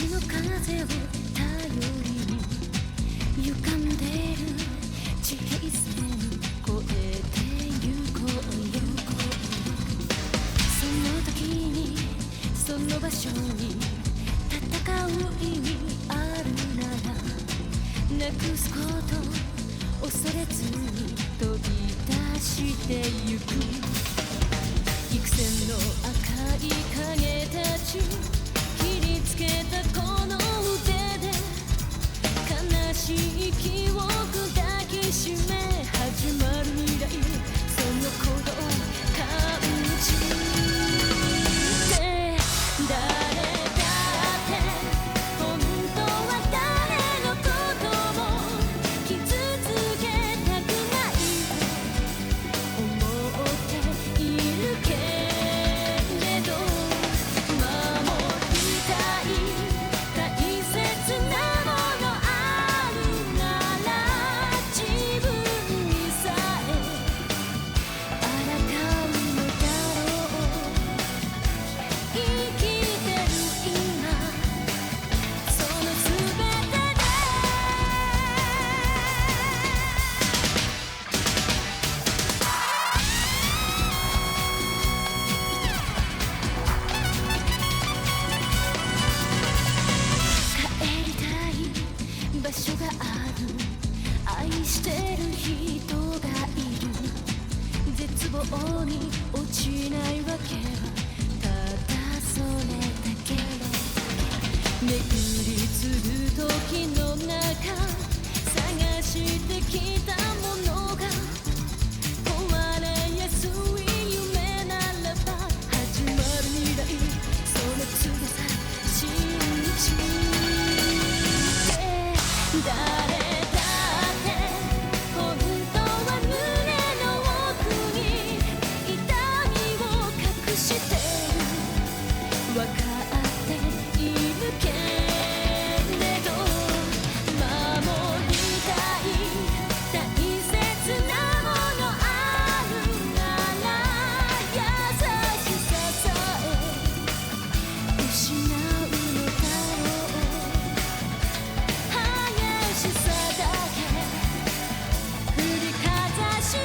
西の風を頼りに歪んでる地平線越えてゆこうよ。その時にその場所に戦う意味あるならなくすこと恐れずに飛び出してゆく。幾千の赤い影たち切りつけたこの腕で悲しい記憶抱きしめ始まる未来、その鼓動を感じて誰だって本当は誰のことも傷つけたくないと思っているけれど、守りたい大切なものあるなら自分にさえ抗うのだろう。生きてる今その全てで帰りたい場所がある、愛してる人がいる。絶望に落ちないわけはただそれだけ。巡りつる時の中探してきたものが壊れやすい夢ならば始まる未来、その強さ信じて誰だって本当は胸の奥に痛みを隠してる。わかっているけれど守りたい大切なものあるなら優しささえ失うのだろう。激しさだけ振りかざして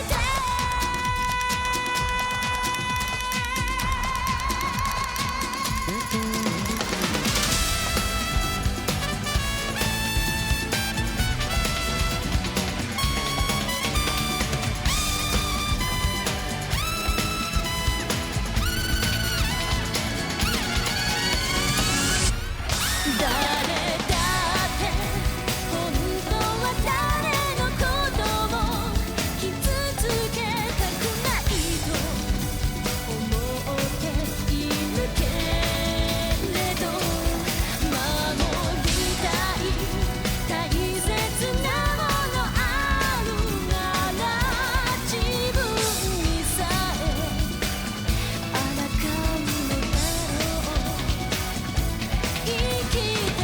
誰だって本当は誰のことも傷つけたくないと思っているけれど、守りたい大切なものあるなら自分にさえ抗うのだろう。生きて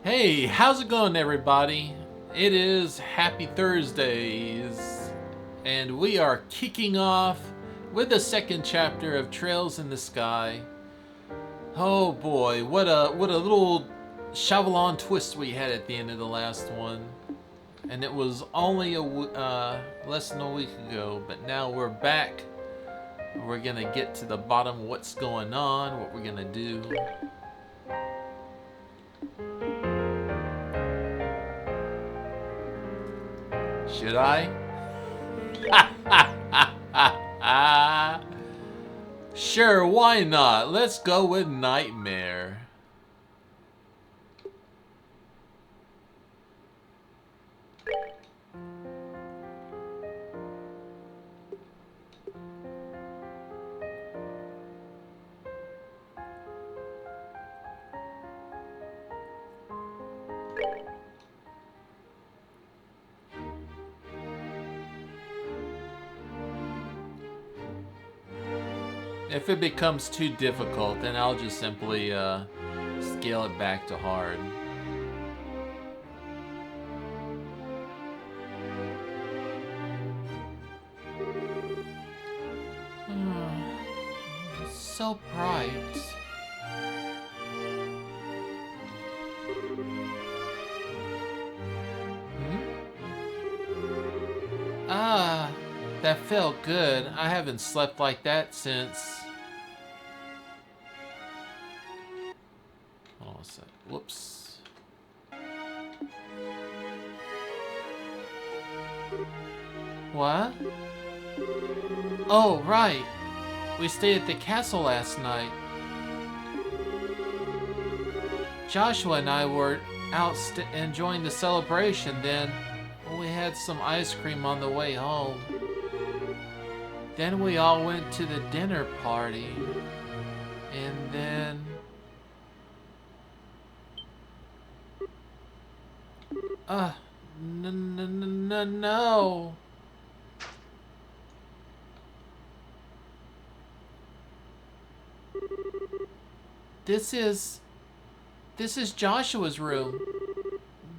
Hey, how's it going, everybody? It is Happy Thursdays, and we are kicking off with the second chapter of Trails in the Sky. Oh boy, what a little Chevron twist we had at the end of the last one, and it was only less than a week ago. But now we're back. We're gonna get to the bottom of what's going on, what we're gonna do. Should I? Sure, why not? Let's go with Nightmare. If it becomes too difficult, then I'll just simply scale it back to hard. It's so bright. Ah, that felt good. I haven't slept like that since... Hold on a sec. Whoops. What? Oh, right. We stayed at the castle last night. Joshua and I were out enjoying the celebration, then we had some ice cream on the way home. Then we all went to the dinner party. And then... No. This is Joshua's room.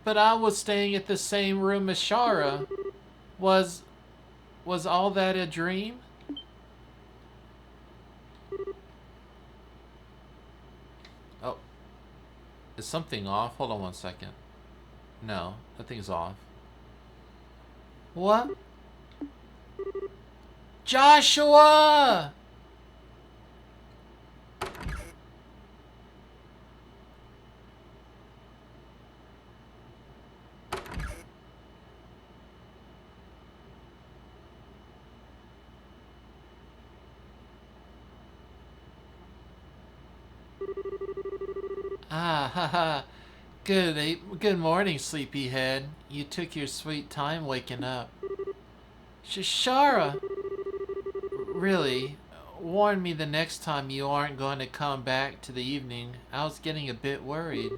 But I was staying at the same room as Shara. Was all that a dream? Oh. Is something off? Hold on one second. No, nothing's off. What? Joshua! Ah, haha. Good morning, sleepyhead. You took your sweet time waking up. Shara! Really, warn me the next time you aren't going to come back to the evening. I was getting a bit worried.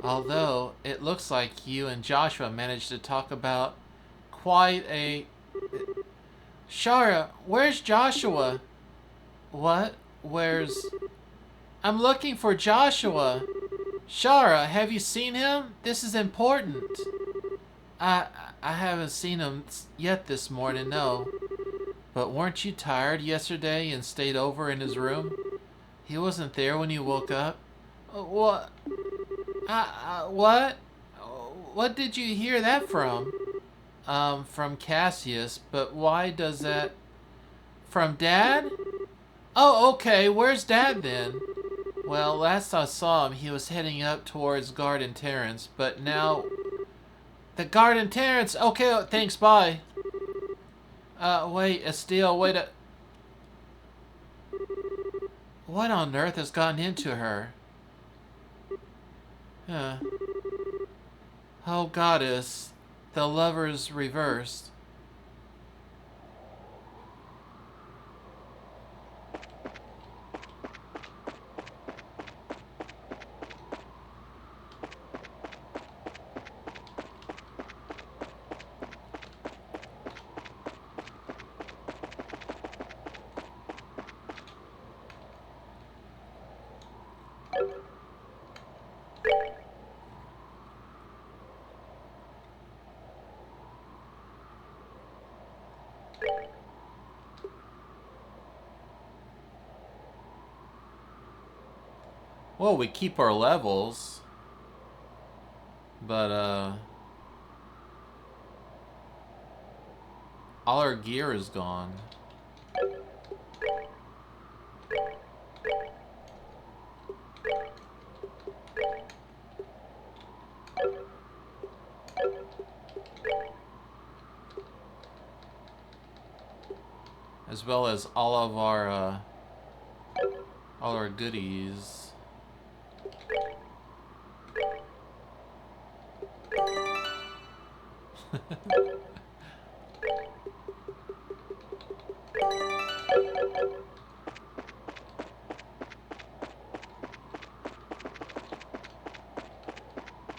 Although, it looks like you and Joshua managed to talk about quite a... Shara, where's Joshua? What? Where's... I'm looking for Joshua. Shara, have you seen him? This is important. I haven't seen him yet this morning, no. But weren't you tired yesterday and stayed over in his room? He wasn't there when you woke up? What? What? What did you hear that from? From Cassius, but why does that... From Dad? Oh, okay, where's Dad then? Well, last I saw him, he was heading up towards Garden Terrace, but now... The Garden Terrace! Okay, thanks, bye. Wait, Estelle, wait a... What on earth has gotten into her? Huh. Oh, goddess. The lovers reversed. Well, we keep our levels. But, all our gear is gone. As well as all our goodies. Oh,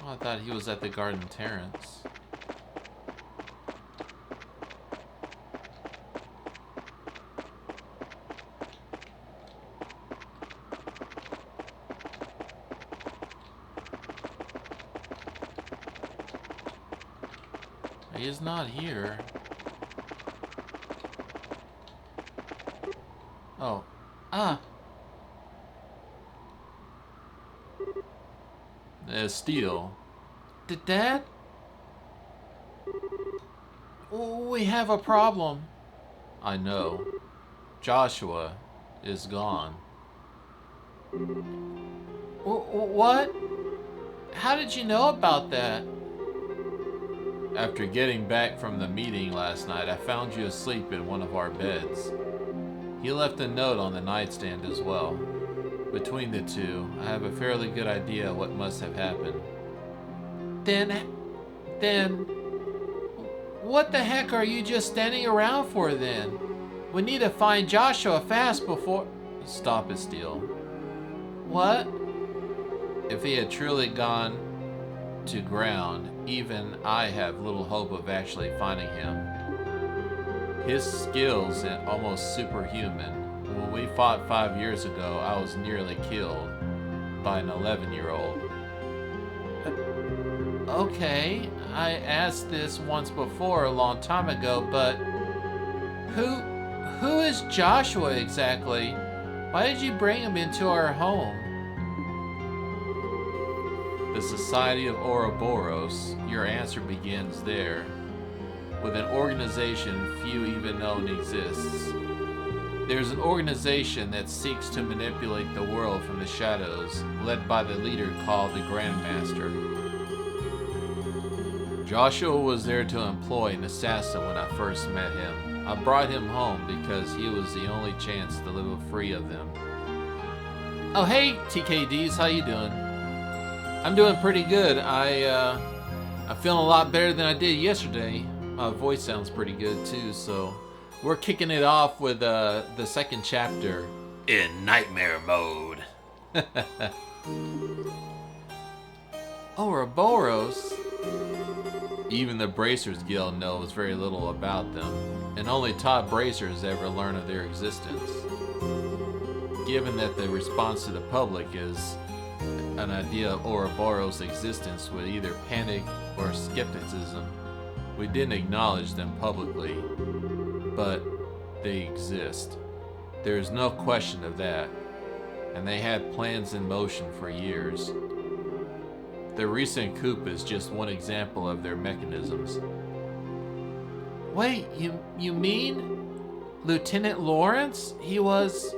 I thought he was at the Garden Terrace. He is not here. Oh. Ah! Steel. Dad? We have a problem. I know. Joshua is gone. What? How did you know about that? After getting back from the meeting last night, I found you asleep in one of our beds. He left a note on the nightstand as well. Between the two, I have a fairly good idea what must have happened. Then, what the heck are you just standing around for then? We need to find Joshua fast before... Stop it, Steele. What? If he had truly gone to ground, even I have little hope of actually finding him. His skills are almost superhuman. When we fought 5 years ago, I was nearly killed by an 11-year-old. Okay, I asked this once before a long time ago, but who is Joshua exactly? Why did you bring him into our home? The Society of Ouroboros. Your answer begins there. With an organization few even know exists. There's an organization that seeks to manipulate the world from the shadows, led by the leader called the Grandmaster. Joshua was there to employ an assassin when I first met him. I brought him home because he was the only chance to live free of them. Oh hey TKDs, how you doing? I'm doing pretty good. I'm feeling a lot better than I did yesterday. My voice sounds pretty good too, so we're kicking it off with the second chapter in nightmare mode. Ouroboros? Even the Bracers Guild knows very little about them, and only top Bracers ever learn of their existence. Given that the response to the public is an idea of Ouroboros' existence with either panic or skepticism, we didn't acknowledge them publicly, but they exist. There is no question of that, and they had plans in motion for years. The recent coup is just one example of their mechanisms. Wait, you mean Lieutenant Lawrence? He was...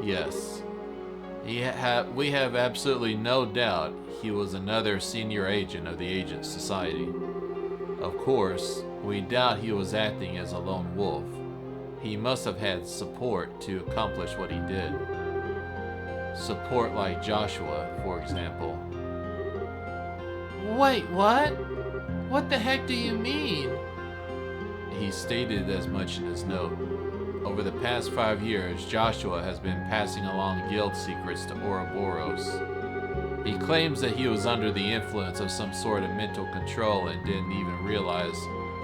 Yes. We have absolutely no doubt he was another senior agent of the Agent Society. Of course, we doubt he was acting as a lone wolf. He must have had support to accomplish what he did. Support like Joshua, for example. Wait, what? What the heck do you mean? He stated as much in his note. Over the past 5 years, Joshua has been passing along guild secrets to Ouroboros. He claims that he was under the influence of some sort of mental control and didn't even realize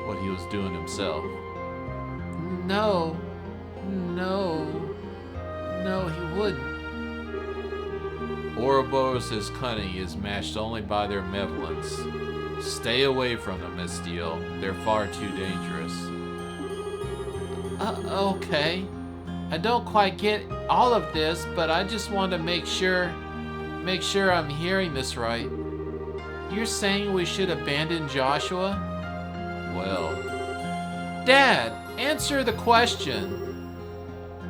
what he was doing himself. No, he wouldn't. Ouroboros' cunning is matched only by their malevolence. Stay away from them, Miss Steele. They're far too dangerous. Okay. I don't quite get all of this, but I just want to make sure... make sure I'm hearing this right. You're saying we should abandon Joshua? Well, Dad, answer the question.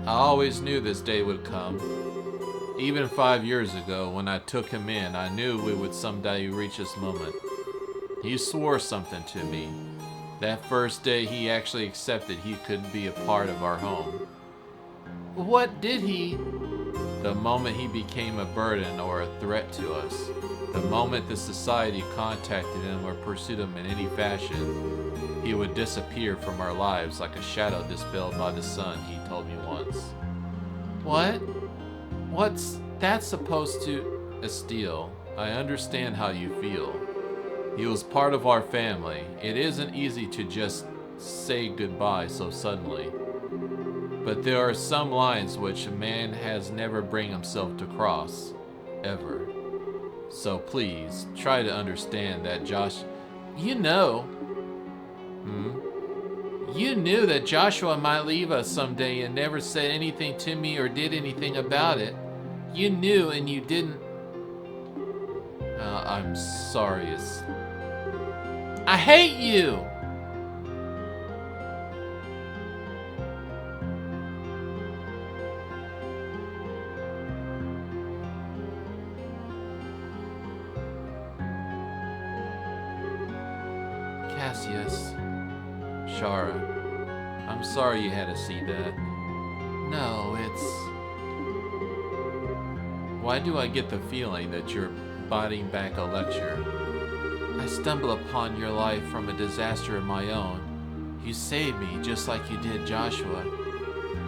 I always knew this day would come. Even 5 years ago, when I took him in, I knew we would someday reach this moment. He swore something to me. That first day he actually accepted he could be a part of our home. What did he? The moment he became a burden or a threat to us. The moment the society contacted him or pursued him in any fashion, he would disappear from our lives like a shadow dispelled by the sun, he told me once. What? What's that supposed to... Estelle, I understand how you feel. He was part of our family. It isn't easy to just say goodbye so suddenly. But there are some lines which a man has never bring himself to cross. Ever. So please, try to understand that Josh... You know... You knew that Joshua might leave us someday and never said anything to me or did anything about it. You knew and you didn't... I'm sorry, I hate you! Cassius. Shara. I'm sorry you had to see that. No, it's... Why do I get the feeling that you're biting back a lecture? I stumbled upon your life from a disaster of my own. You saved me just like you did Joshua.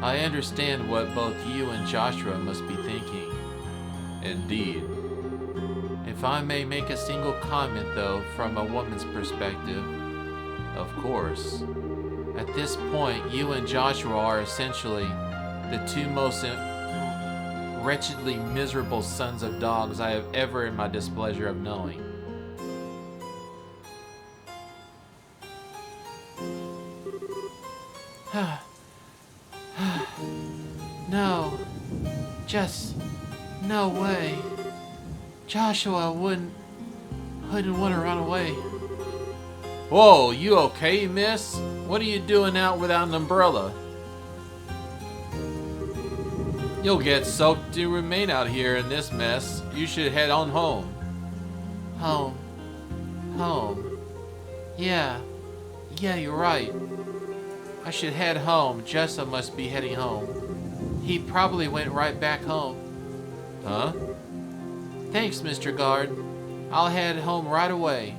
I understand what both you and Joshua must be thinking. Indeed. If I may make a single comment though, from a woman's perspective, of course. At this point, you and Joshua are essentially the two most wretchedly miserable sons of dogs I have ever in my displeasure of knowing. No, just no way. Joshua wouldn't want to run away. Whoa, you okay, miss? What are you doing out without an umbrella? You'll get soaked to remain out here in this mess. You should head on home. Home. Yeah, you're right. I should head home. Jessa must be heading home. He probably went right back home. Huh? Thanks, Mr. Guard. I'll head home right away.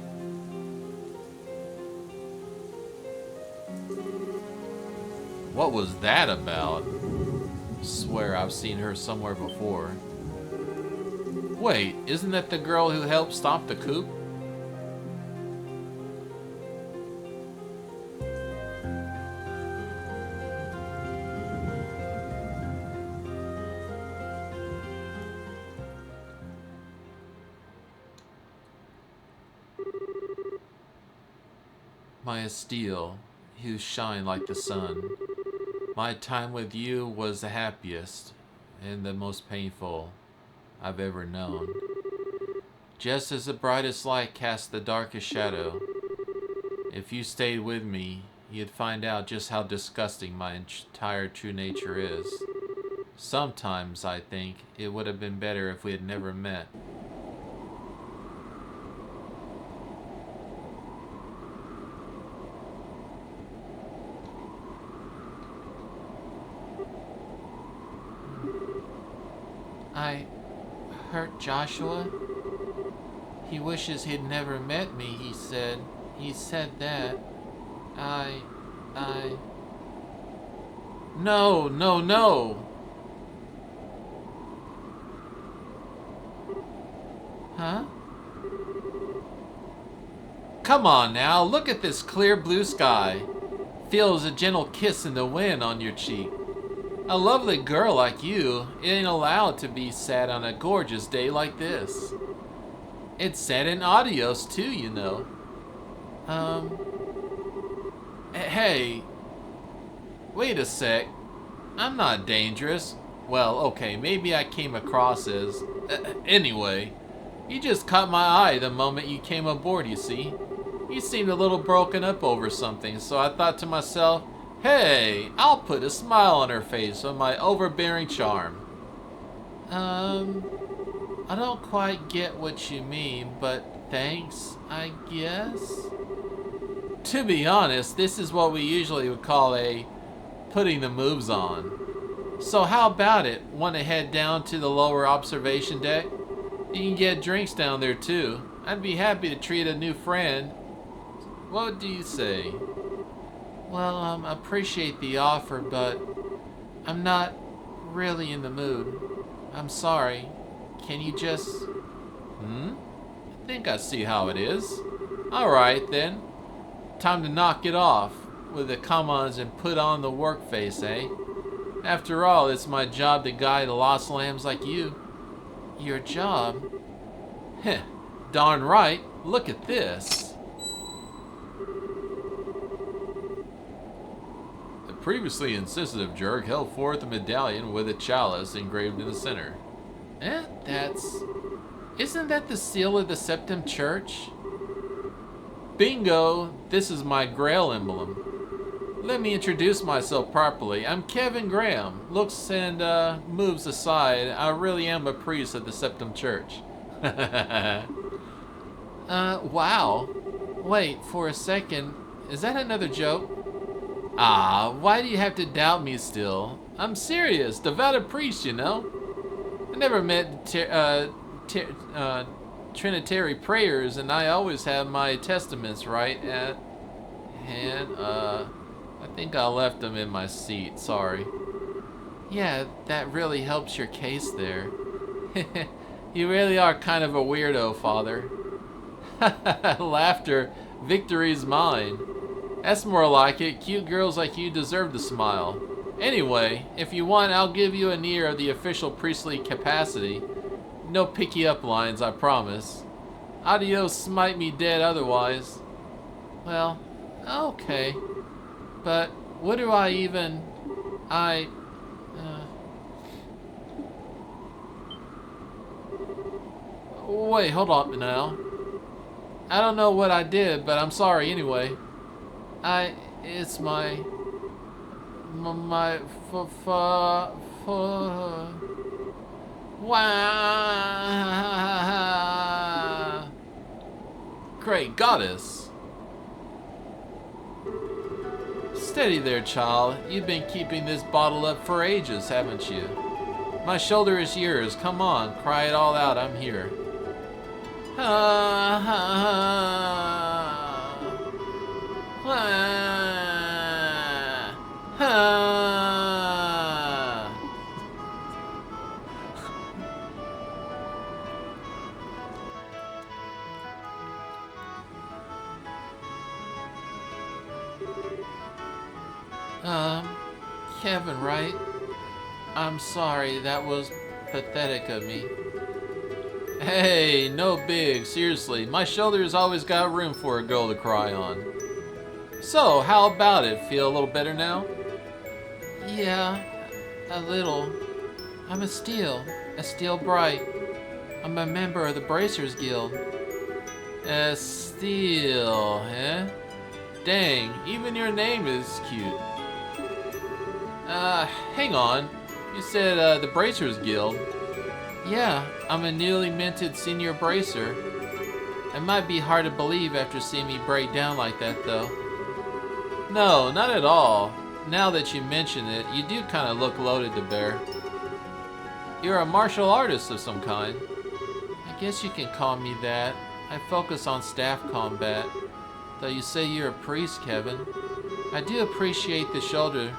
What was that about? Swear I've seen her somewhere before. Wait, isn't that the girl who helped stop the coup? My Estelle, you shine like the sun. My time with you was the happiest and the most painful I've ever known. Just as the brightest light casts the darkest shadow, if you stayed with me, you'd find out just how disgusting my entire true nature is. Sometimes I think it would have been better if we had never met. I hurt Joshua. He wishes he'd never met me, he said. He said that. No. Huh? Come on now, look at this clear blue sky. Feels a gentle kiss in the wind on your cheek. A lovely girl like you ain't allowed to be sad on a gorgeous day like this. It's sad in audios too, you know. Hey, wait a sec. I'm not dangerous. Well, okay, maybe I came across as Anyway, you just caught my eye the moment you came aboard, you see. You seemed a little broken up over something, so I thought to myself, hey, I'll put a smile on her face with my overbearing charm. I don't quite get what you mean, but thanks, I guess? To be honest, this is what we usually would call a putting the moves on. So how about it? Want to head down to the lower observation deck? You can get drinks down there too. I'd be happy to treat a new friend. What do you say? Well, I appreciate the offer, but I'm not really in the mood. I'm sorry. Can you just... I think I see how it is. Alright then. Time to knock it off with the come-ons and put on the work face, eh? After all, it's my job to guide lost lambs like you. Your job? Heh, darn right. Look at this. The previously insensitive jerk held forth a medallion with a chalice engraved in the center. Isn't that the seal of the Septum Church? Bingo! This is my Grail emblem. Let me introduce myself properly. I'm Kevin Graham. Looks and moves aside, I really am a priest of the Septum Church. Wow. Wait, for a second. Is that another joke? Why do you have to doubt me still? I'm serious. Devout priest, you know. I never met Trinitary prayers, and I always have my testaments right at hand. I think I left them in my seat. Sorry. Yeah, that really helps your case there. You really are kind of a weirdo, Father. Laughter. Victory's mine. That's more like it. Cute girls like you deserve the smile. Anyway, if you want, I'll give you an ear of the official priestly capacity. No picky up lines, I promise. Adios, smite me dead otherwise. Well, okay. But what do I even... Wait, hold on now. I don't know what I did, but I'm sorry anyway. It's my... Wow. Great goddess. Steady there, child. You've been keeping this bottle up for ages, haven't you? My shoulder is yours. Come on, cry it all out. I'm here. Kevin, right? I'm sorry, that was pathetic of me. Hey, no big, seriously. My shoulder's always got room for a girl to cry on. So, how about it? Feel a little better now? Yeah, a little. I'm a steel bright. I'm a member of the Bracers Guild. A steel, eh? Dang, even your name is cute. Hang on. You said, the Bracers Guild. Yeah, I'm a newly minted senior bracer. It might be hard to believe after seeing me break down like that, though. No, not at all. Now that you mention it, you do kind of look loaded to bear. You're a martial artist of some kind. I guess you can call me that. I focus on staff combat. Though you say you're a priest, Kevin. I do appreciate the shoulder,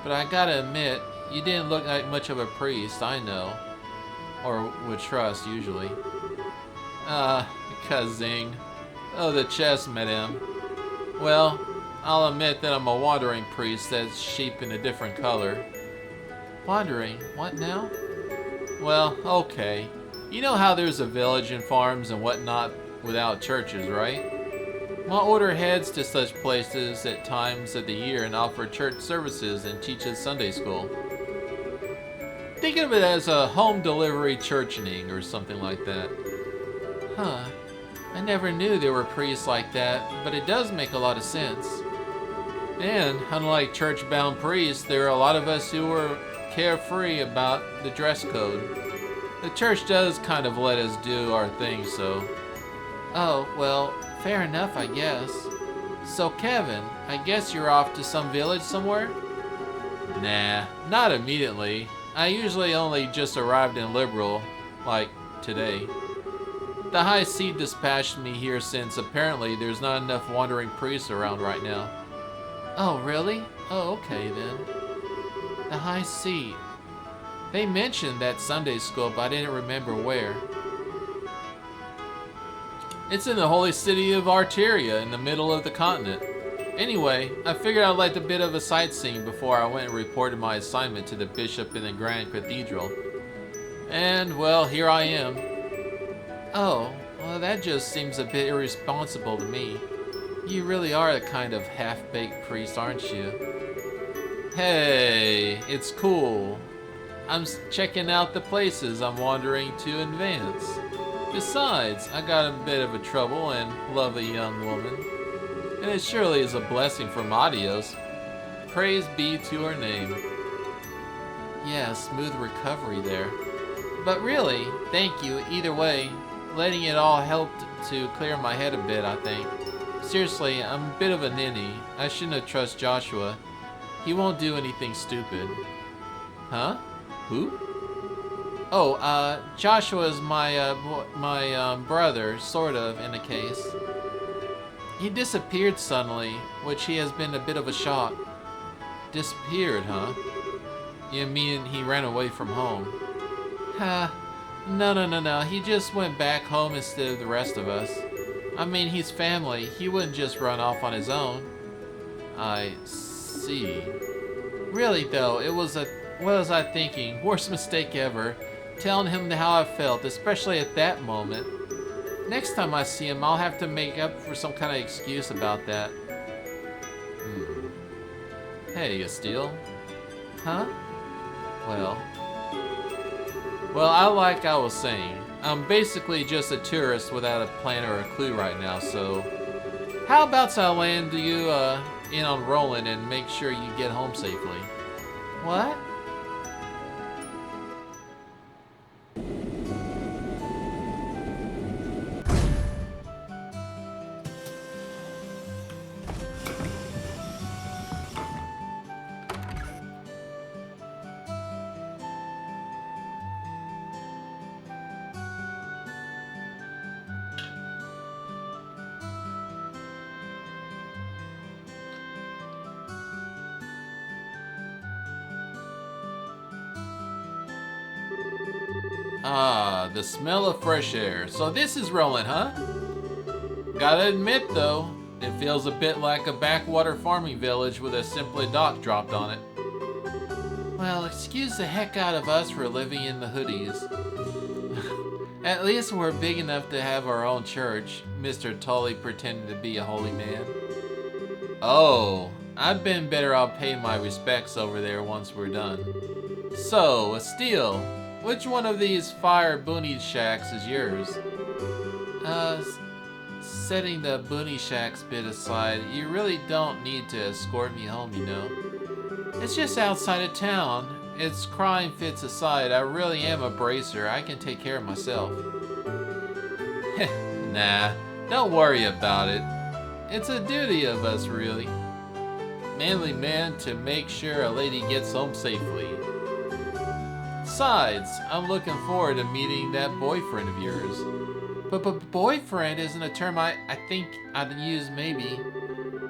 but I gotta admit, you didn't look like much of a priest, I know. Or would trust, usually. Kazing. Oh, the chest, madame. Well, I'll admit that I'm a wandering priest that's sheep in a different color. Wandering? What now? Well, okay. You know how there's a village and farms and whatnot without churches, right? My order heads to such places at times of the year and offer church services and teaches Sunday school. Think of it as a home delivery churchening or something like that. Huh. I never knew there were priests like that, but it does make a lot of sense. And, unlike church-bound priests, there are a lot of us who are carefree about the dress code. The church does kind of let us do our thing, so... Oh, well, fair enough, I guess. So, Kevin, I guess you're off to some village somewhere? Nah, not immediately. I usually only just arrived in Liberal, like today. The High Seat dispatched me here since apparently there's not enough wandering priests around right now. Oh, really? Oh, okay then. The High Seat. They mentioned that Sunday school, but I didn't remember where. It's in the holy city of Arteria, in the middle of the continent. Anyway, I figured I'd like a bit of a sightseeing before I went and reported my assignment to the bishop in the Grand Cathedral. And, well, here I am. Oh, well, that just seems a bit irresponsible to me. You really are a kind of half-baked priest, aren't you? Hey, it's cool. I'm checking out the places I'm wandering to in advance. Besides, I got a bit of a trouble and love a young woman. And it surely is a blessing from Adios. Praise be to her name. Yeah, smooth recovery there. But really, thank you either way. Letting it all helped to clear my head a bit, I think. Seriously, I'm a bit of a ninny. I shouldn't have trusted Joshua. He won't do anything stupid. Huh? Who? Oh, Joshua's my brother, sort of, in a case. He disappeared suddenly, which he has been a bit of a shock. Disappeared, huh? You mean he ran away from home? Ha. No. He just went back home instead of the rest of us. I mean, he's family. He wouldn't just run off on his own. I see. Really, though, it was what was I thinking? Worst mistake ever. Telling him how I felt, especially at that moment. Next time I see him, I'll have to make up for some kind of excuse about that. Hey, Estelle. Huh? Well, like I was saying, I'm basically just a tourist without a plan or a clue right now, so... How about I land you in on Roland and make sure you get home safely? What? Ah, the smell of fresh air. So this is Roland, huh? Gotta admit, though, it feels a bit like a backwater farming village with a simply dock dropped on it. Well, excuse the heck out of us for living in the hoodies. At least we're big enough to have our own church, Mr. Tully pretended to be a holy man. Oh, I've been better off paying my respects over there once we're done. So, Estelle, which one of these fire booney shacks is yours? Setting the booney shacks bit aside, you really don't need to escort me home, you know. It's just outside of town. It's crime fits aside, I really am a bracer. I can take care of myself. Nah, don't worry about it. It's a duty of us, really. Manly man to make sure a lady gets home safely. Besides, I'm looking forward to meeting that boyfriend of yours. But boyfriend isn't a term I think I'd use maybe.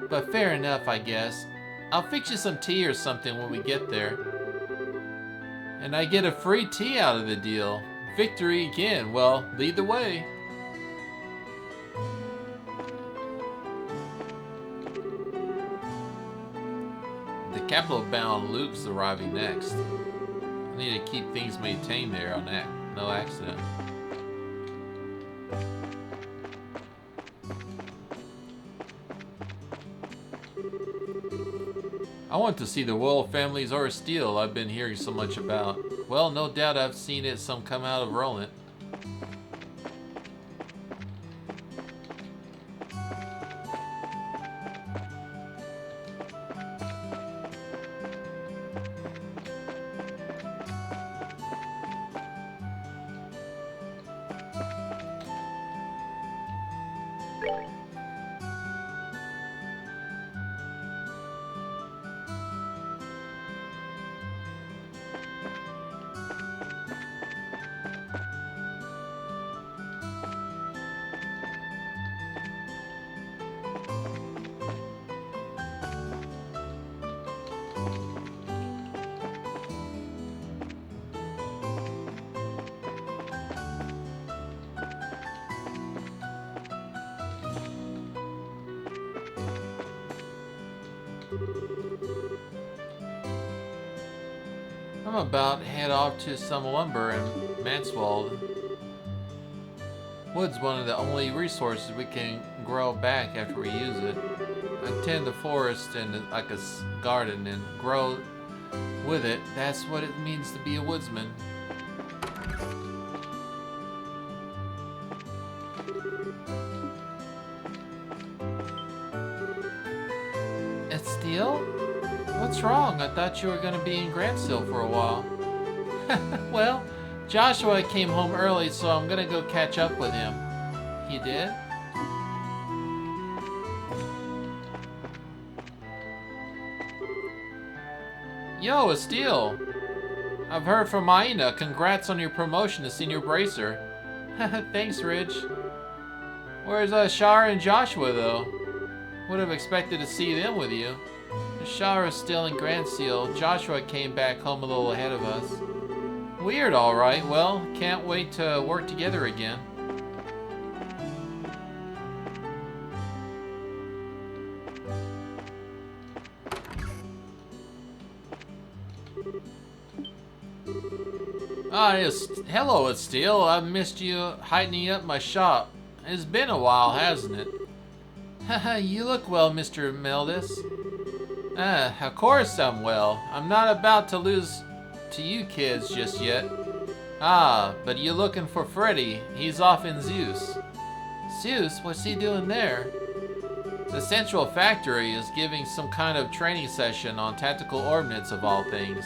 But fair enough, I guess. I'll fix you some tea or something when we get there. And I get a free tea out of the deal. Victory again. Well, lead the way. The capital-bound Luke's arriving next. I need to keep things maintained there on that. No accident. I want to see the royal family's Orsteel I've been hearing so much about. Well, no doubt I've seen it some come out of Roland. I'm about to head off to some lumber in Manswald. Wood's one of the only resources we can grow back after we use it. I tend the forest and like a garden and grow with it. That's what it means to be a woodsman. It's Steel? What's wrong? I thought you were going to be in Grantsville for a while. Well, Joshua came home early, so I'm going to go catch up with him. He did? Yo, Estelle. I've heard from Aina. Congrats on your promotion to Senior Bracer. Thanks, Ridge. Where's Shara and Joshua, though? Would have expected to see them with you. Shara's still in Grand Seal. Joshua came back home a little ahead of us. Weird, alright. Well, can't wait to work together again. Hello, Estelle. I've missed you heightening up my shop. It's been a while, hasn't it? Haha, you look well, Mr. Meldis. Of course I'm well. I'm not about to lose to you kids just yet. Ah, but you looking for Freddy. He's off in Zeus. Zeus? What's he doing there? The Central Factory is giving some kind of training session on tactical ordnance of all things.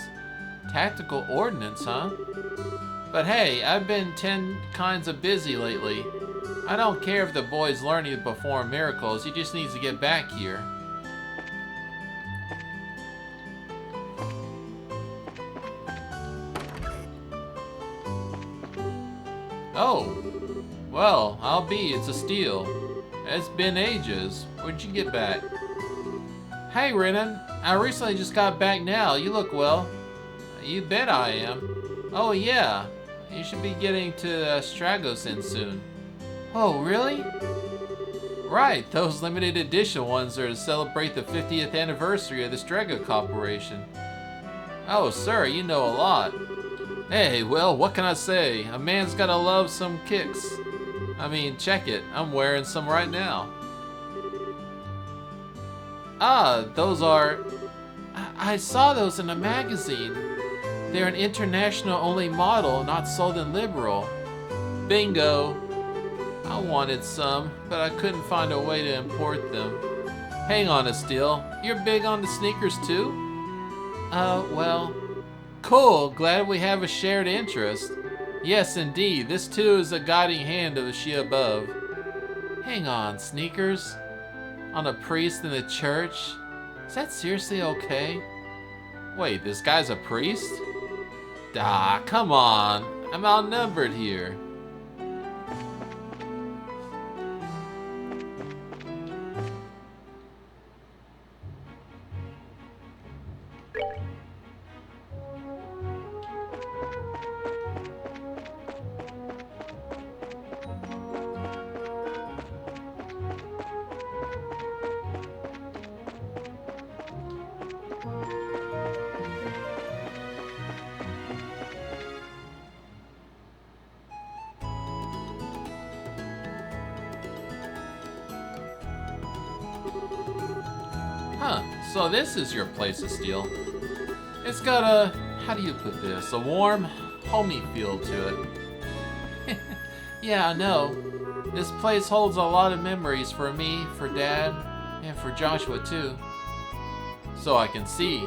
Tactical ordnance, huh? But hey, I've been 10 kinds of busy lately. I don't care if the boy's learning to perform miracles. He just needs to get back here. Oh, well, I'll be. It's a steal. It's been ages. Where'd you get back? Hey, Renan. I recently just got back now. You look well. You bet I am. Oh, yeah. You should be getting to Stragosin soon. Oh, really? Right. Those limited edition ones are to celebrate the 50th anniversary of the Strago Corporation. Oh, sir, you know a lot. Hey, well, what can I say? A man's gotta love some kicks. I mean, check it. I'm wearing some right now. Ah, those are... I saw those in a magazine. They're an international-only model, not sold in Liberal. Bingo. I wanted some, but I couldn't find a way to import them. Hang on, Estelle. You're big on the sneakers, too? Well... Cool, glad we have a shared interest. Yes, indeed, this too is a guiding hand of the she above. Hang on, sneakers? On a priest in the church? Is that seriously okay? Wait, this guy's a priest? Ah, come on. I'm outnumbered here. Huh, so this is your place of steel. It's got a how do you put this? A warm, homey feel to it. Yeah, I know. This place holds a lot of memories for me, for Dad, and for Joshua too. So I can see.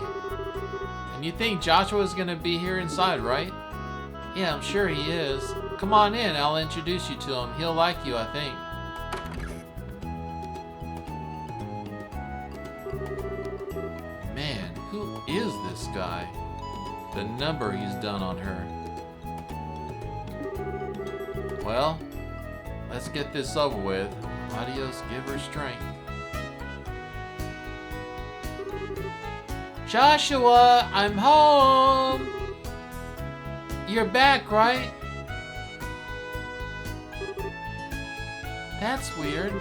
And you think Joshua's gonna be here inside, right? Yeah, I'm sure he is. Come on in, I'll introduce you to him. He'll like you, I think. Man, who is this guy? The number he's done on her. Well, let's get this over with. Adios, give her strength. Joshua, I'm home! You're back, right? That's weird.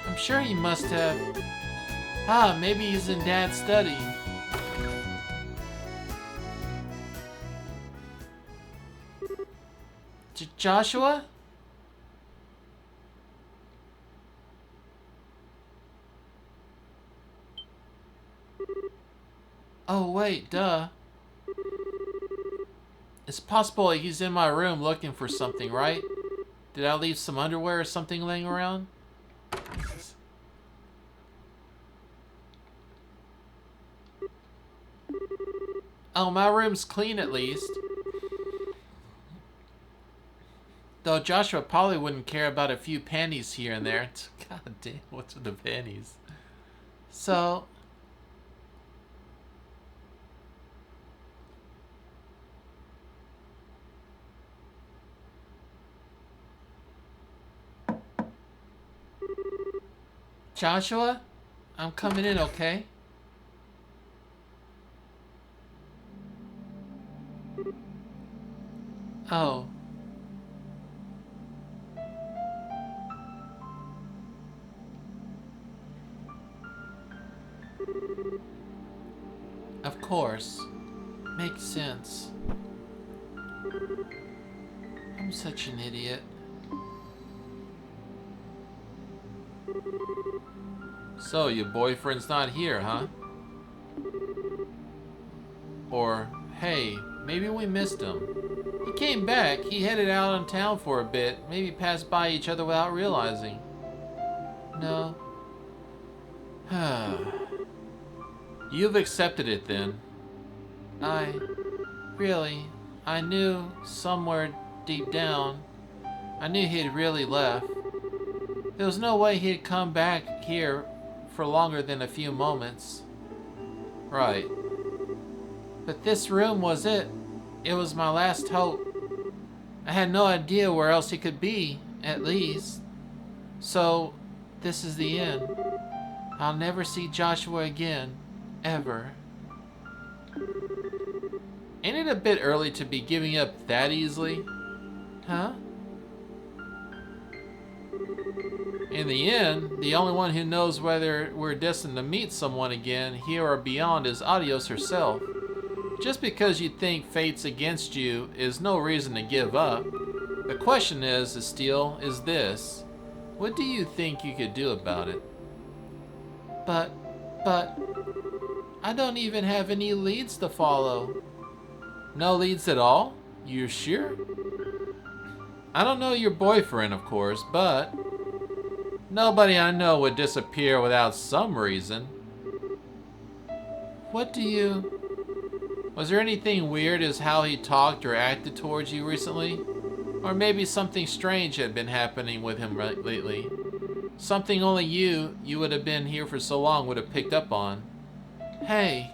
I'm sure he must have... Ah, maybe he's in Dad's study. Joshua? Oh, wait, duh. It's possible he's in my room looking for something, right? Did I leave some underwear or something laying around? Oh, my room's clean at least. Though Joshua probably wouldn't care about a few panties here and there. God damn, what's with the panties? So... Joshua? I'm coming in, okay? Oh. Of course. Makes sense. I'm such an idiot. So, your boyfriend's not here, huh? Or, hey, maybe we missed him. He came back. He headed out on town for a bit. Maybe passed by each other without realizing. No. You've accepted it then. Really, I knew somewhere deep down, I knew he'd really left. There was no way he'd come back here for longer than a few moments. Right. But this room was it. It was my last hope. I had no idea where else he could be, at least. So, this is the end. I'll never see Joshua again. Ever. Ain't it a bit early to be giving up that easily? Huh? In the end, the only one who knows whether we're destined to meet someone again, here or beyond, is Adios herself. Just because you think fate's against you is no reason to give up. The question is this. What do you think you could do about it? But, I don't even have any leads to follow. No leads at all? You sure? I don't know your boyfriend, of course, but nobody I know would disappear without some reason. Was there anything weird as how he talked or acted towards you recently? Or maybe something strange had been happening with him lately. Something only you would have been here for so long, would have picked up on. Hey.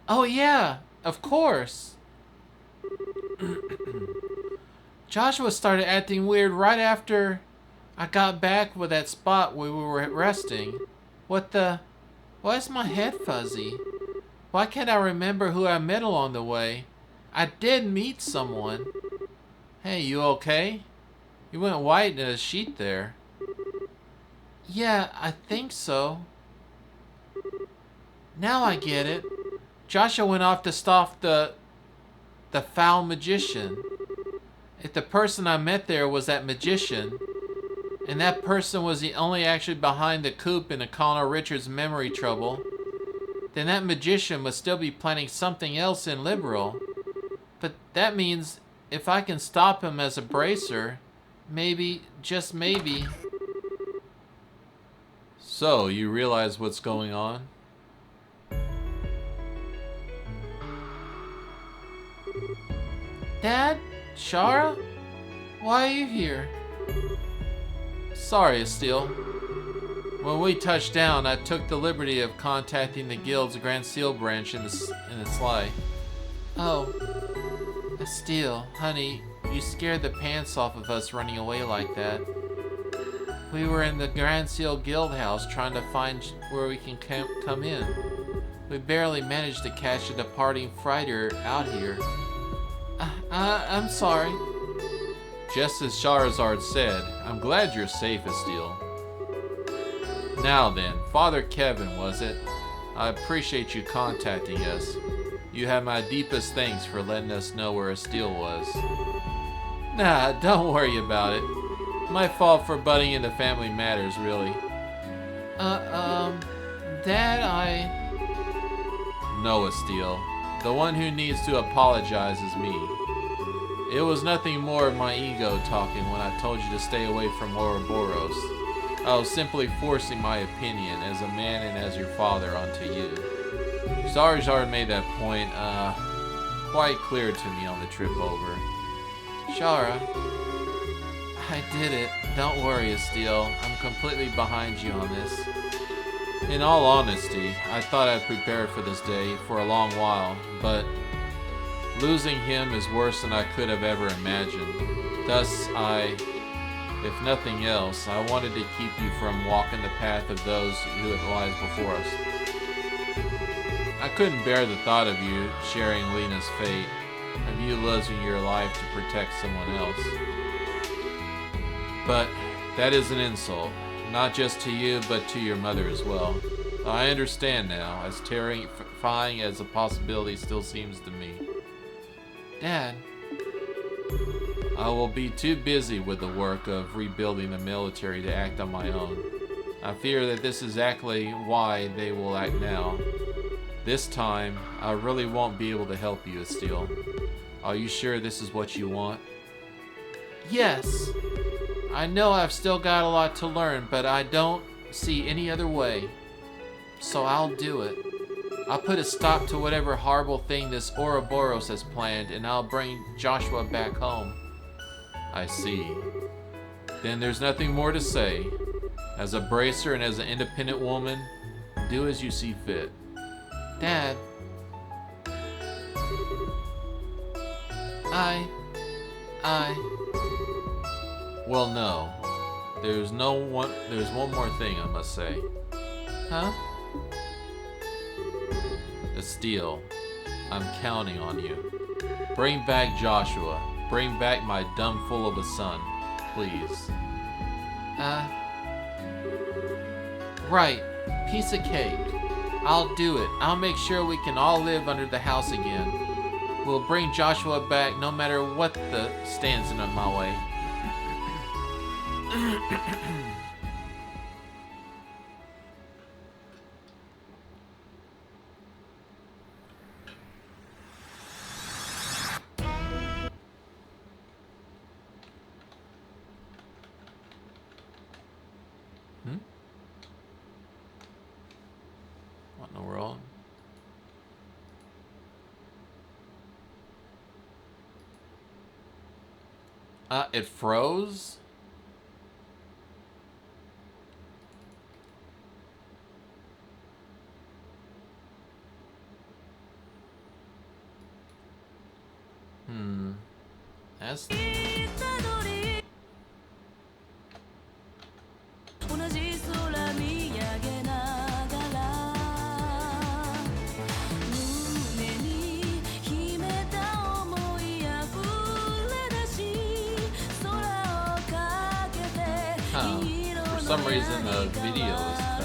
Oh yeah, of course. Joshua started acting weird right after I got back with that spot where we were resting. Why is my head fuzzy? Why can't I remember who I met along the way? I did meet someone. Hey, you okay? You went white in a sheet there. Yeah, I think so. Now I get it. Joshua went off to stop the foul magician. If the person I met there was that magician, and that person was the only actually behind the coup in the Colonel Richards memory trouble, then that magician must still be planning something else in Liberal. But that means if I can stop him as a bracer, maybe, just maybe... So, you realize what's going on? Dad? Shara? Why are you here? Sorry, Estelle. When we touched down, I took the liberty of contacting the Guild's Grand Seal branch in the Sly. Oh. Estelle, honey, you scared the pants off of us running away like that. We were in the Grand Seal Guild house trying to find where we can come in. We barely managed to catch a departing freighter out here. I'm sorry. Just as Shahrazad said, I'm glad you're safe, Estelle. Now then, Father Kevin, was it? I appreciate you contacting us. You have my deepest thanks for letting us know where Estelle was. Nah, don't worry about it. My fault for butting into family matters, really. Dad, No, Estelle. The one who needs to apologize is me. It was nothing more of my ego talking when I told you to stay away from Ouroboros. I was simply forcing my opinion as a man and as your father onto you. Shahrazad made that point, quite clear to me on the trip over. Shara, I did it. Don't worry, Estelle. I'm completely behind you on this. In all honesty, I thought I'd prepared for this day for a long while, but losing him is worse than I could have ever imagined. Thus, if nothing else, I wanted to keep you from walking the path of those who it lies before us. I couldn't bear the thought of you sharing Lena's fate, of you losing your life to protect someone else. But that is an insult, not just to you, but to your mother as well. I understand now, as terrifying as the possibility still seems to me. Dad. I will be too busy with the work of rebuilding the military to act on my own. I fear that this is exactly why they will act now. This time, I really won't be able to help you, Estelle. Are you sure this is what you want? Yes. I know I've still got a lot to learn, but I don't see any other way. So I'll do it. I'll put a stop to whatever horrible thing this Ouroboros has planned, and I'll bring Joshua back home. I see. Then there's nothing more to say. As a bracer and as an independent woman, do as you see fit. Dad. Well, no. There's one more thing I must say. Huh? Estelle, I'm counting on you. Bring back Joshua. Bring back my dumb fool of a son. Please. Right. Piece of cake. I'll do it. I'll make sure we can all live under the house again. We'll bring Joshua back no matter what stands in my way. What in the world? It froze? That's... For some reason the video is cut.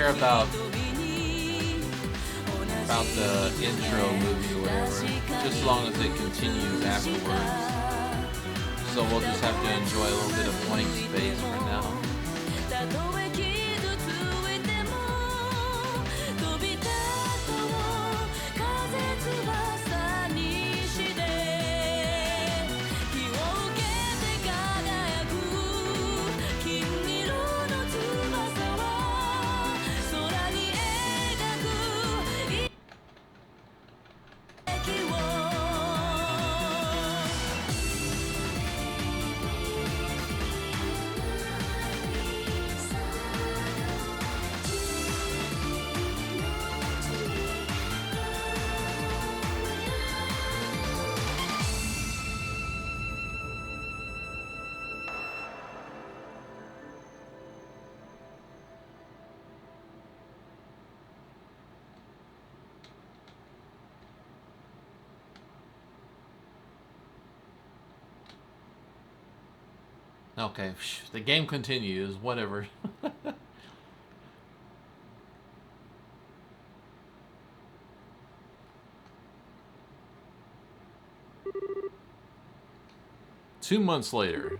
care about the intro movie or whatever, just as long as it continues afterwards. So we'll just have to enjoy a little bit of blank space for now. Okay, the game continues, whatever. Two months later,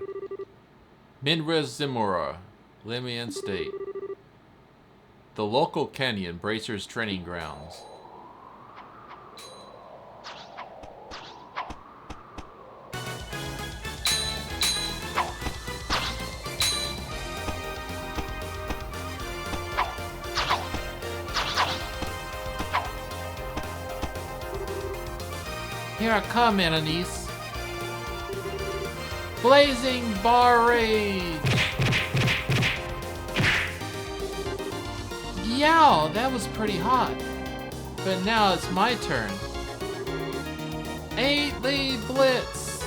Minrez Zimura, Limian State. The local canyon bracers training grounds. Here I come, Ananias. Blazing Bar Rage! Yow, that was pretty hot. But now it's my turn. 8 lead blitz!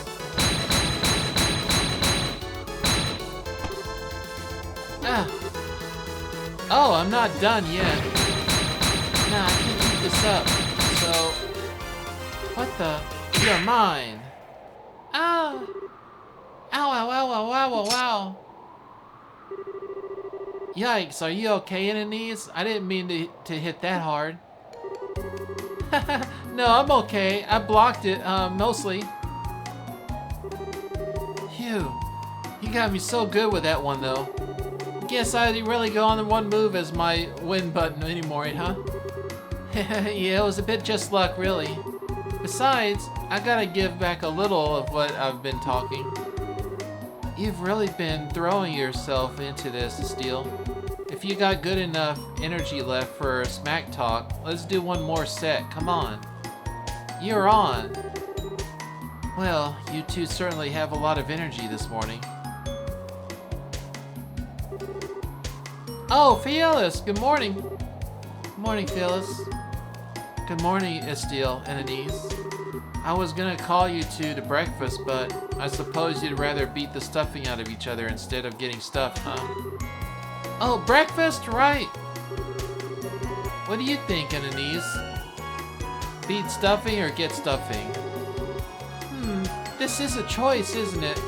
Ah. Oh, I'm not done yet. Nah, I can't keep this up. So... What the? You're mine! Ah! Ow, ow, ow, ow, ow, ow, ow! Yikes, are you okay, Ananias? I didn't mean to hit that hard. No, I'm okay. I blocked it, mostly. Phew. You got me so good with that one, though. Guess I didn't really go on the one move as my win button anymore, huh? Yeah, it was a bit just luck, really. Besides, I gotta give back a little of what I've been talking. You've really been throwing yourself into this, Steel. If you got good enough energy left for smack talk, let's do one more set, come on. You're on. Well, you two certainly have a lot of energy this morning. Oh, Fearless, good morning. Good morning, Fearless. Good morning, Estiel and Anise. I was gonna call you two to breakfast, but I suppose you'd rather beat the stuffing out of each other instead of getting stuffed, huh? Oh, breakfast? Right. What do you think, Anise? Beat stuffing or get stuffing? This is a choice, isn't it?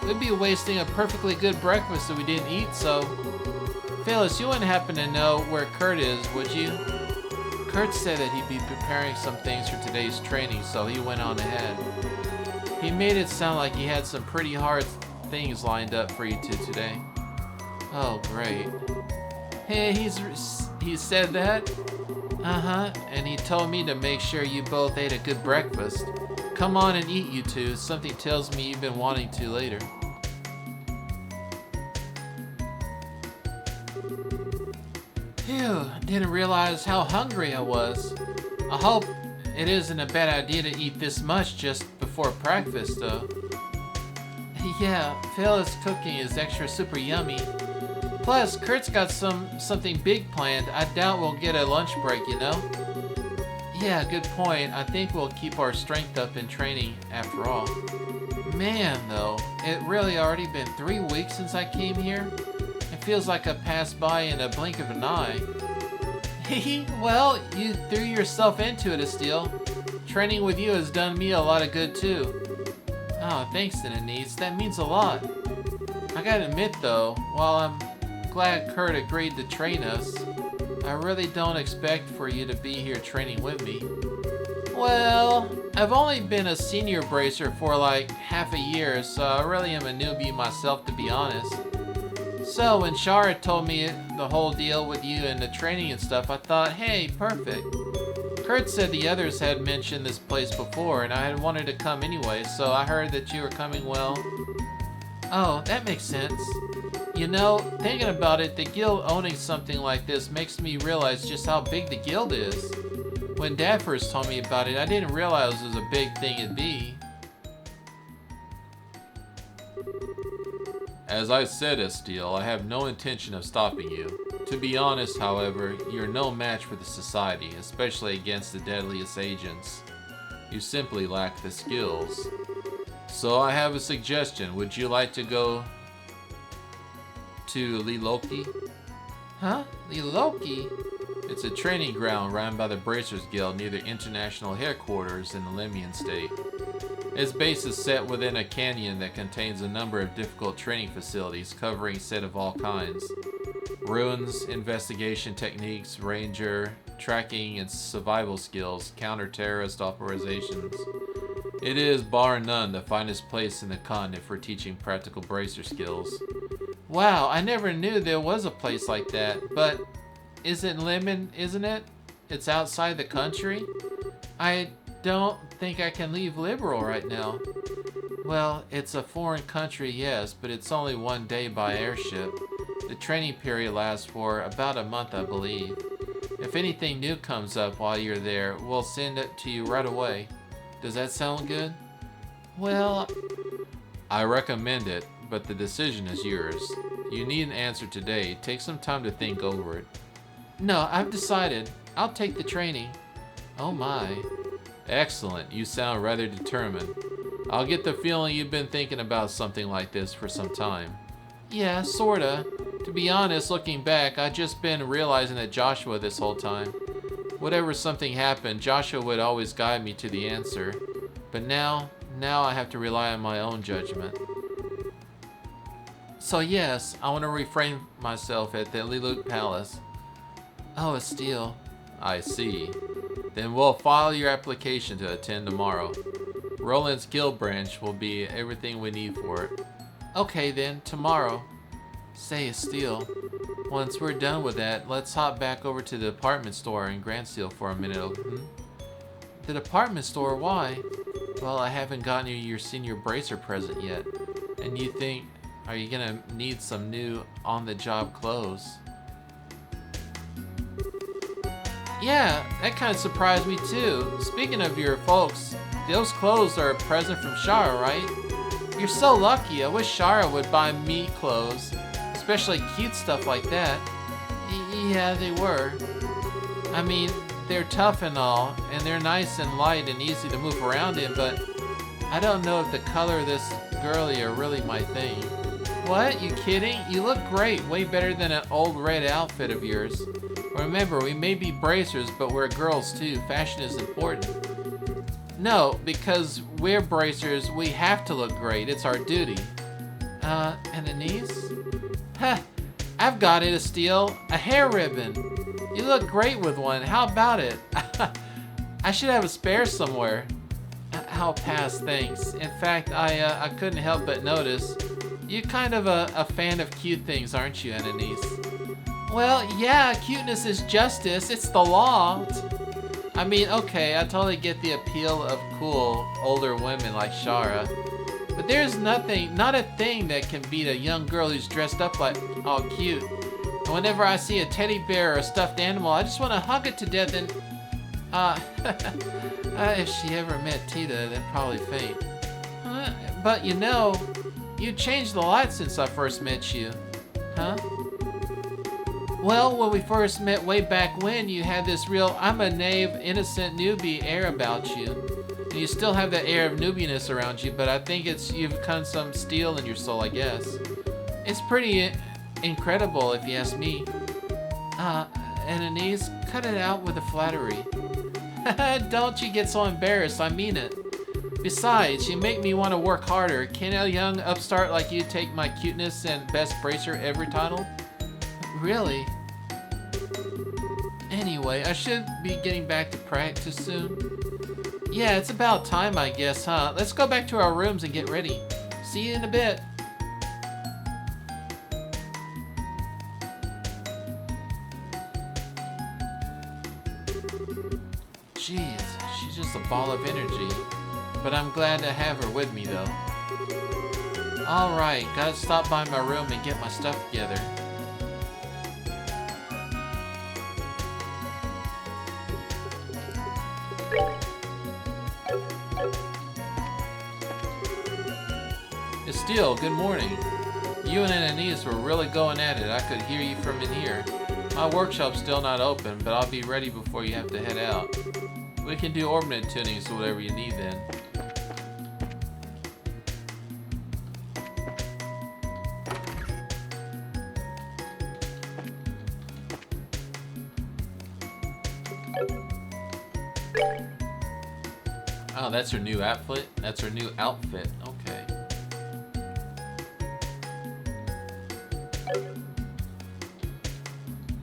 We'd be wasting a perfectly good breakfast if we didn't eat, so... Phyllis, you wouldn't happen to know where Kurt is, would you? Kurt said that he'd be preparing some things for today's training, so he went on ahead. He made it sound like he had some pretty hard things lined up for you two today. Oh, great. Hey, he said that? Uh-huh, and he told me to make sure you both ate a good breakfast. Come on and eat, you two. Something tells me you've been wanting to later. Phew, didn't realize how hungry I was. I hope it isn't a bad idea to eat this much just before breakfast, though. Yeah, Phyllis' cooking is extra super yummy. Plus, Kurt's got something big planned. I doubt we'll get a lunch break, you know? Yeah, good point. I think we'll keep our strength up in training after all. Man, though, it really already been 3 weeks since I came here. It feels like I passed by in a blink of an eye. Well, you threw yourself into it, Estelle. Training with you has done me a lot of good, too. Oh, thanks, Denise. That means a lot. I gotta admit, though, while I'm glad Kurt agreed to train us, I really don't expect for you to be here training with me. Well, I've only been a senior bracer for like half a year, so I really am a newbie myself, to be honest. So when Shara told me the whole deal with you and the training and stuff, I thought, hey, perfect. Kurt said the others had mentioned this place before, and I had wanted to come anyway, so I heard that you were coming. Well, oh, that makes sense. You know, thinking about it, the guild owning something like this makes me realize just how big the guild is. When Dad first told me about it, I didn't realize it was a big thing it'd be. As I said, Estiel, I have no intention of stopping you. To be honest, however, you're no match for the Society, especially against the deadliest agents. You simply lack the skills. So I have a suggestion. Would you like to go to Liloki? Huh? Liloki? It's a training ground run by the Bracers Guild near the international headquarters in the Lemian state. Its base is set within a canyon that contains a number of difficult training facilities covering a set of all kinds. Ruins, investigation techniques, ranger, tracking and survival skills, counter-terrorist operations. It is, bar none, the finest place in the continent for teaching practical bracer skills. Wow, I never knew there was a place like that, but is it Lemon, isn't it? It's outside the country? I don't think I can leave Liberal right now. Well, it's a foreign country, yes, but it's only 1 day by airship. The training period lasts for about a month, I believe. If anything new comes up while you're there, we'll send it to you right away. Does that sound good? Well, I recommend it, but the decision is yours. You need an answer today. Take some time to think over it. No, I've decided. I'll take the training. Oh my. Excellent. You sound rather determined. I'll get the feeling you've been thinking about something like this for some time. Yeah, sorta. To be honest, looking back, I've just been realizing that Joshua this whole time. Whatever something happened, Joshua would always guide me to the answer. But now I have to rely on my own judgment. So yes, I want to refrain myself at the Lilut Palace. Oh, a steal. I see. Then we'll file your application to attend tomorrow. Roland's guild branch will be everything we need for it. Okay then, tomorrow. Say, Estiel, once we're done with that, let's hop back over to the department store in Grand Seal for a minute. The department store? Why? Well, I haven't gotten you your senior bracer present yet. And you think, are you gonna need some new on-the-job clothes? Yeah, that kind of surprised me too. Speaking of your folks, those clothes are a present from Shara, right? You're so lucky. I wish Shara would buy me clothes, especially cute stuff like that. Yeah, they were. I mean, they're tough and all, and they're nice and light and easy to move around in, but I don't know if the color of this girly are really my thing. What? You kidding? You look great. Way better than an old red outfit of yours. Remember, we may be bracers, but we're girls too. Fashion is important. No, because we're bracers, we have to look great. It's our duty. And a niece? Huh, I've got it, Estiel. A hair ribbon. You look great with one. How about it? I should have a spare somewhere. I'll pass, thanks. In fact, I couldn't help but notice. You're kind of a fan of cute things, aren't you, Ananice? Well, yeah, cuteness is justice. It's the law. I mean, okay, I totally get the appeal of cool, older women like Shara. But there's nothing, not a thing that can beat a young girl who's dressed up like all cute. And whenever I see a teddy bear or a stuffed animal, I just want to hug it to death and... if she ever met Tita, then probably faint. But you know, you changed a lot since I first met you. Huh? Well, when we first met way back when, you had this real I'm a naive, innocent newbie air about you. And you still have that air of newbiness around you, but I think you've come some steel in your soul, I guess. It's pretty incredible, if you ask me. Ananice, cut it out with the flattery. Don't you get so embarrassed, I mean it. Besides, you make me want to work harder. Can a young upstart like you take my cuteness and best bracer ever title? Really? Anyway, I should be getting back to practice soon. Yeah, it's about time, I guess, huh? Let's go back to our rooms and get ready. See you in a bit. Jeez, she's just a ball of energy. But I'm glad to have her with me, though. Alright, gotta stop by my room and get my stuff together. Estelle, good morning. You and Ananias were really going at it. I could hear you from in here. My workshop's still not open, but I'll be ready before you have to head out. We can do ornament tunings or whatever you need then. Oh, that's her new outfit? That's her new outfit. Okay.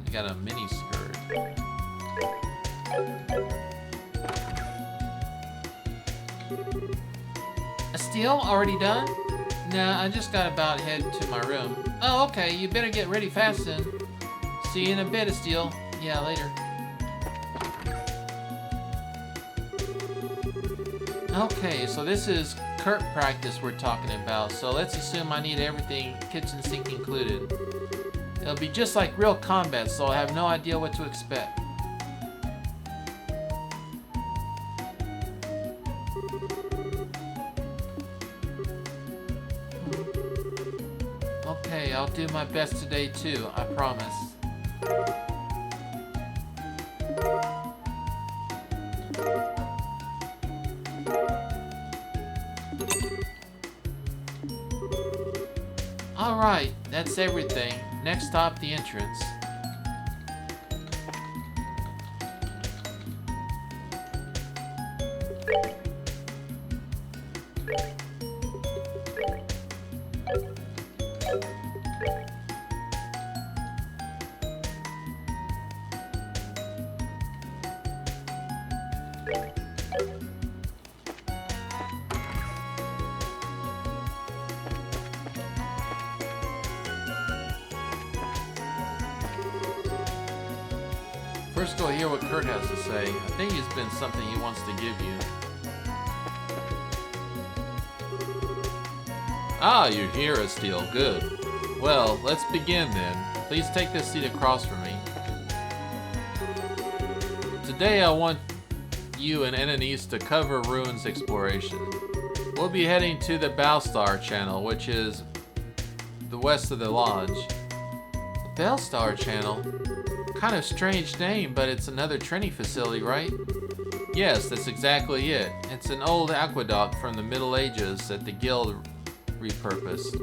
You got a mini skirt. Estelle, already done? Nah, I just got about head to my room. Oh, okay. You better get ready fast then. See you in a bit, Estelle. Yeah, later. Okay, so this is Kurt practice we're talking about, so let's assume I need everything, kitchen sink included. It'll be just like real combat, so I have no idea what to expect. Okay, I'll do my best today too, I promise. Alright, that's everything. Next stop, the entrance. First, go hear what Kurt has to say. I think it's been something he wants to give you. Ah, you're here, Estelle. Good. Well, let's begin then. Please take this seat across from me. Today, I want you and Ananias to cover ruins exploration. We'll be heading to the Bellstar Channel, which is the west of the lodge. The Bellstar Channel? Kind of strange name, but it's another training facility, right? Yes, that's exactly it. It's an old aqueduct from the Middle Ages that the guild repurposed.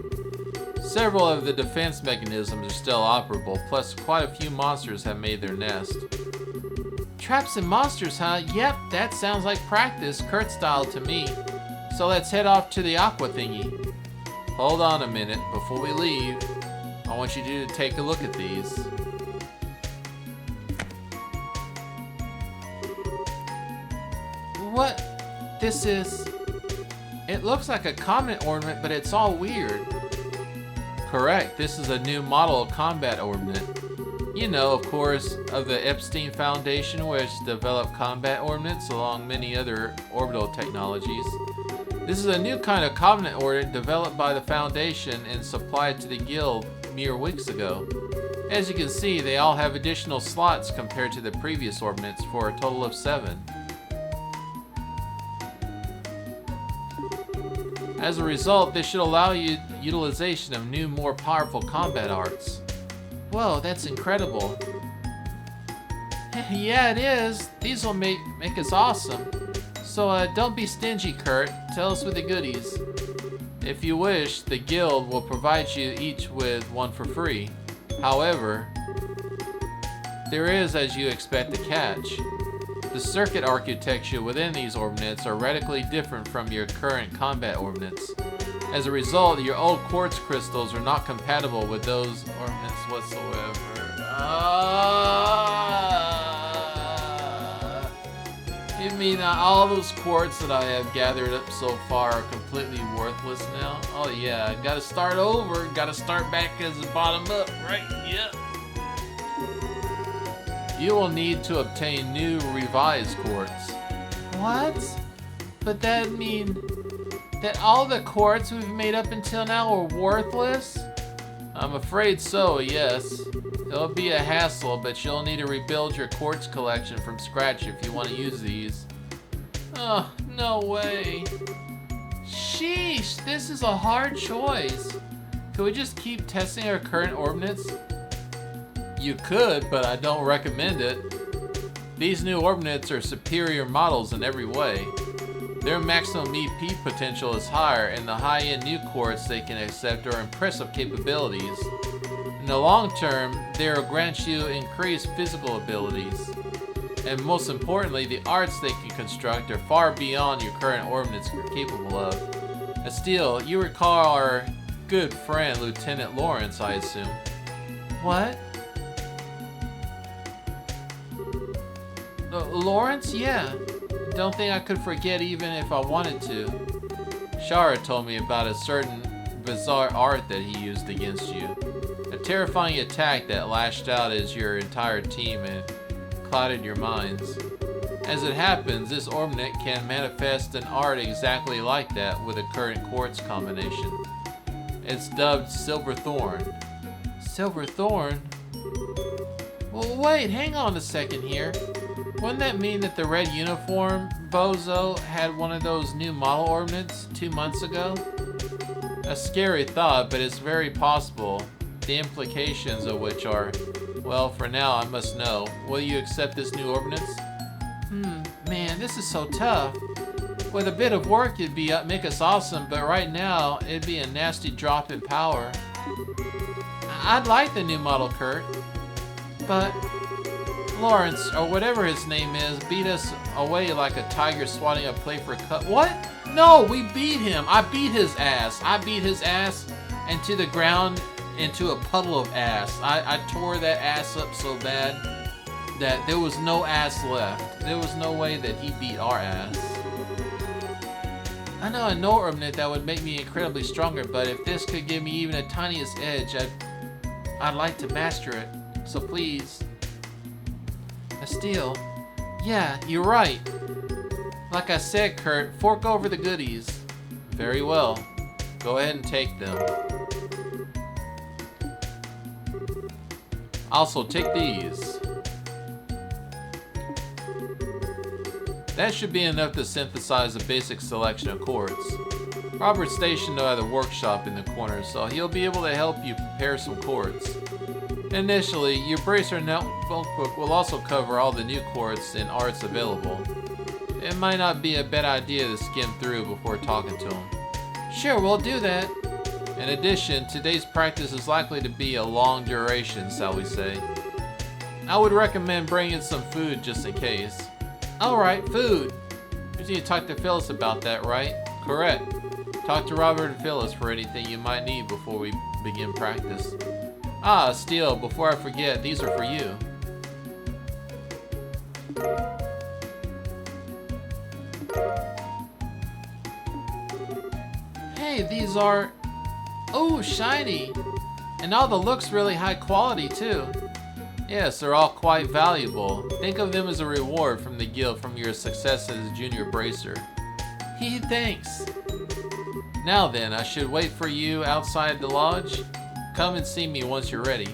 Several of the defense mechanisms are still operable, plus quite a few monsters have made their nest. Traps and monsters, huh? Yep, that sounds like practice, Kurt style to me. So let's head off to the aqua thingy. Hold on a minute, before we leave, I want you to take a look at these. What? This is... It looks like a comet ornament, but it's all weird. Correct, this is a new model of combat ornament. You know, of course, of the Epstein Foundation, which developed combat ornaments along many other orbital technologies. This is a new kind of covenant ornament developed by the Foundation and supplied to the guild mere weeks ago. As you can see, they all have additional slots compared to the previous ornaments for a total of 7. As a result, this should allow you utilization of new, more powerful combat arts. Whoa, that's incredible. Yeah, it is. These will make us awesome. So don't be stingy, Kurt. Tell us with the goodies. If you wish, the guild will provide you each with one for free. However, there is, as you expect, a catch. The circuit architecture within these ordnance are radically different from your current combat ordnance. As a result, your old quartz crystals are not compatible with those ordnance whatsoever. You mean all those quartz that I have gathered up so far are completely worthless now? Oh yeah, gotta start over, gotta start back as the bottom up, right? Yep. You will need to obtain new revised quartz. What? But that mean that all the quartz we've made up until now are worthless? I'm afraid so, yes. It'll be a hassle, but you'll need to rebuild your quartz collection from scratch if you want to use these. Oh, no way. Sheesh, this is a hard choice. Could we just keep testing our current ordnance? You could, but I don't recommend it. These new ordnance are superior models in every way. Their maximum EP potential is higher, and the high-end new quartz they can accept are impressive capabilities. In the long term, they will grant you increased physical abilities. And most importantly, the arts they can construct are far beyond your current ordnance are capable of. Estelle, you recall our good friend, Lieutenant Lawrence, I assume. What? Lawrence? Yeah. Don't think I could forget even if I wanted to. Shara told me about a certain bizarre art that he used against you. A terrifying attack that lashed out at your entire team and clouded your minds. As it happens, this ornament can manifest an art exactly like that with a current quartz combination. It's dubbed Silver Thorn. Silver Thorn? Well, wait, hang on a second here. Wouldn't that mean that the red uniform bozo had one of those new model ornaments 2 months ago? A scary thought, but it's very possible. The implications of which are, well, for now I must know. Will you accept this new ordinance? Man, this is so tough. With a bit of work it'd be make us awesome, but right now it'd be a nasty drop in power. I'd like the new model, Kurt, but Lawrence, or whatever his name is, beat us away like a tiger swatting a play for a cut. What? No, we beat him. I beat his ass. I beat his ass into the ground, into a puddle of ass. I tore that ass up so bad that there was no ass left. There was no way that he beat our ass. I know a no ornament that would make me incredibly stronger, but if this could give me even a tiniest edge, I'd like to master it. So please. Estelle. Yeah, you're right. Like I said, Kurt, fork over the goodies. Very well. Go ahead and take them. Also, take these. That should be enough to synthesize a basic selection of quartz. Robert's stationed at the workshop in the corner, so he'll be able to help you prepare some quartz. Initially, your bracer notebook will also cover all the new quartz and arts available. It might not be a bad idea to skim through before talking to him. Sure, we'll do that. In addition, today's practice is likely to be a long duration, shall we say. I would recommend bringing some food just in case. Alright, food. You need to talk to Phyllis about that, right? Correct. Talk to Robert and Phyllis for anything you might need before we begin practice. Ah, Steele, before I forget, these are for you. Hey, these are... Oh, shiny! And all the looks really high quality, too. Yes, they're all quite valuable. Think of them as a reward from the guild from your success as a junior bracer. Thanks. Now then, I should wait for you outside the lodge. Come and see me once you're ready.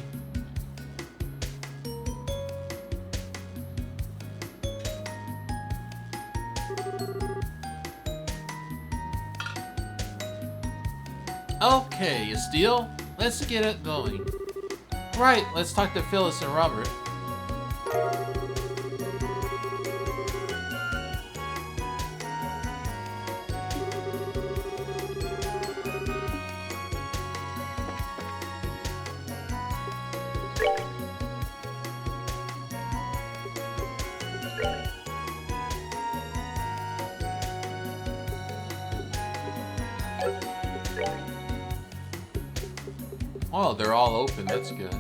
Okay, Estelle, let's get it going. Right, let's talk to Phyllis and Robert. Oh, they're all open, that's good.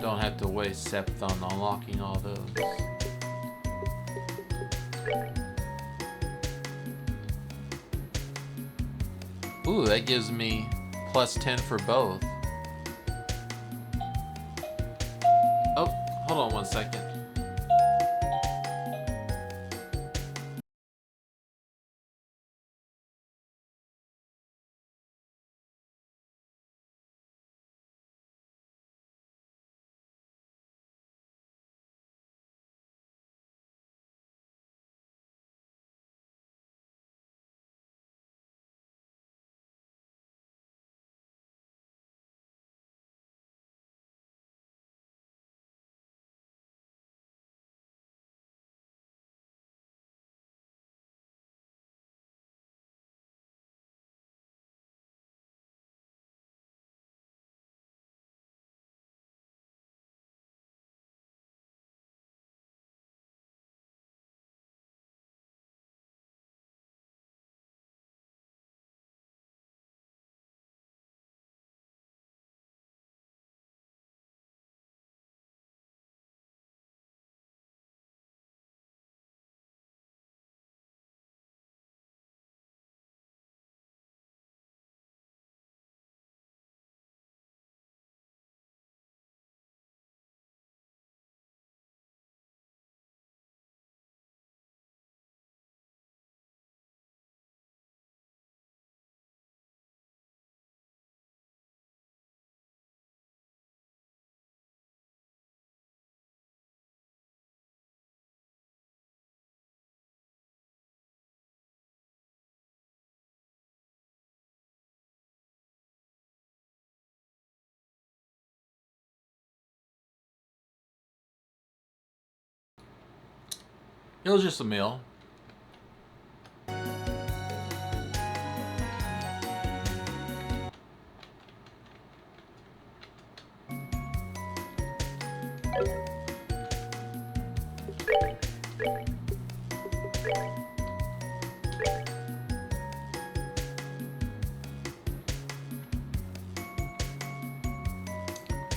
Don't have to waste Sept on unlocking all those. Ooh, that gives me plus 10 for both. Oh, hold on 1 second. It was just a meal.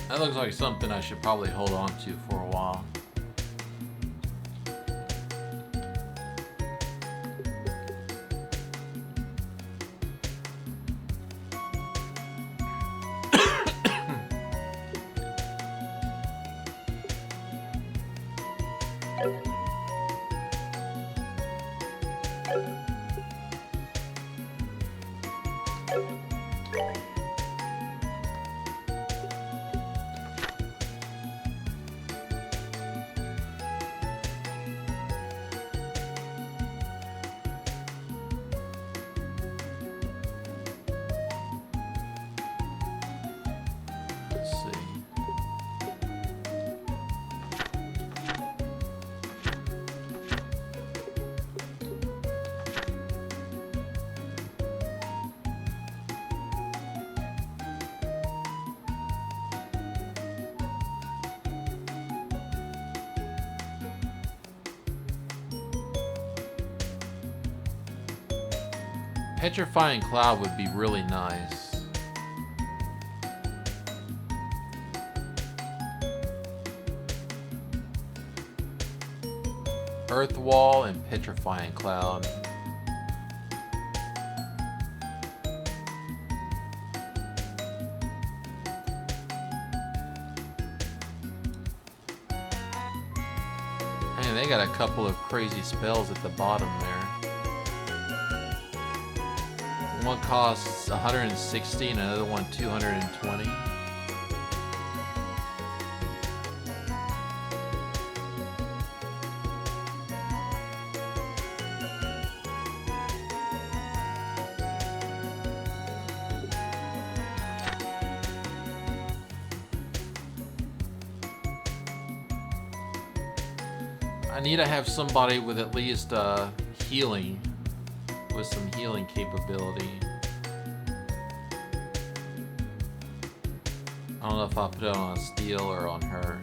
That looks like something I should probably hold on to for a while. Let's see. Petrifying Cloud would be really nice. Earth Wall and Petrifying Cloud. Man, they got a couple of crazy spells at the bottom there. One costs 160 and another one 220. I need to have somebody with at least healing, with some healing capability. I don't know if I'll put it on Steel or on her.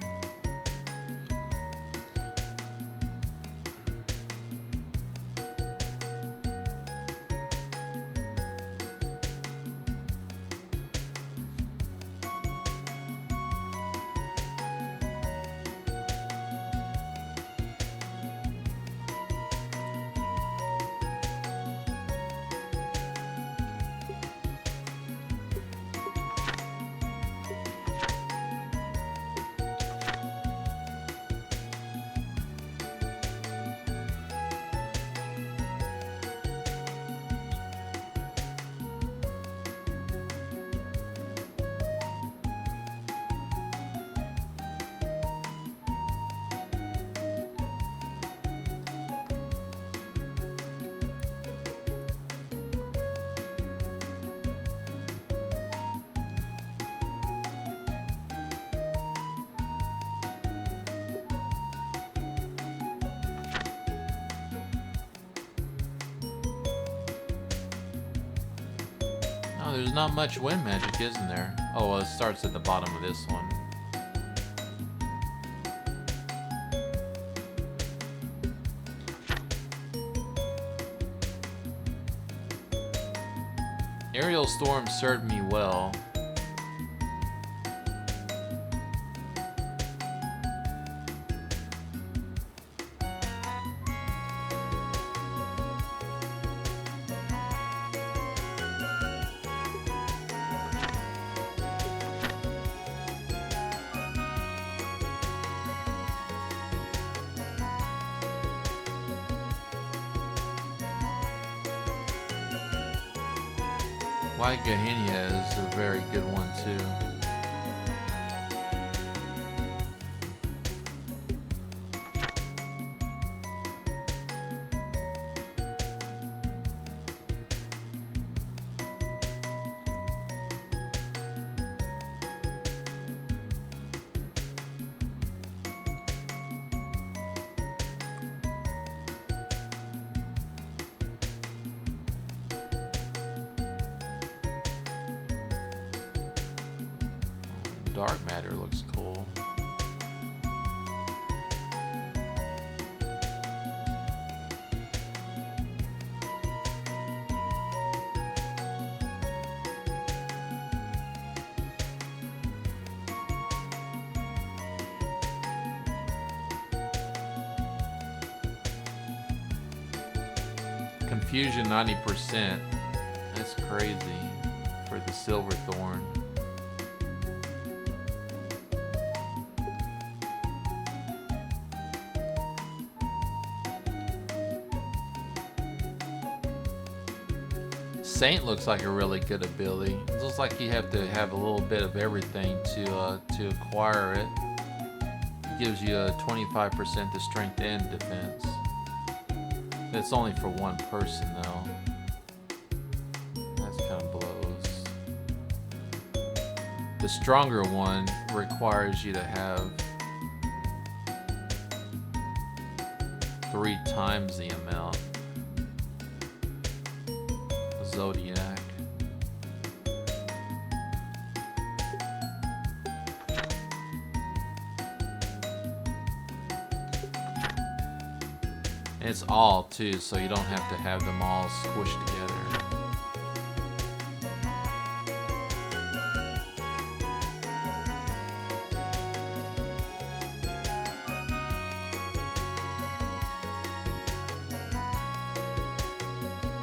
there's not much wind magic, isn't there? Oh, well, it starts at the bottom of this one. Aerial Storm served me well. White Gahenia is a very good one too. Dark matter looks cool. Confusion 90%. That's crazy for the Silver Thorn. Saint looks like a really good ability. It looks like you have to have a little bit of everything to acquire it. It gives you a 25% to strength and defense. It's only for one person though. That's kind of blows. The stronger one requires you to have 3 times the amount. Zodiac. And it's all too, so you don't have to have them all squished together.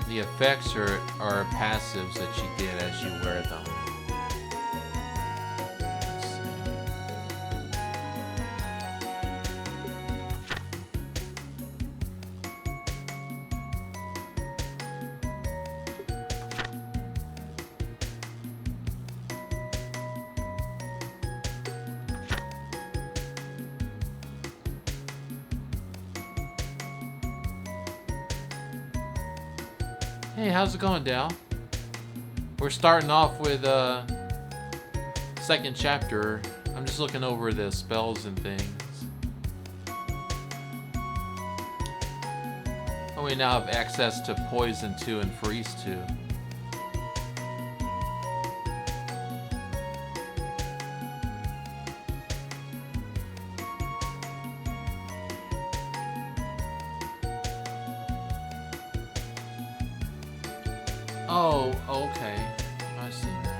The effects are passives that you get as you wear them. Let's see. Hey, how's it going, Dal? We're starting off with second chapter. I'm just looking over the spells and things. Oh, we now have access to Poison 2 and Freeze 2. Oh, okay. I see now.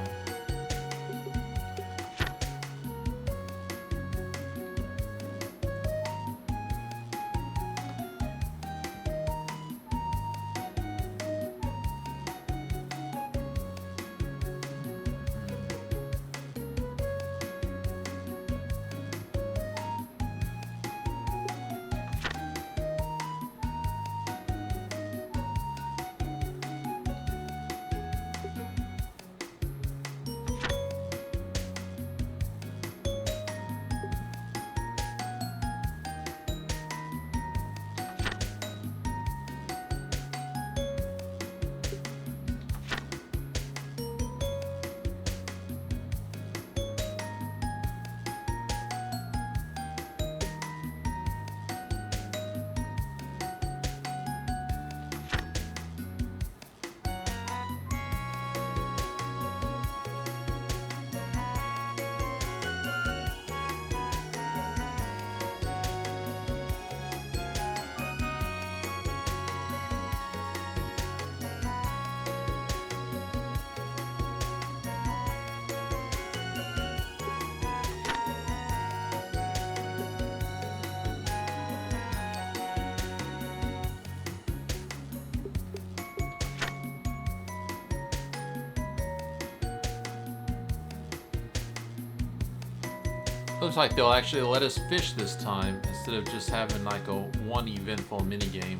Looks like they'll actually let us fish this time instead of just having like a one eventful minigame.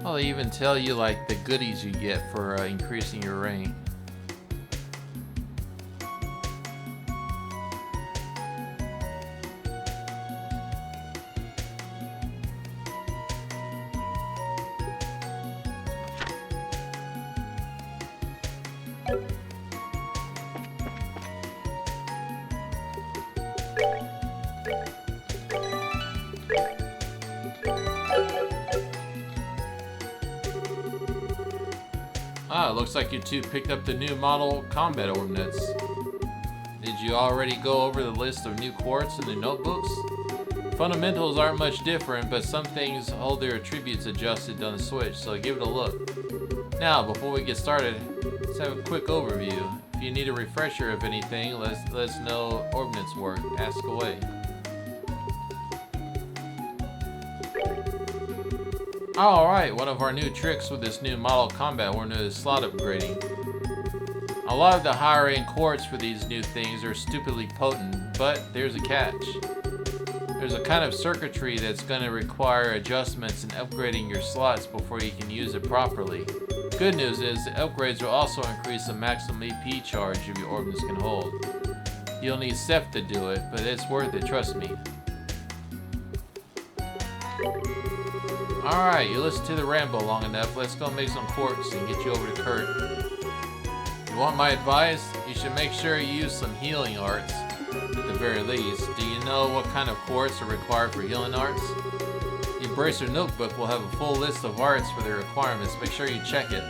Oh, they even tell you like the goodies you get for increasing your rank. Ah, looks like you two picked up the new model combat ordnance. Did you already go over the list of new quartz in the notebooks? Fundamentals aren't much different, but some things hold their attributes adjusted on the Switch, so give it a look. Now, before we get started, let's have a quick overview. If you need a refresher of anything, let us know ordnance work. Ask away. Alright, one of our new tricks with this new model combat ordnance is slot upgrading. A lot of the higher end quartz for these new things are stupidly potent, but there's a catch. There's a kind of circuitry that's going to require adjustments and upgrading your slots before you can use it properly. Good news is the upgrades will also increase the maximum EP charge of your ordnance can hold. You'll need Seth to do it, but it's worth it, trust me. Alright, you listened to the ramble long enough. Let's go make some quartz and get you over to Kurt. You want my advice? You should make sure you use some healing arts, at the very least. Do you know what kind of quartz are required for healing arts? The Embracer notebook will have a full list of arts for their requirements. Make sure you check it.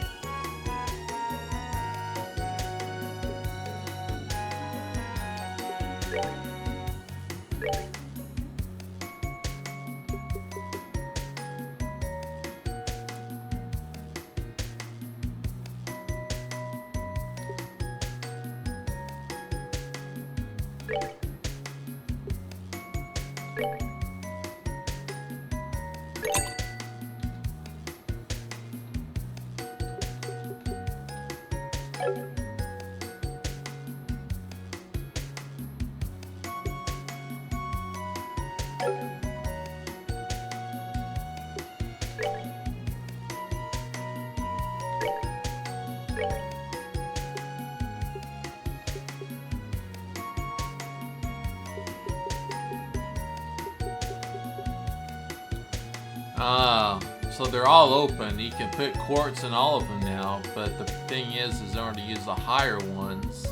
So they're all open. You can put quartz in all of them now, but the thing is in order to use the higher ones,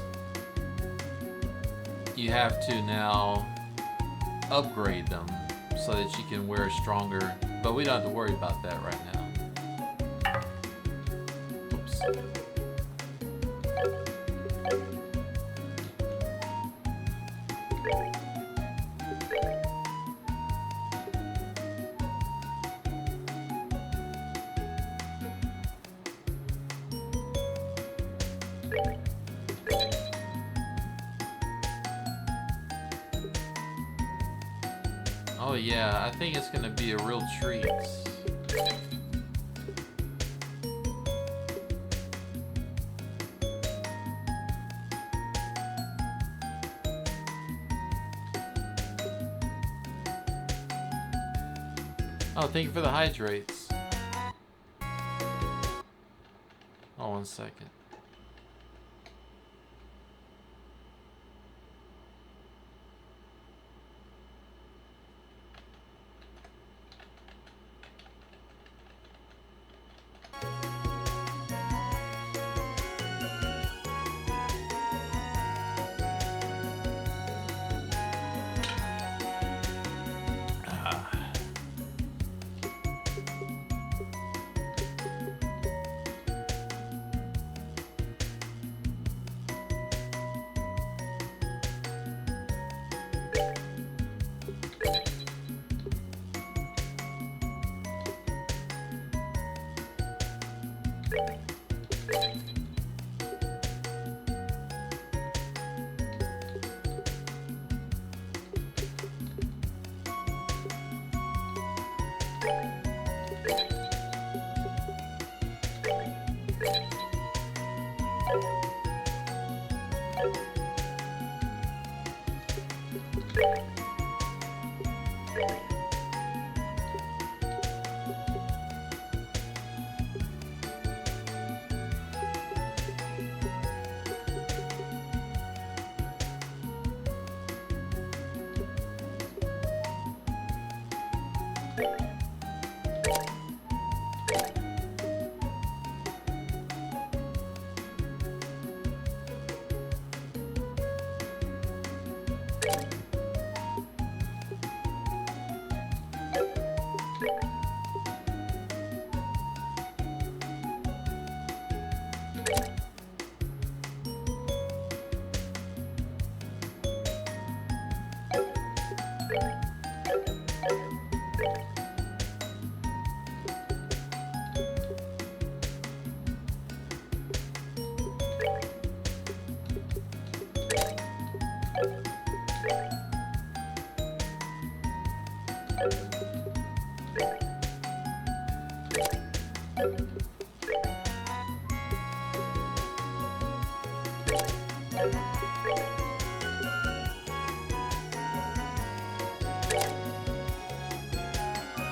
you have to now upgrade them so that you can wear stronger, but we don't have to worry about that right now. Oops. Oh yeah, I think it's gonna be a real treat. Oh, thank you for the hydrates. Oh, 1 second.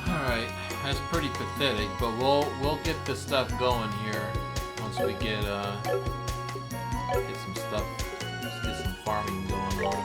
Alright, that's pretty pathetic, but we'll get this stuff going here once we get some stuff, let's get some farming going on.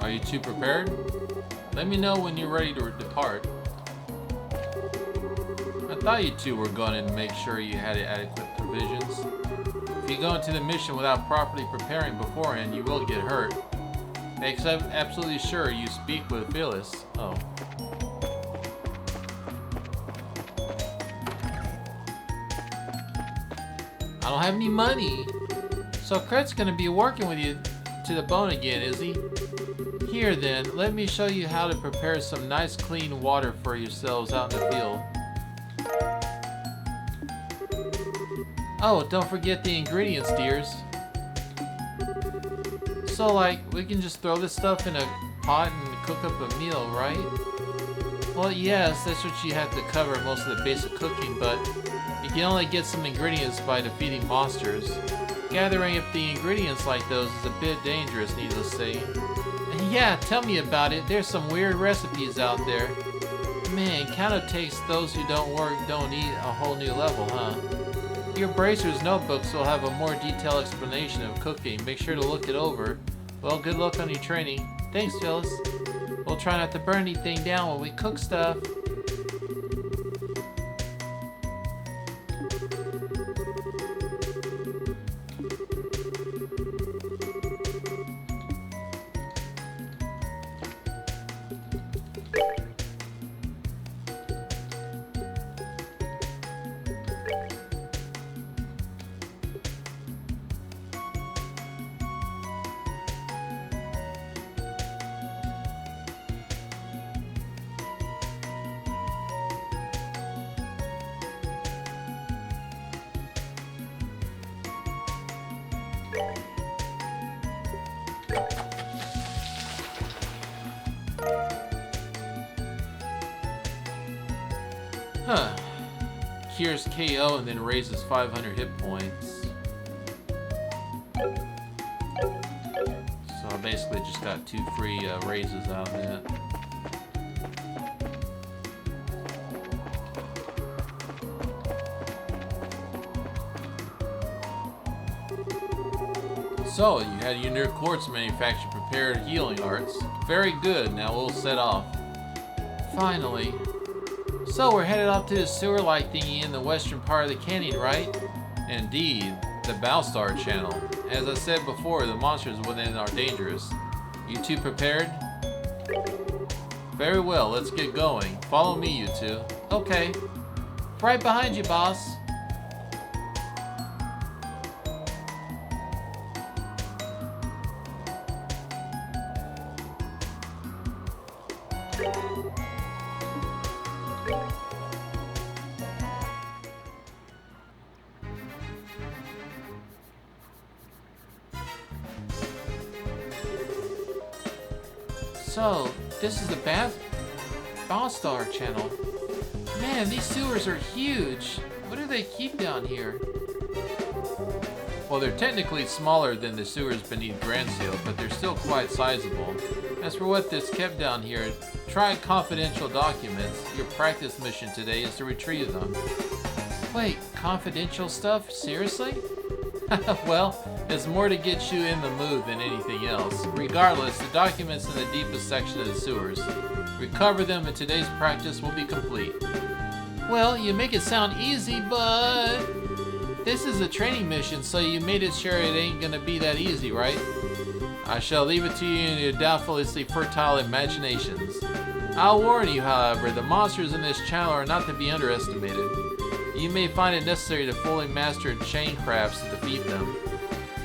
Are you two prepared? Let me know when you're ready to depart. I thought you two were going to make sure you had adequate provisions. If you go into the mission without properly preparing beforehand, you will get hurt. Make absolutely sure you speak with Phyllis. Oh. I don't have any money. So Kret's gonna be working with you to the bone again, is he? Here then, let me show you how to prepare some nice clean water for yourselves out in the field. Oh, don't forget the ingredients, dears. So like, we can just throw this stuff in a pot and cook up a meal, right? Well, yes, that's what you have to cover most of the basic cooking, but you can only get some ingredients by defeating monsters. Gathering up the ingredients like those is a bit dangerous, needless to say. Yeah, tell me about it. There's some weird recipes out there. Man, kinda takes those who don't work, don't eat a whole new level, huh? Your Bracer's notebooks will have a more detailed explanation of cooking. Make sure to look it over. Well, good luck on your training. Thanks, Phyllis. We'll try not to burn anything down when we cook stuff. Huh. Cures KO and then raises 500 hit points. So I basically just got 2 free raises out of it. So, you had your new quartz manufacturer prepared healing arts. Very good, now we'll set off. Finally. So, we're headed off to the sewer-like thingy in the western part of the canyon, right? Indeed, the Balstar channel. As I said before, the monsters within are dangerous. You two prepared? Very well, let's get going. Follow me, you two. Okay. Right behind you, boss. So, this is the Balstar channel. Man, these sewers are huge. What do they keep down here? Well, they're technically smaller than the sewers beneath Grand Seal, but they're still quite sizable. As for what is kept down here, try confidential documents. Your practice mission today is to retrieve them. Wait, confidential stuff? Seriously? Well, it's more to get you in the mood than anything else. Regardless, the documents in the deepest section of the sewers. Recover them and today's practice will be complete. Well, you make it sound easy, but... This is a training mission, so you made it sure it ain't gonna be that easy, right? I shall leave it to you in your doubtfully fertile imaginations. I'll warn you, however, the monsters in this channel are not to be underestimated. You may find it necessary to fully master chain crafts to defeat them.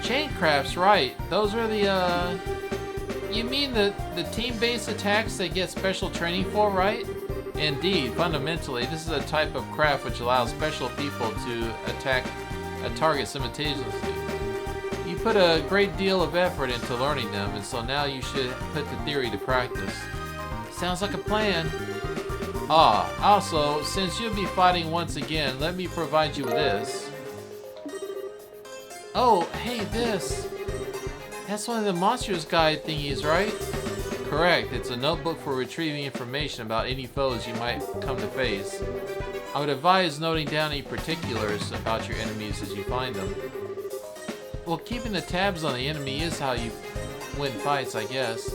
Chain crafts, right. Those are the, You mean the team-based attacks they get special training for, right? Indeed, fundamentally, this is a type of craft which allows special people to attack a target simultaneously. You put a great deal of effort into learning them, and so now you should put the theory to practice. Sounds like a plan. Ah, also, since you'll be fighting once again, let me provide you with this. Oh, hey, this. That's one of the Monsters Guide thingies, right? Correct, it's a notebook for retrieving information about any foes you might come to face. I would advise noting down any particulars about your enemies as you find them. Well, keeping the tabs on the enemy is how you win fights, I guess.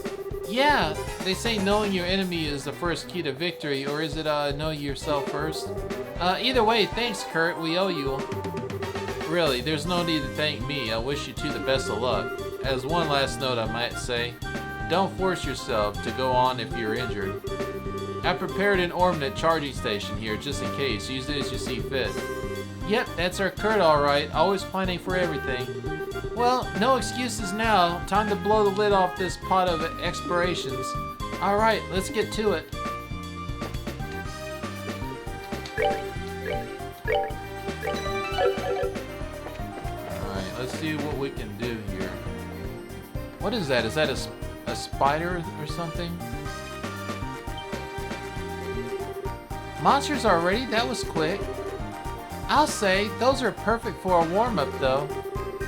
Yeah, they say knowing your enemy is the first key to victory, or is it know yourself first? Either way, thanks Kurt, we owe you. Really, there's no need to thank me, I wish you two the best of luck. As one last note I might say, don't force yourself to go on if you're injured. I prepared an ornament charging station here just in case, use it as you see fit. Yep, that's our Kurt alright, always planning for everything. Well, no excuses now. Time to blow the lid off this pot of explorations. Alright, let's get to it. Alright, let's see what we can do here. What is that? Is that a spider or something? Monsters already? That was quick. I'll say, those are perfect for a warm-up though.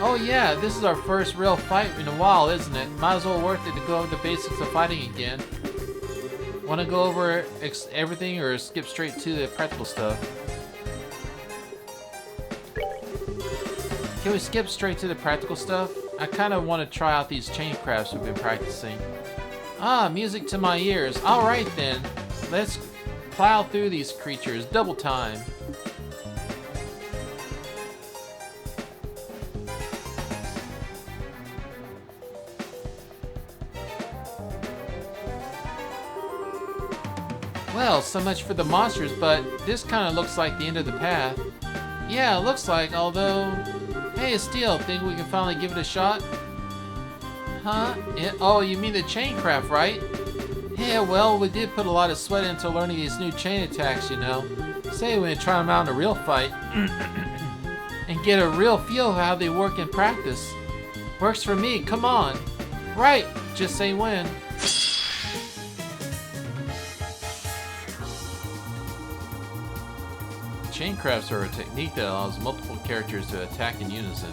Oh yeah, this is our first real fight in a while, isn't it? Might as well worth it to go over the basics of fighting again. Want to go over everything or skip straight to the practical stuff? Can we skip straight to the practical stuff? I kind of want to try out these chain crafts we've been practicing. Ah, music to my ears. Alright then, let's plow through these creatures, double time. Well, so much for the monsters, but this kind of looks like the end of the path. Yeah, it looks like, although... Hey, Steel, think we can finally give it a shot? Huh? Oh, you mean the chain craft, right? Yeah, well, we did put a lot of sweat into learning these new chain attacks, you know. Say we're gonna try them out in a real fight. And get a real feel of how they work in practice. Works for me, come on. Right, just say when. Chain crafts are a technique that allows multiple characters to attack in unison.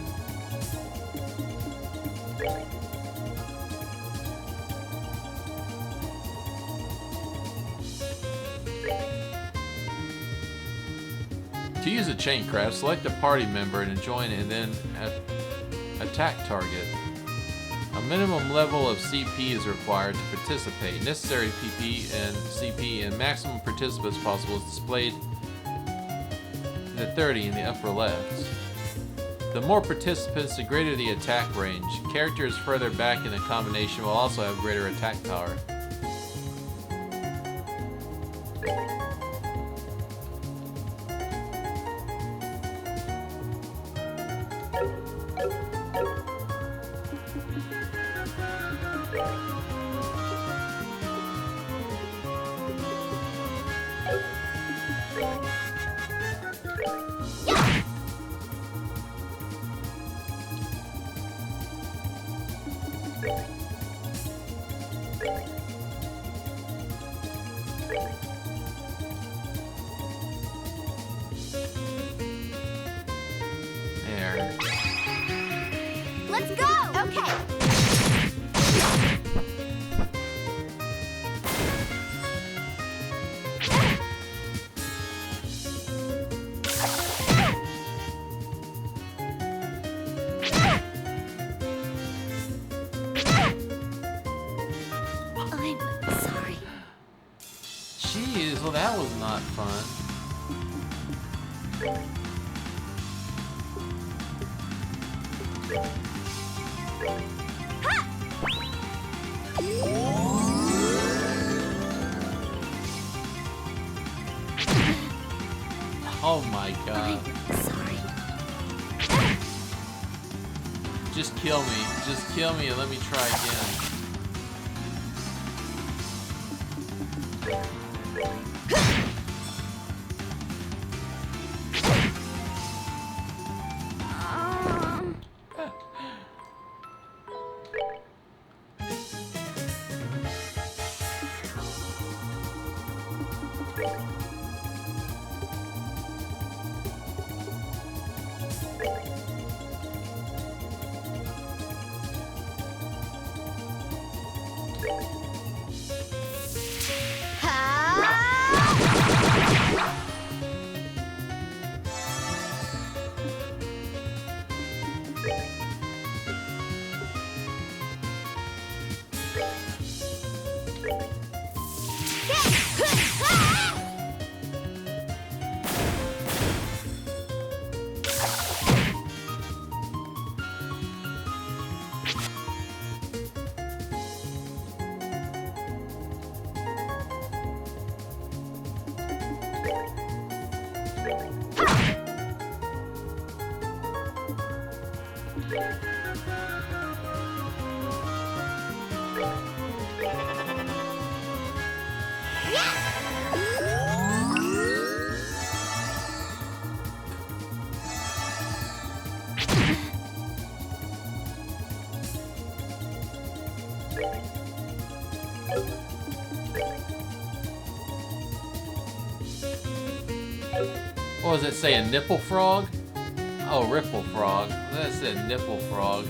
To use a chain craft, select a party member and join and then attack target. A minimum level of CP is required to participate. Necessary PP and CP and maximum participants possible is displayed in the 30 in the upper left. The more participants, the greater the attack range. Characters further back in the combination will also have greater attack power. There. Let's go! Okay. I'm sorry. Jeez, well that was not fun. Oh my god. I'm sorry. Just kill me. Just kill me and let me try again. What was it saying? Nipple frog? Oh, ripple frog. That said nipple frog.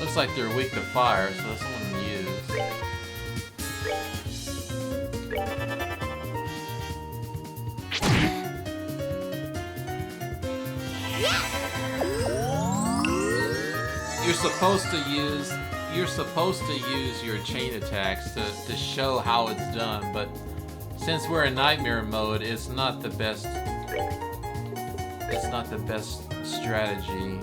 Looks like they're weak to fire, so that's one to use. You're supposed to use your chain attacks to show how it's done, but since we're in nightmare mode, it's not the best strategy.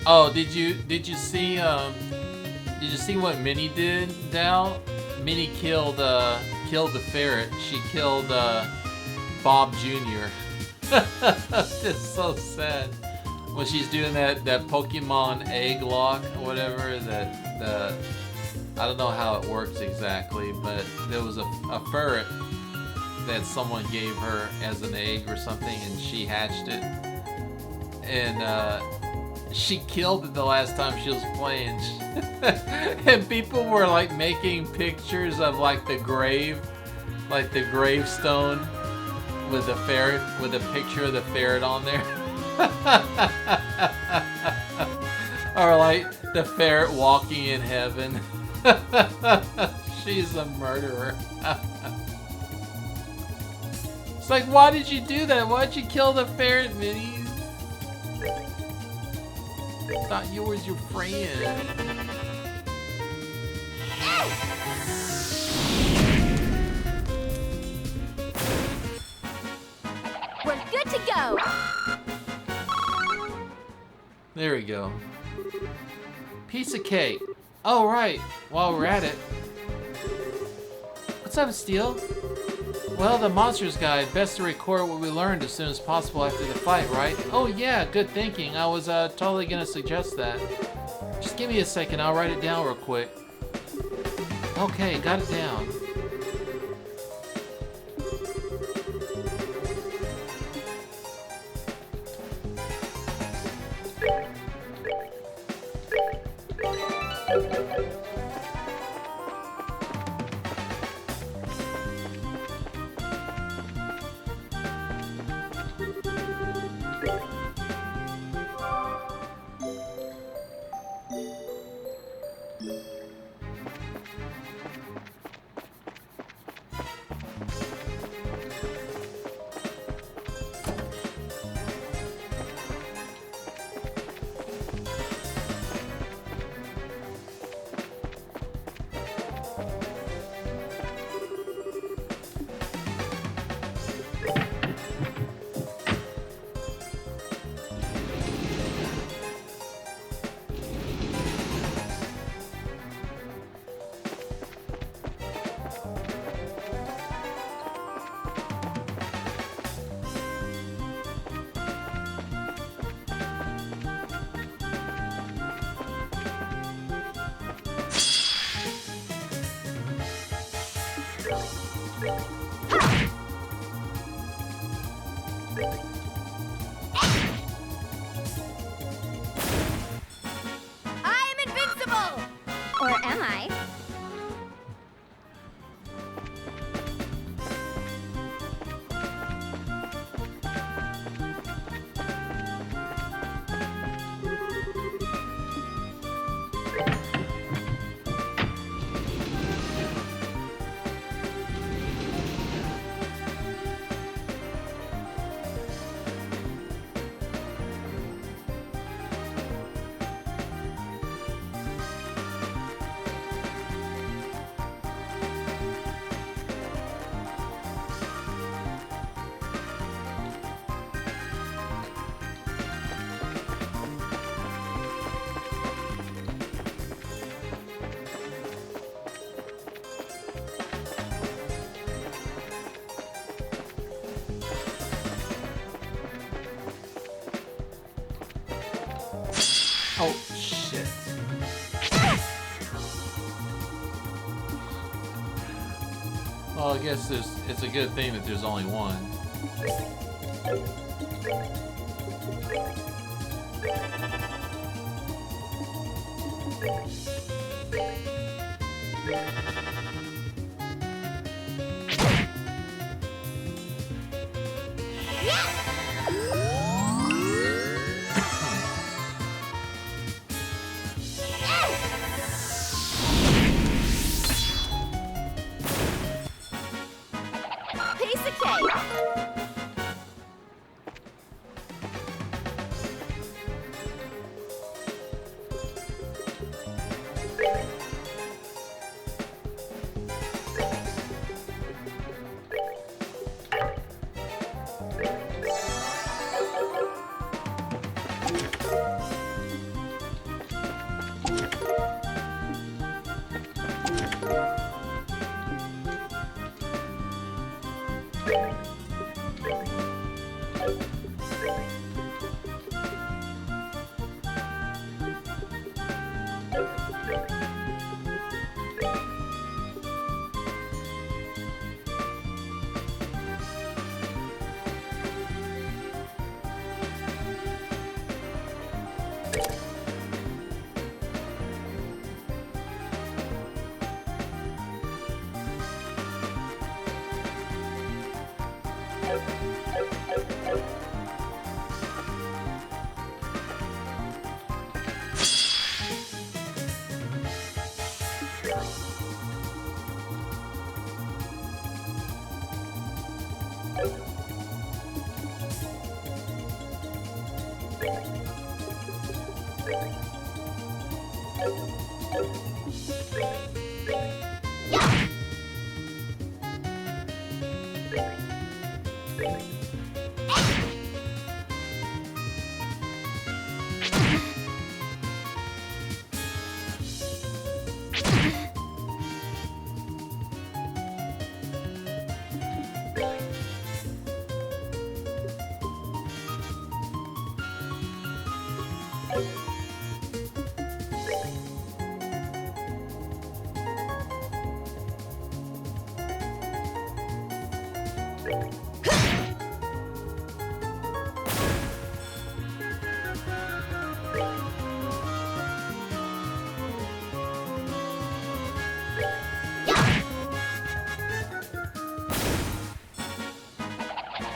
Oh, did you see what Minnie did, Dal? Minnie killed the ferret. She killed Bob Jr. It's so sad. When she's doing that Pokemon egg lock or whatever, I don't know how it works exactly, but there was a ferret that someone gave her as an egg or something, and she hatched it. And she killed it the last time she was playing. And people were like making pictures of like the grave, like the gravestone with the ferret, with a picture of the ferret on there. Or like the ferret walking in heaven. She's a murderer. It's like, why did you do that? Why'd you kill the ferret, Minnie? I thought you was your friend. We're good to go. There we go. Piece of cake. Oh, right. While we're at it. What's up, Steel? Well, the Monsters Guide. Best to record what we learned as soon as possible after the fight, right? Oh, yeah. Good thinking. I was totally gonna suggest that. Just give me a second. I'll write it down real quick. Okay, got it down. I'm invincible! Or am I? Oh, shit. Well, I guess it's a good thing that there's only one. Piece of cake.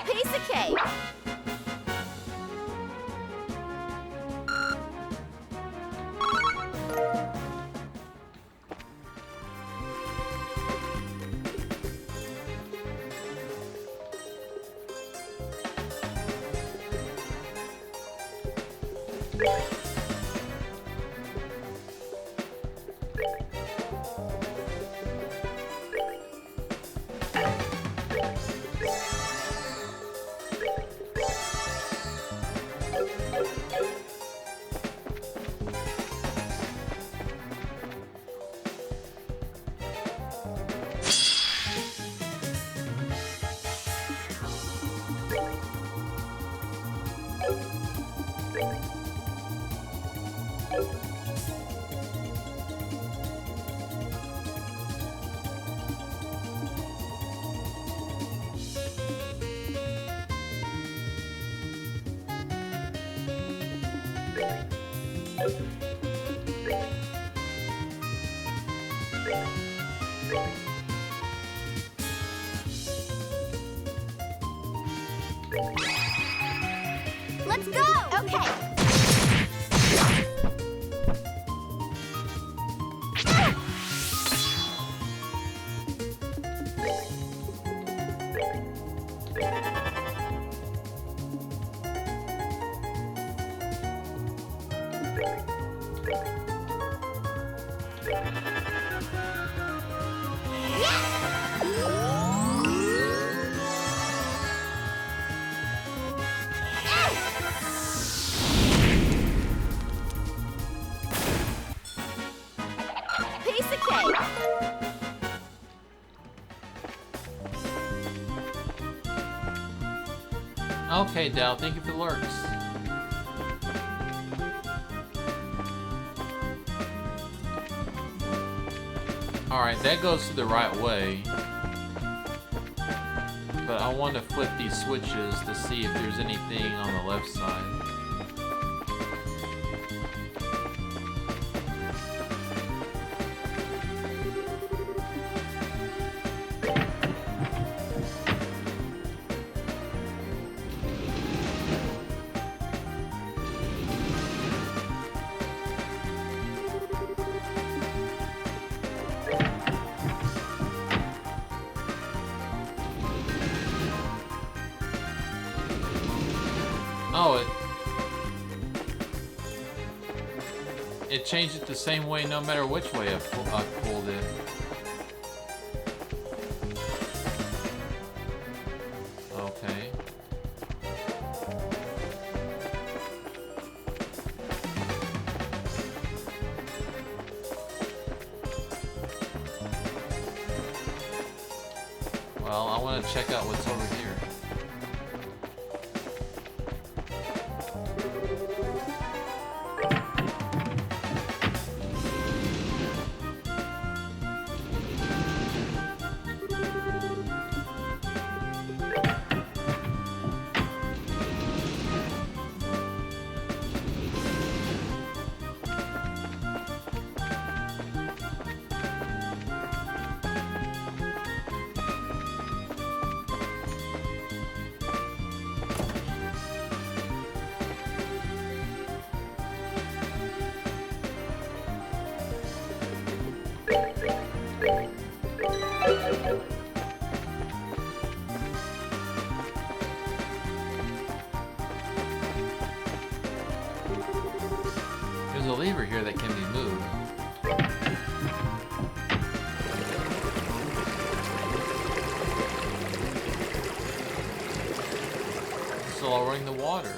Piece of cake. Let's go! Okay. Piece of cake. Okay, Dal, thank you for the lurks. Alright, that goes to the right way. But I want to flip these switches to see if there's anything on the left side. Oh, it changed it the same way no matter which way I pulled it. Okay. Well, I want to check out what's over here. lever here that can be moved. It's lowering the water.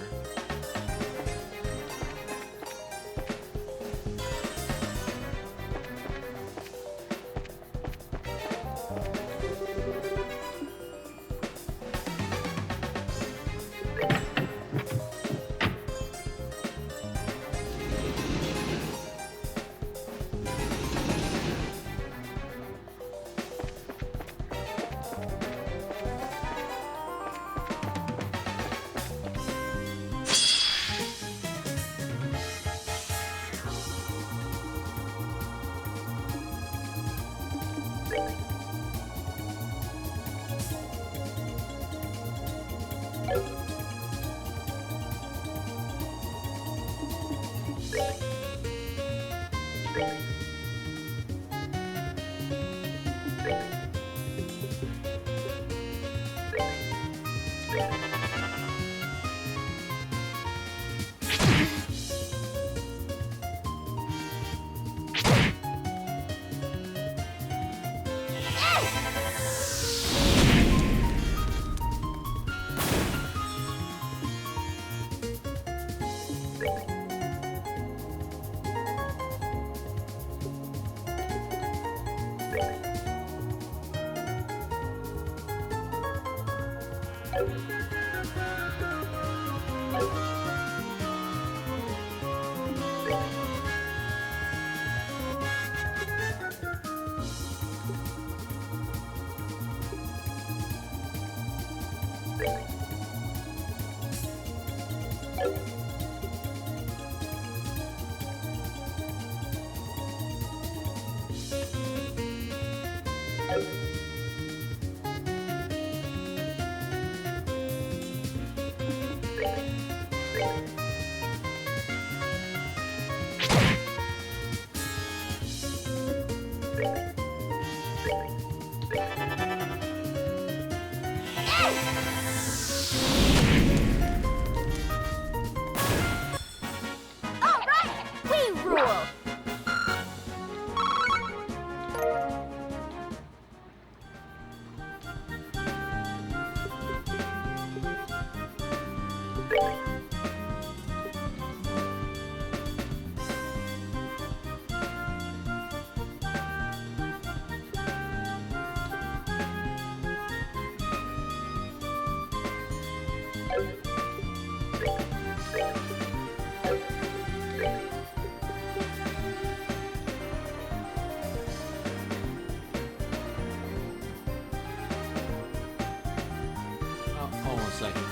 Hold on a second.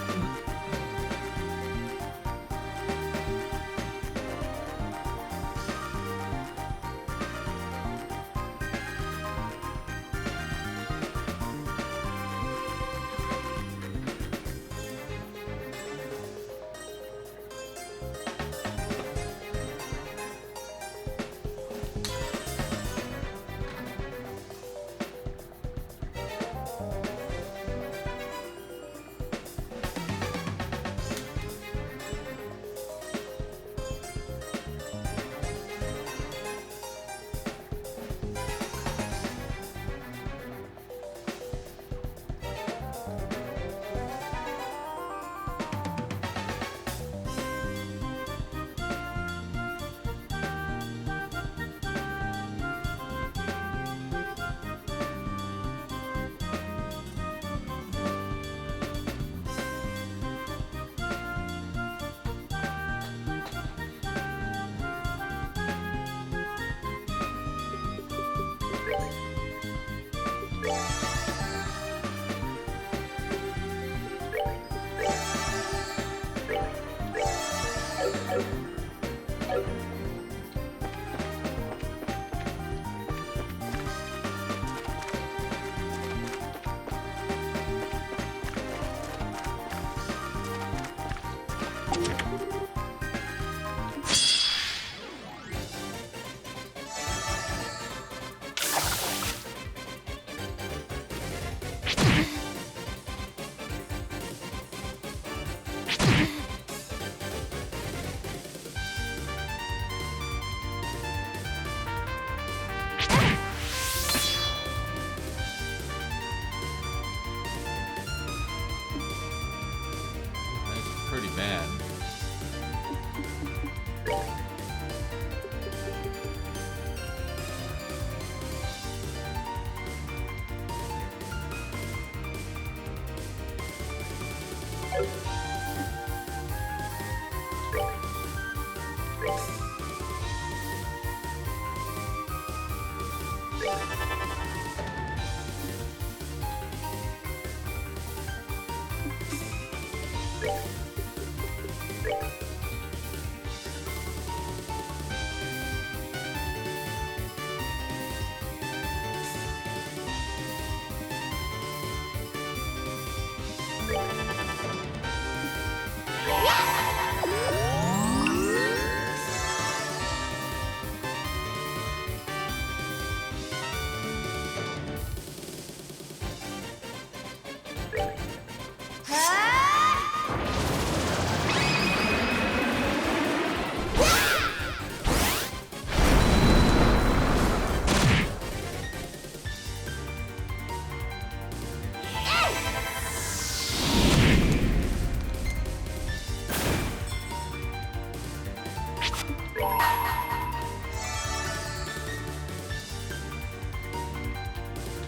band.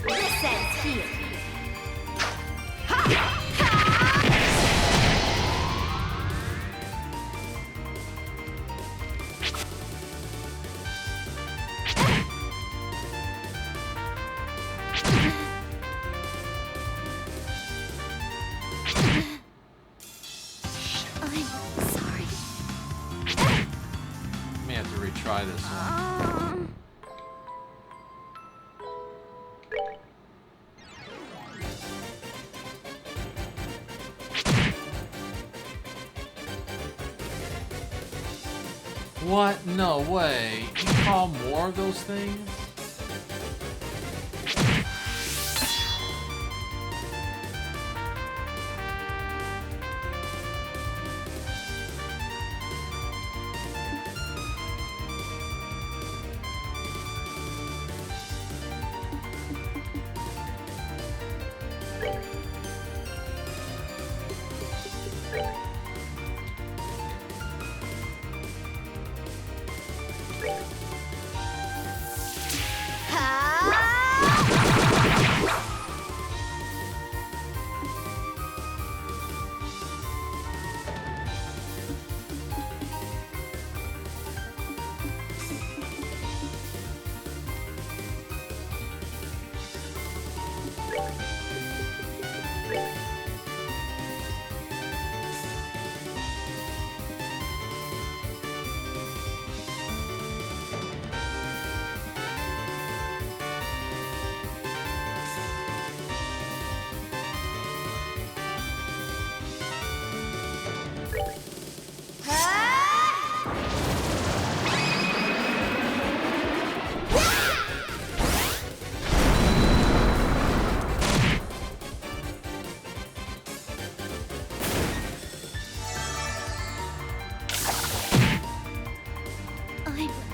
This ends here. I'm sorry. May have to retry this one. What? No way. You call more of those things?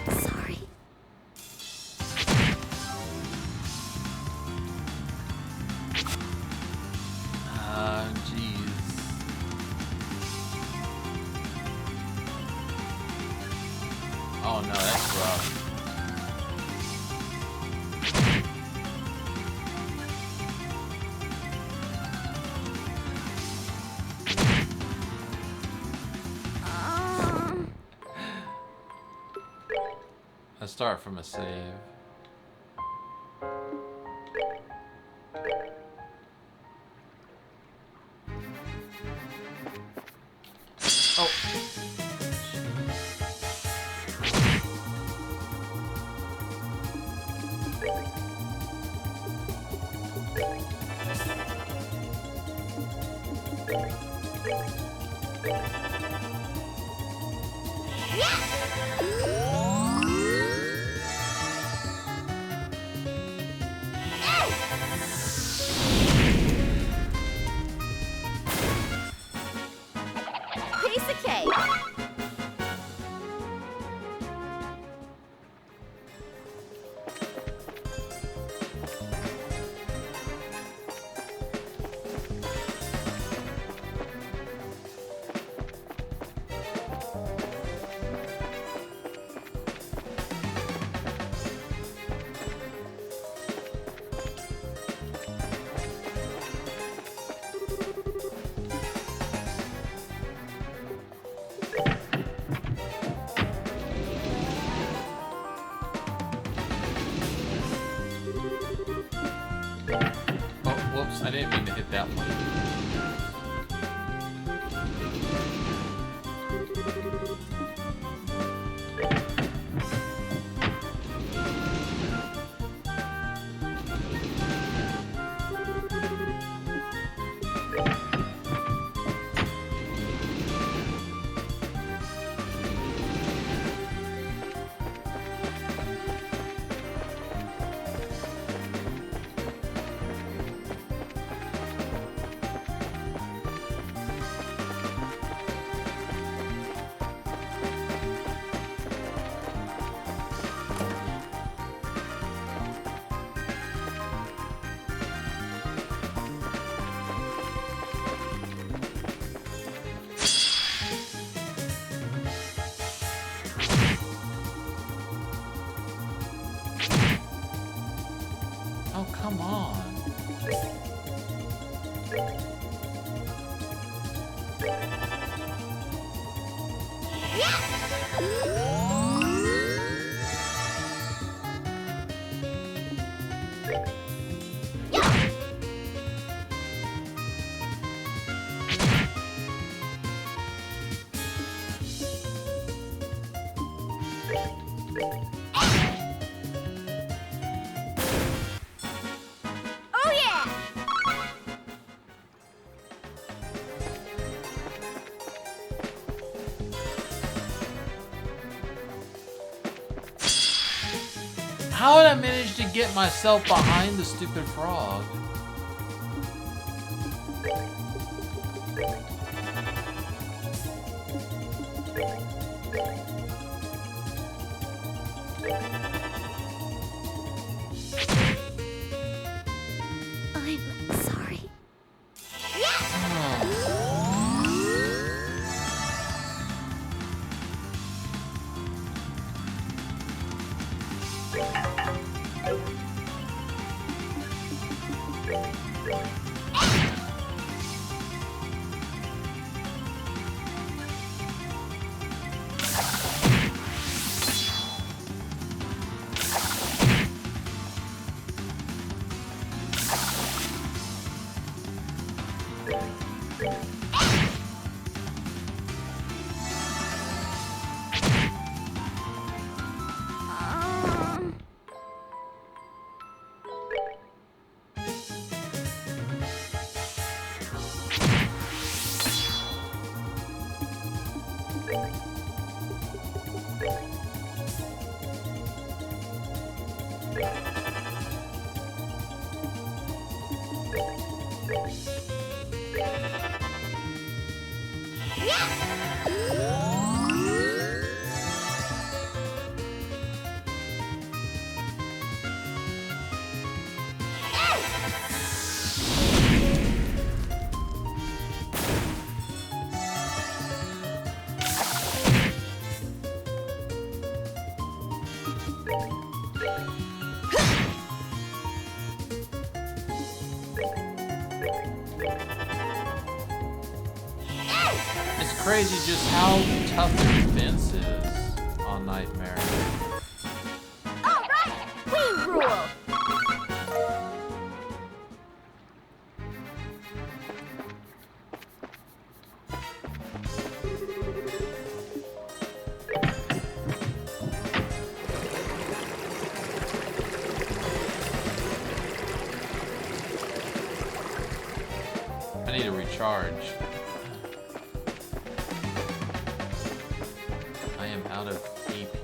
I'm sorry. Jeez. Oh no, that's rough. Let's start from a save. Oh. Oops, I didn't mean to hit that one. Oh, come on. Oh yeah! How did I manage to get myself behind the stupid frog? I'm sorry. It's crazy just how tough the defense is on Nightmare. All right, we rule. I need to recharge. I am out of AP.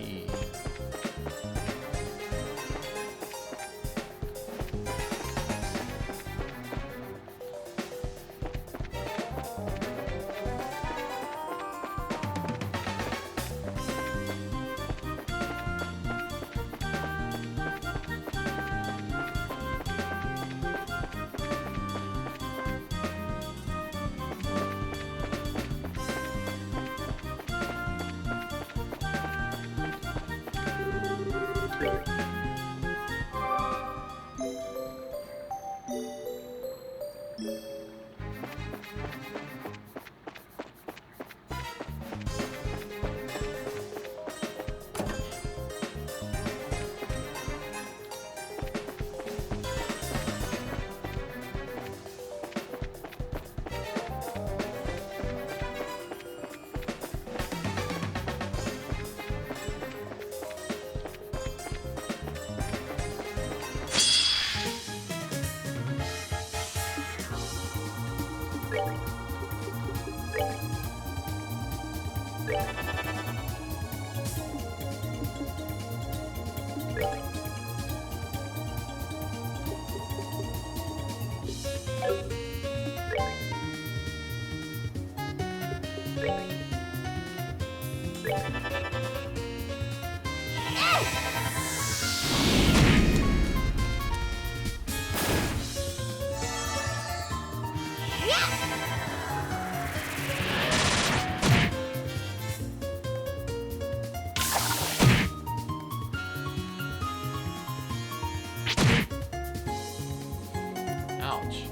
Ouch.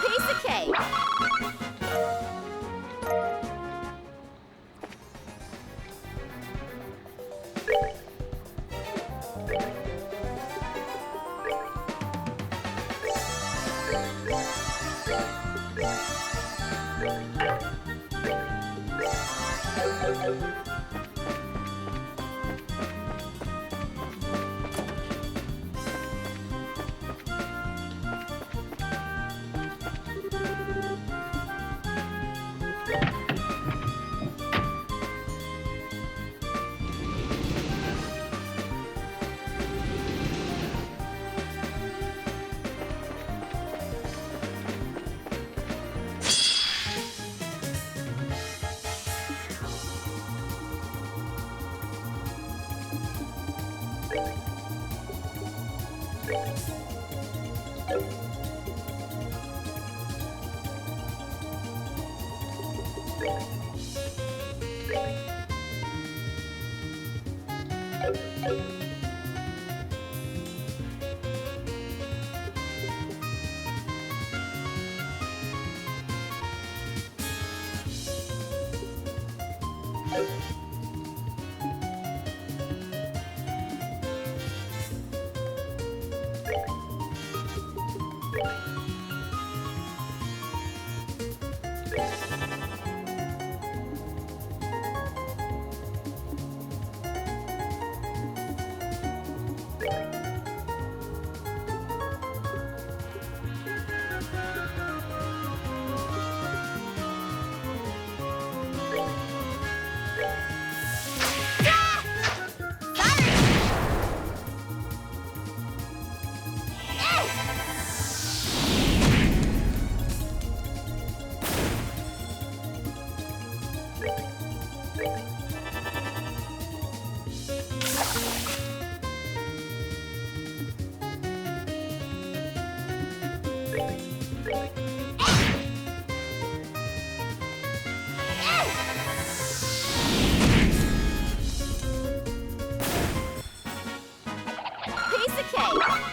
Piece of cake. Piece of cake.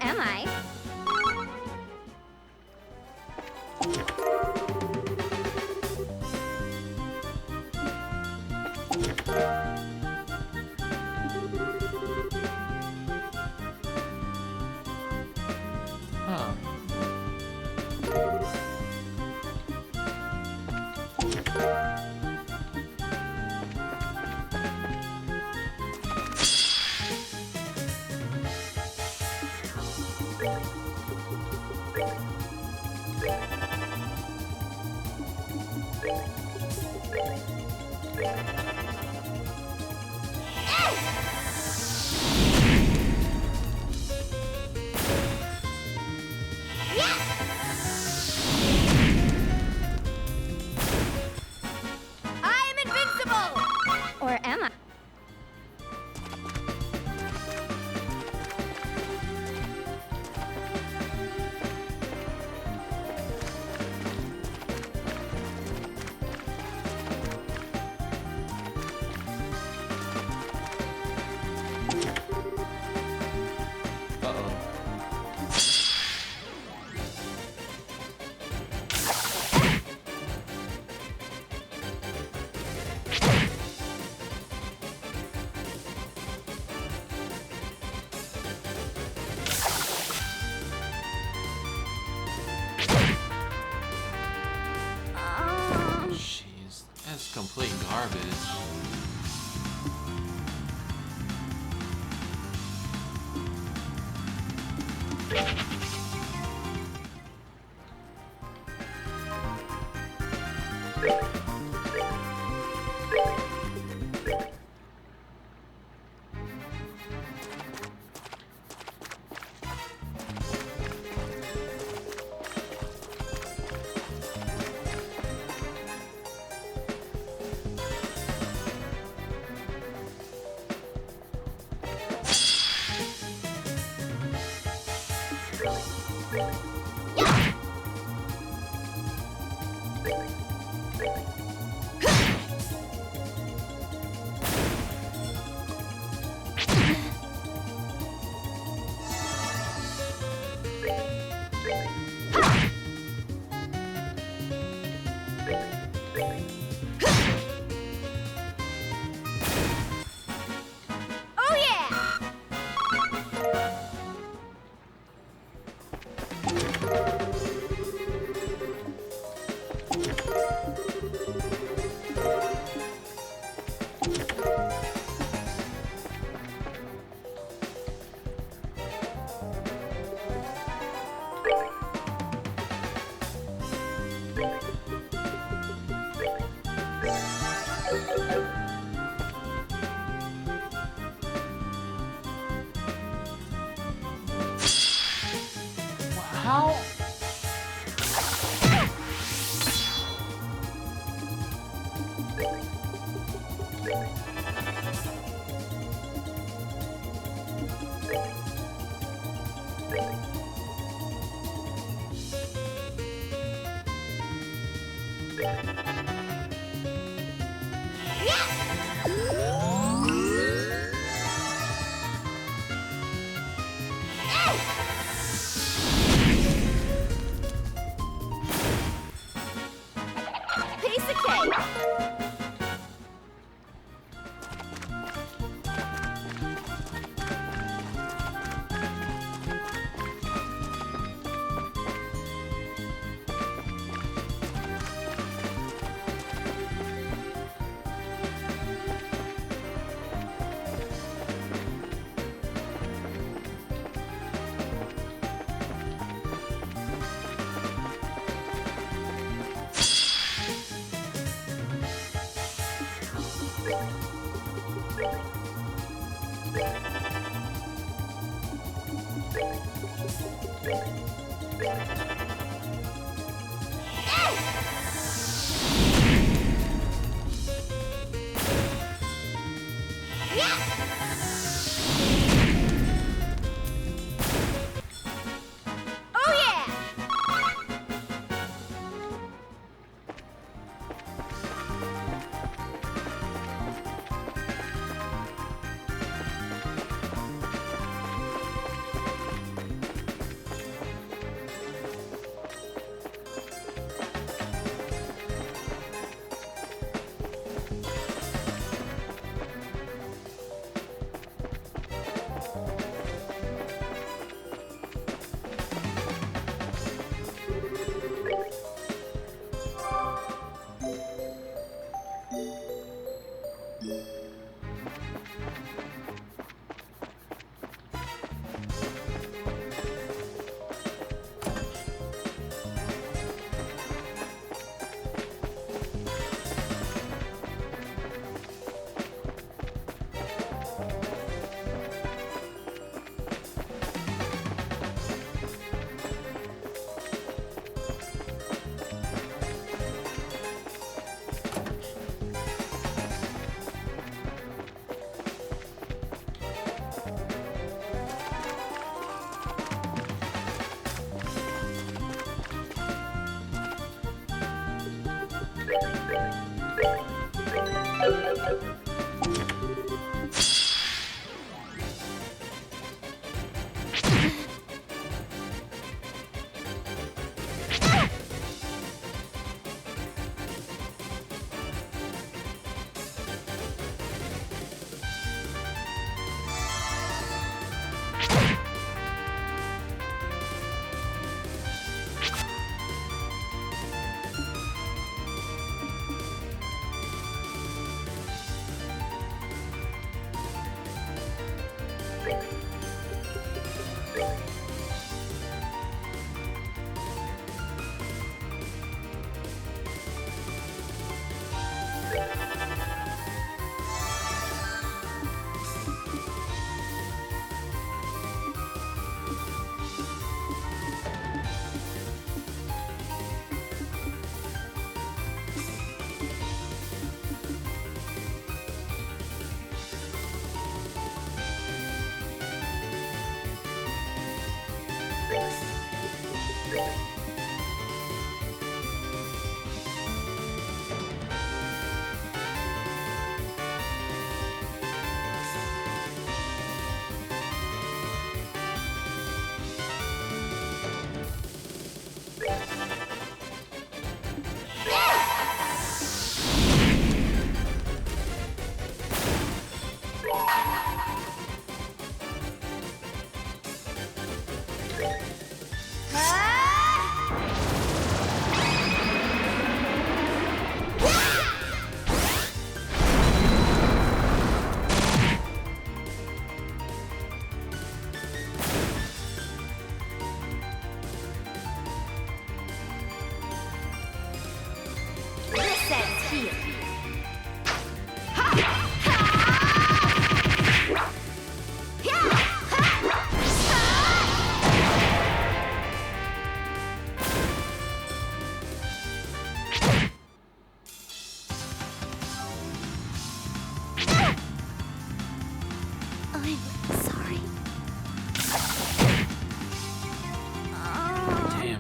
am I? Huh. I am invincible! Or am I? Uh-oh. Jeez, that's complete garbage. Oh yeah! How? Piece of cake! Oh yeah!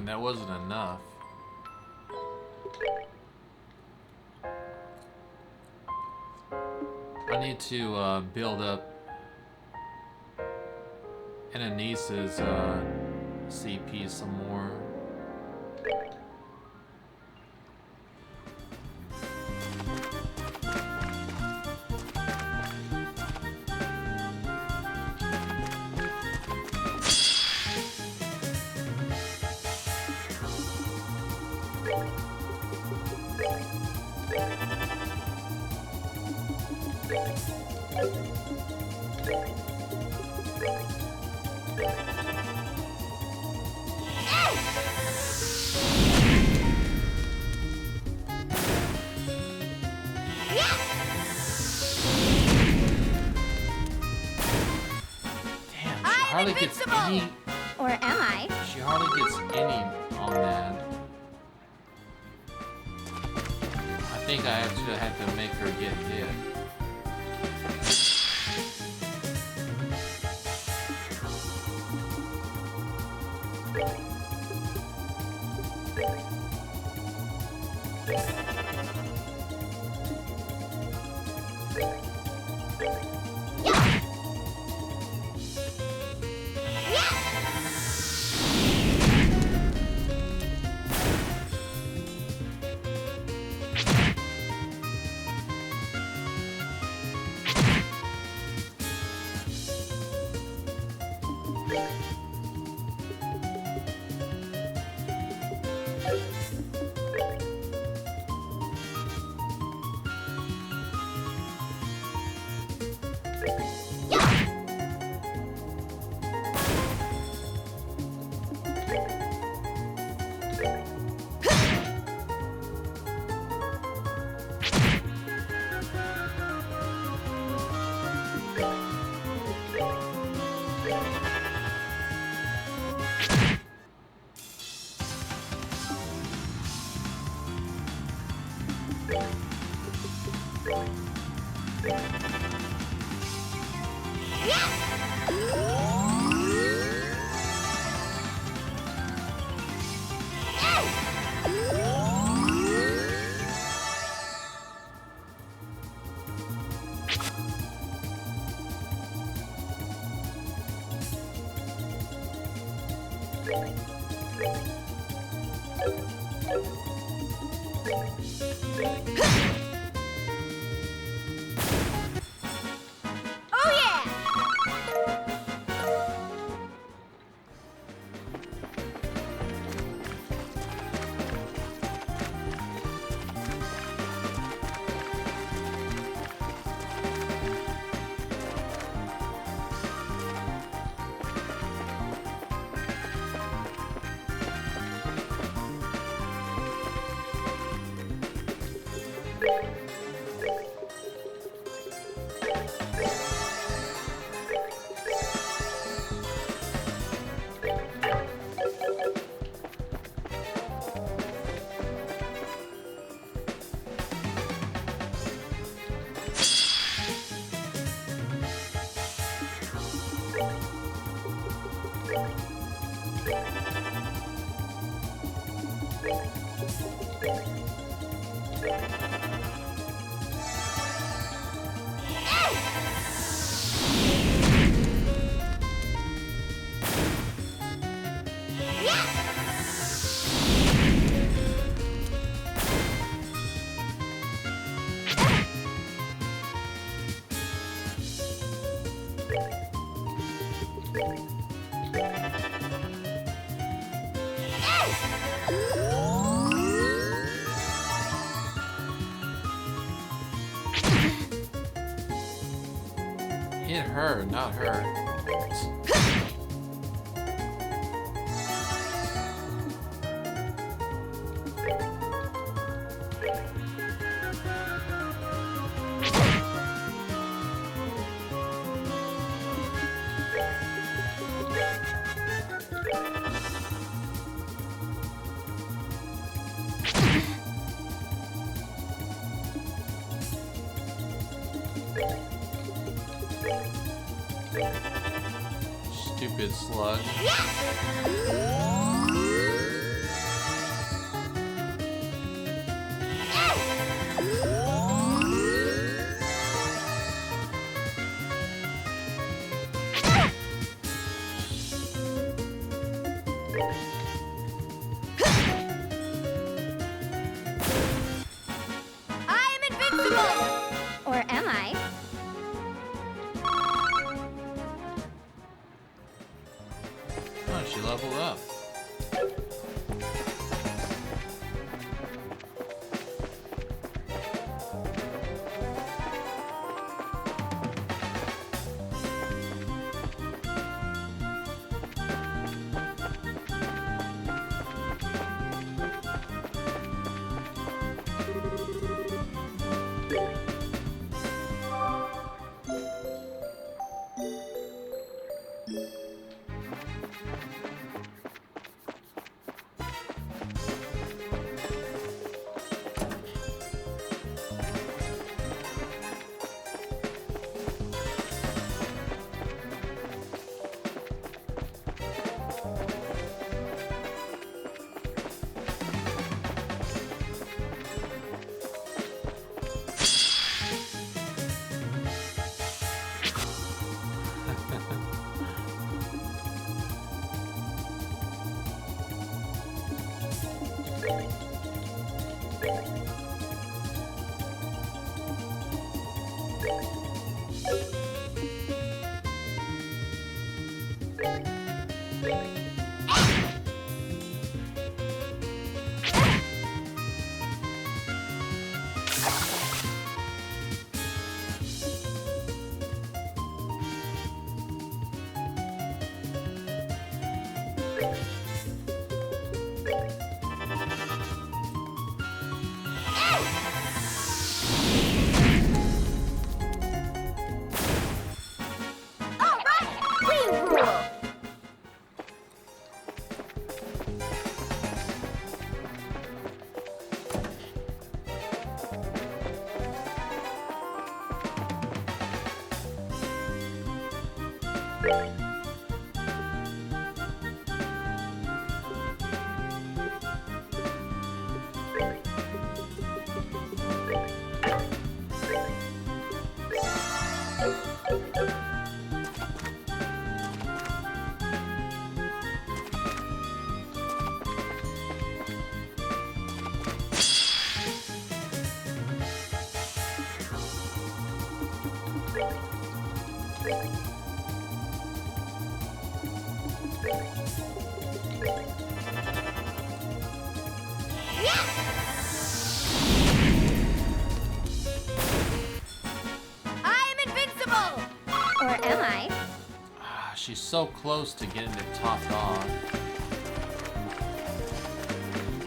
That wasn't enough. I need to build up Ananisa's CP some more. Hardly gets any. Or am I? She hardly gets any on that. I think I actually had to make her get hit. Hit her, not her. Stupid slug. I'm invincible! Or am I? Oh, she leveled up. She's so close to getting it topped off.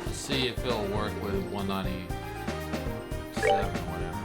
Let's see if it'll work with 197, whatever.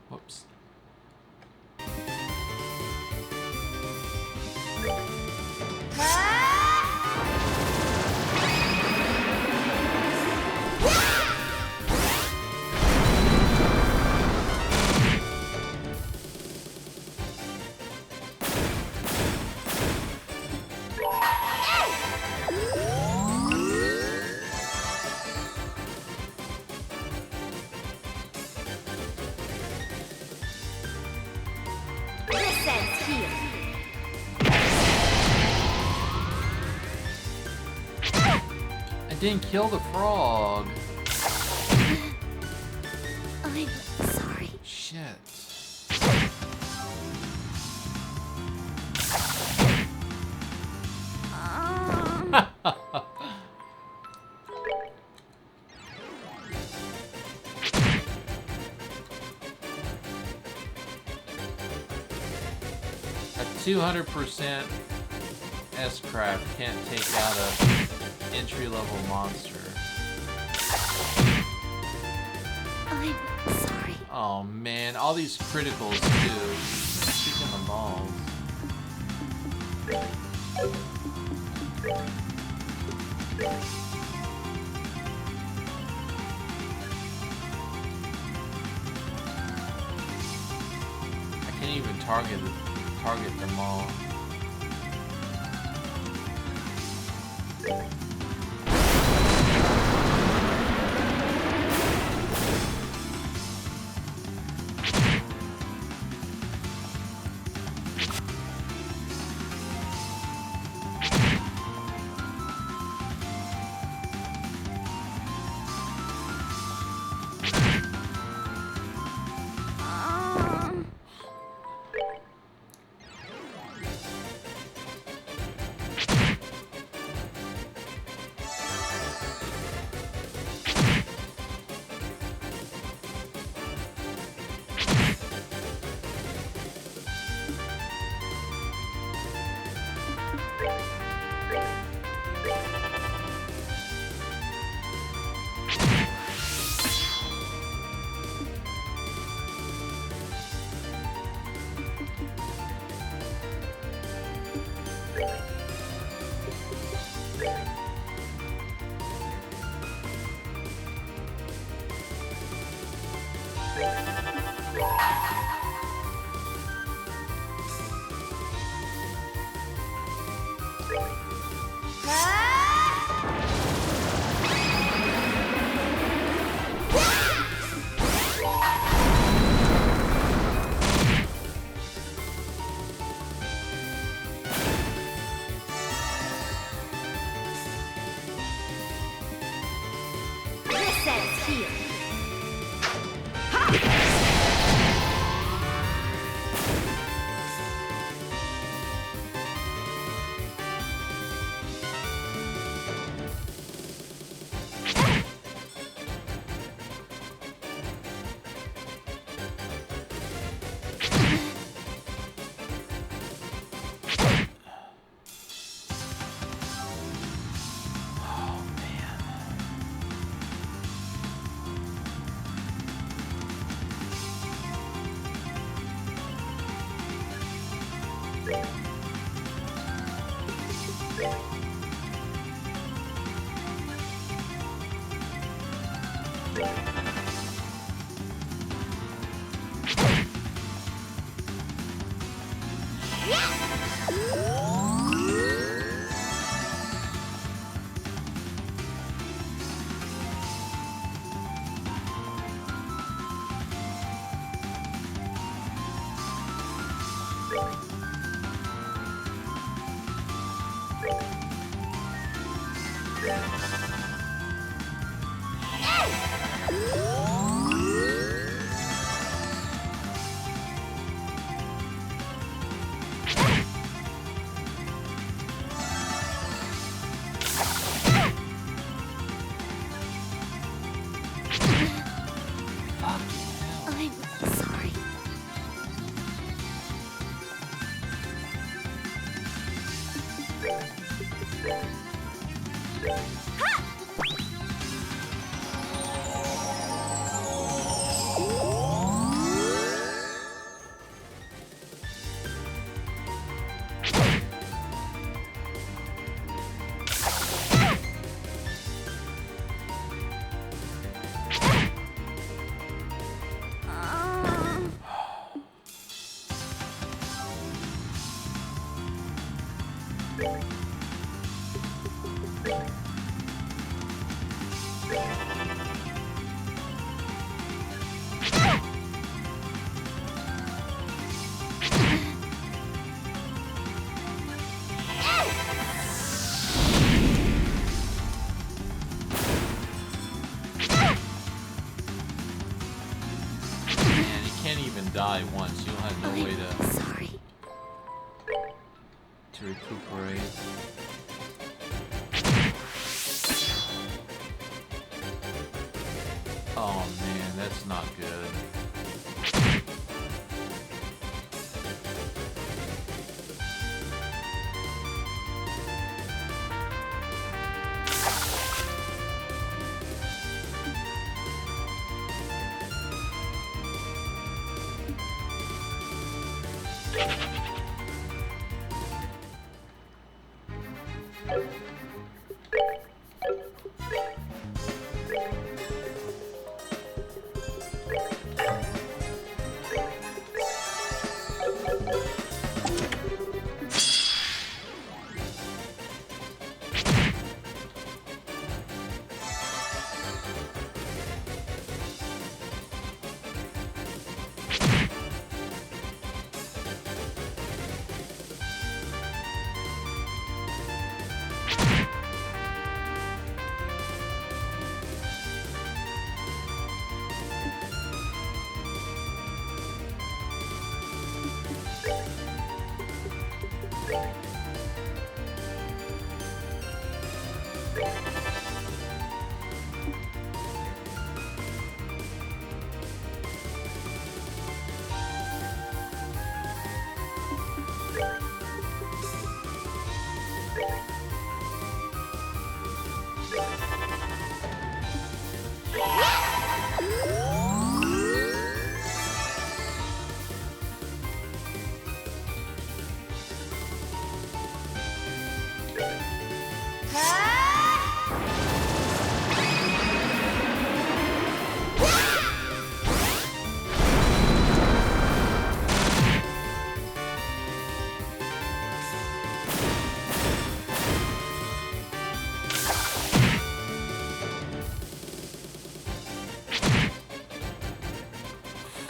Whoops. This ends here. I didn't kill the frog. I'm sorry. Shit. A 200% S-Craft can't take out a entry-level monster. I'm sorry. Oh man, all these criticals too. Kicking the balls. I can't even target them all. This ends here. I'm sorry. Man, you can't even die once. You don't have no way I'm sorry. to recuperate. Oh man, that's not good.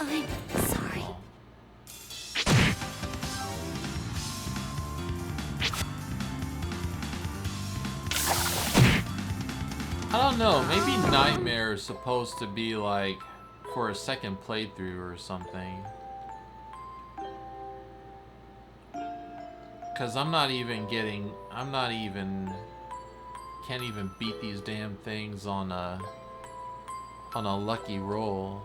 I'm sorry. I don't know, maybe Nightmare is supposed to be like for a second playthrough or something. Cause I'm not even, can't even beat these damn things on a lucky roll.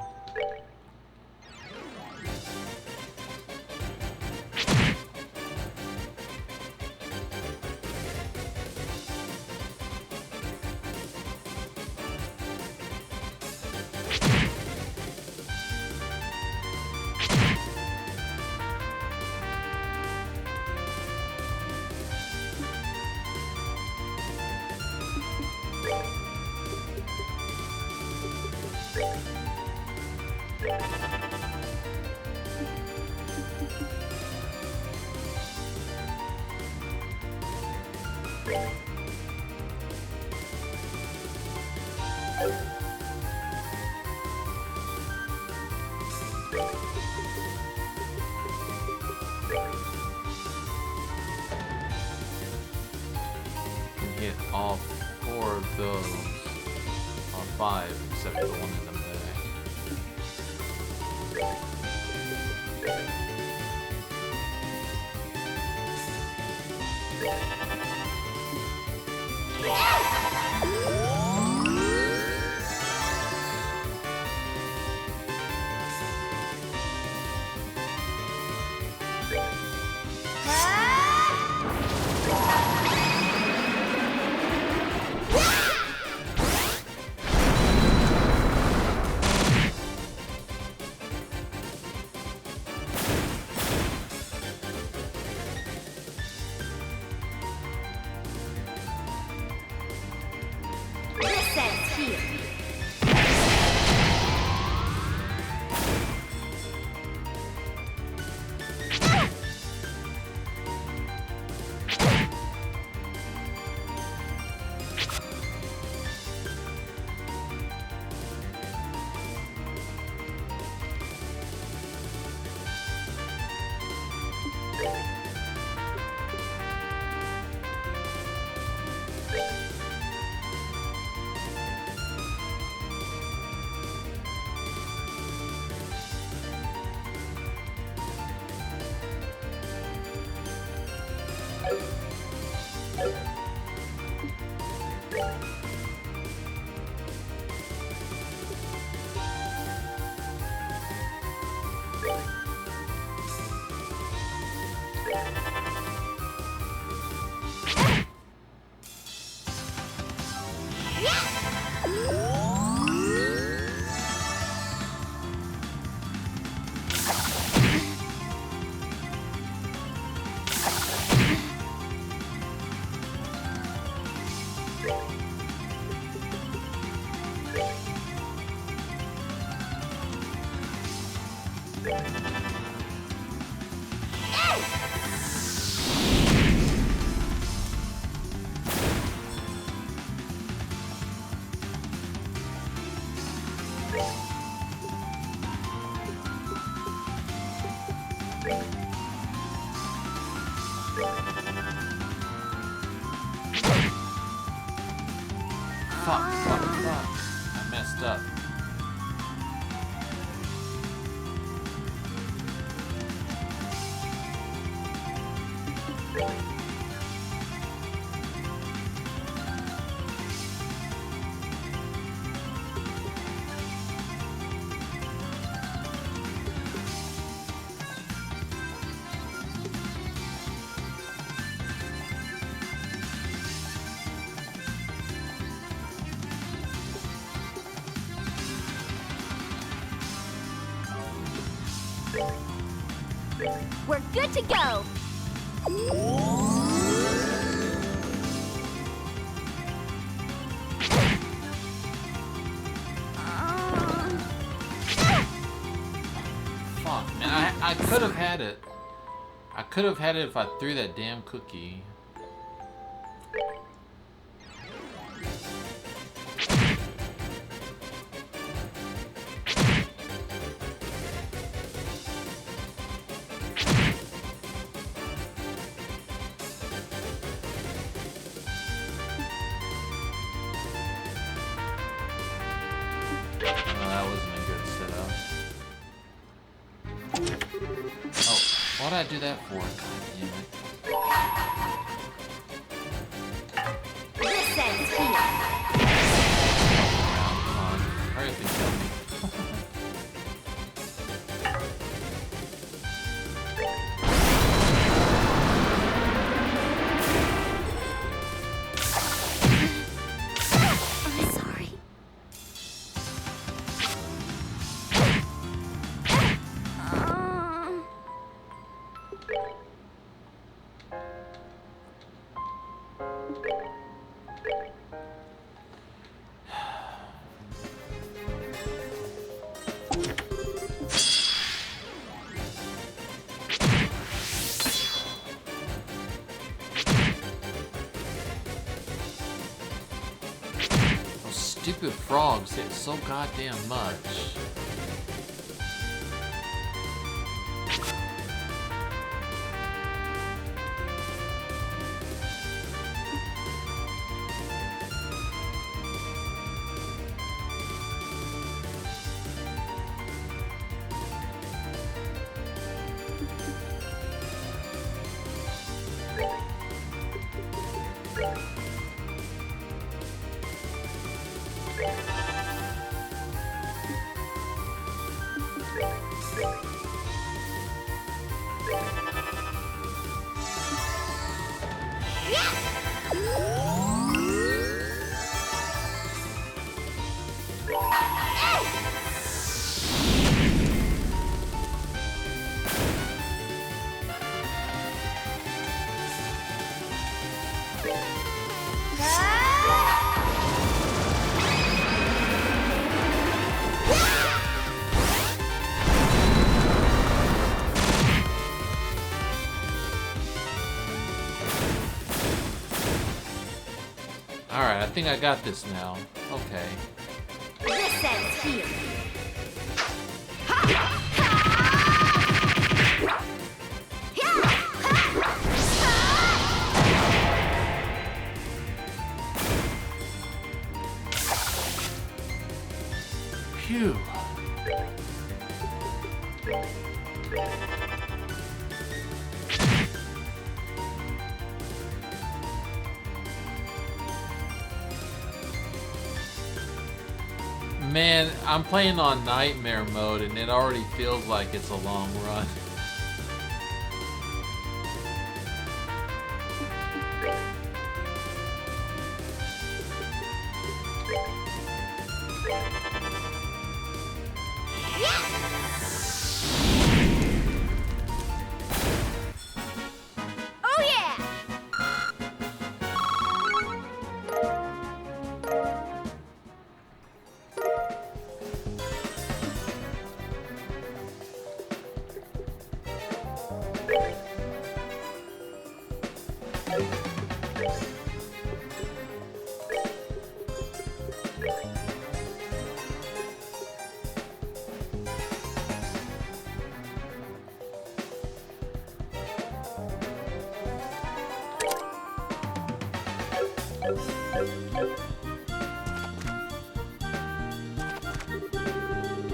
Can hit all 4 of those. Or 5, except for the one in the back. Fuck. I messed up. We're good to go! Fuck, man, I could have had it. I could have had it if I threw that damn cookie. What'd I do that for? God damn it. This ends here. Come on. Hurry up and kill me. I'm sorry. Stupid frogs hit so goddamn much. Alright, I think I got this now. Okay. This ends here. Phew. Man, I'm playing on nightmare mode and it already feels like it's a long run. Oh yeah!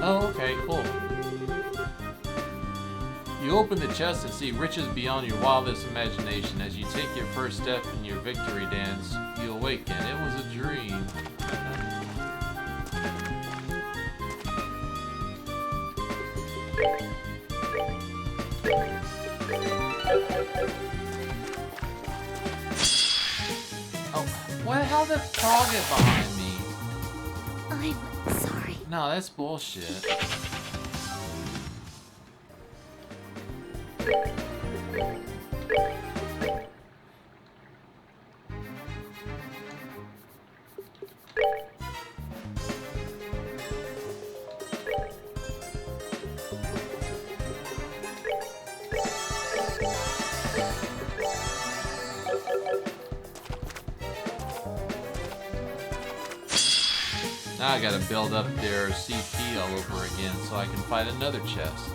Oh, okay, cool. You open the chest and see riches beyond your wildest imagination. As you take your first step in your victory dance, you awaken. It was a dream. Oh, what? How did the frog get behind me? I'm sorry. No, that's bullshit. Now I gotta build up their CP all over again so I can fight another chest.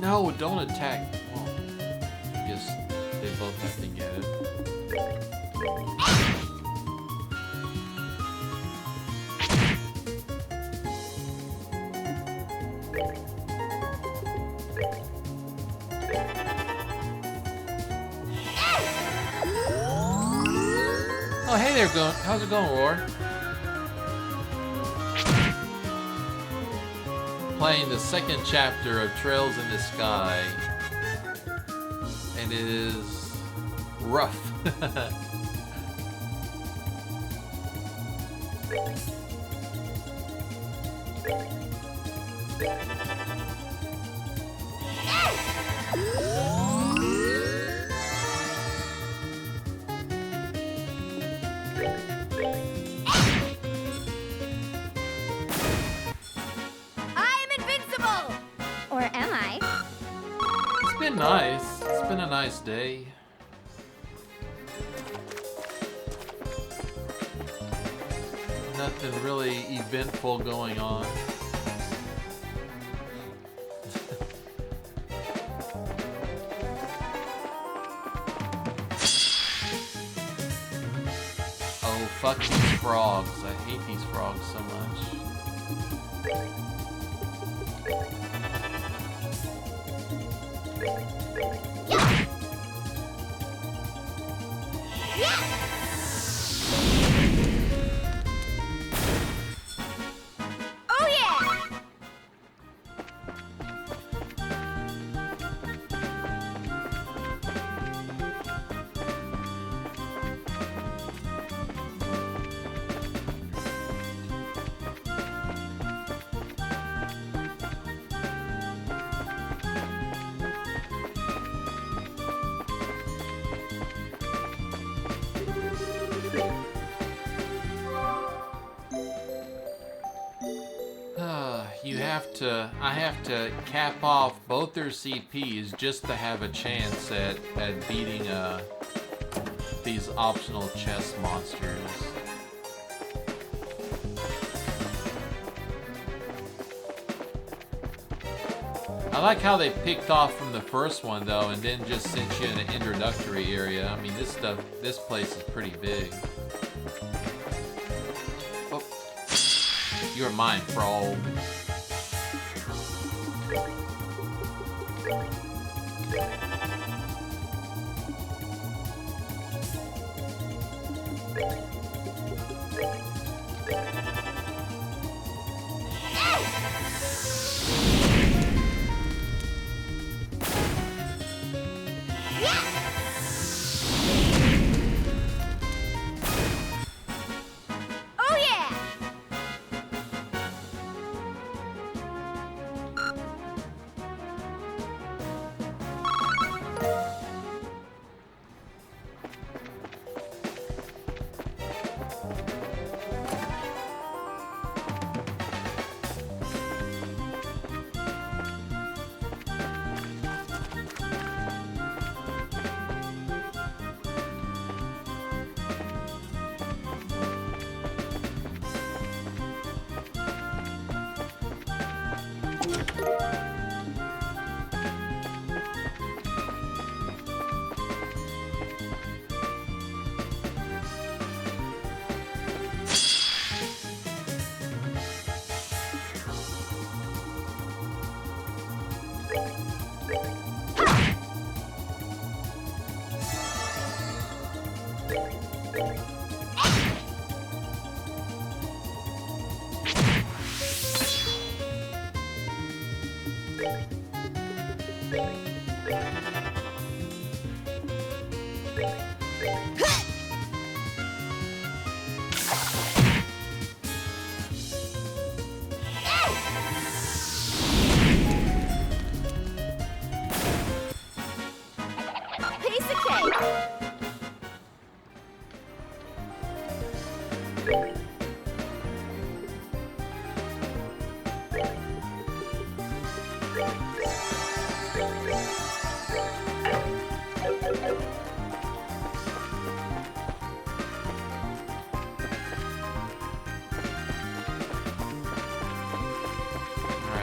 No, don't attack. Well, I guess they both have to get it. Oh, hey there, how's it going, Roar? Playing the second chapter of Trails in the Sky, and it is rough. Or am I? It's been nice. It's been a nice day. Nothing really eventful going on. Fuck these frogs. I hate these frogs so much. Oh yeah! I have to cap off both their CPs just to have a chance at beating these optional chess monsters. I like how they picked off from the first one though, and then just sent you in an introductory area. I mean, this place is pretty big. Oh, you're mine, frog.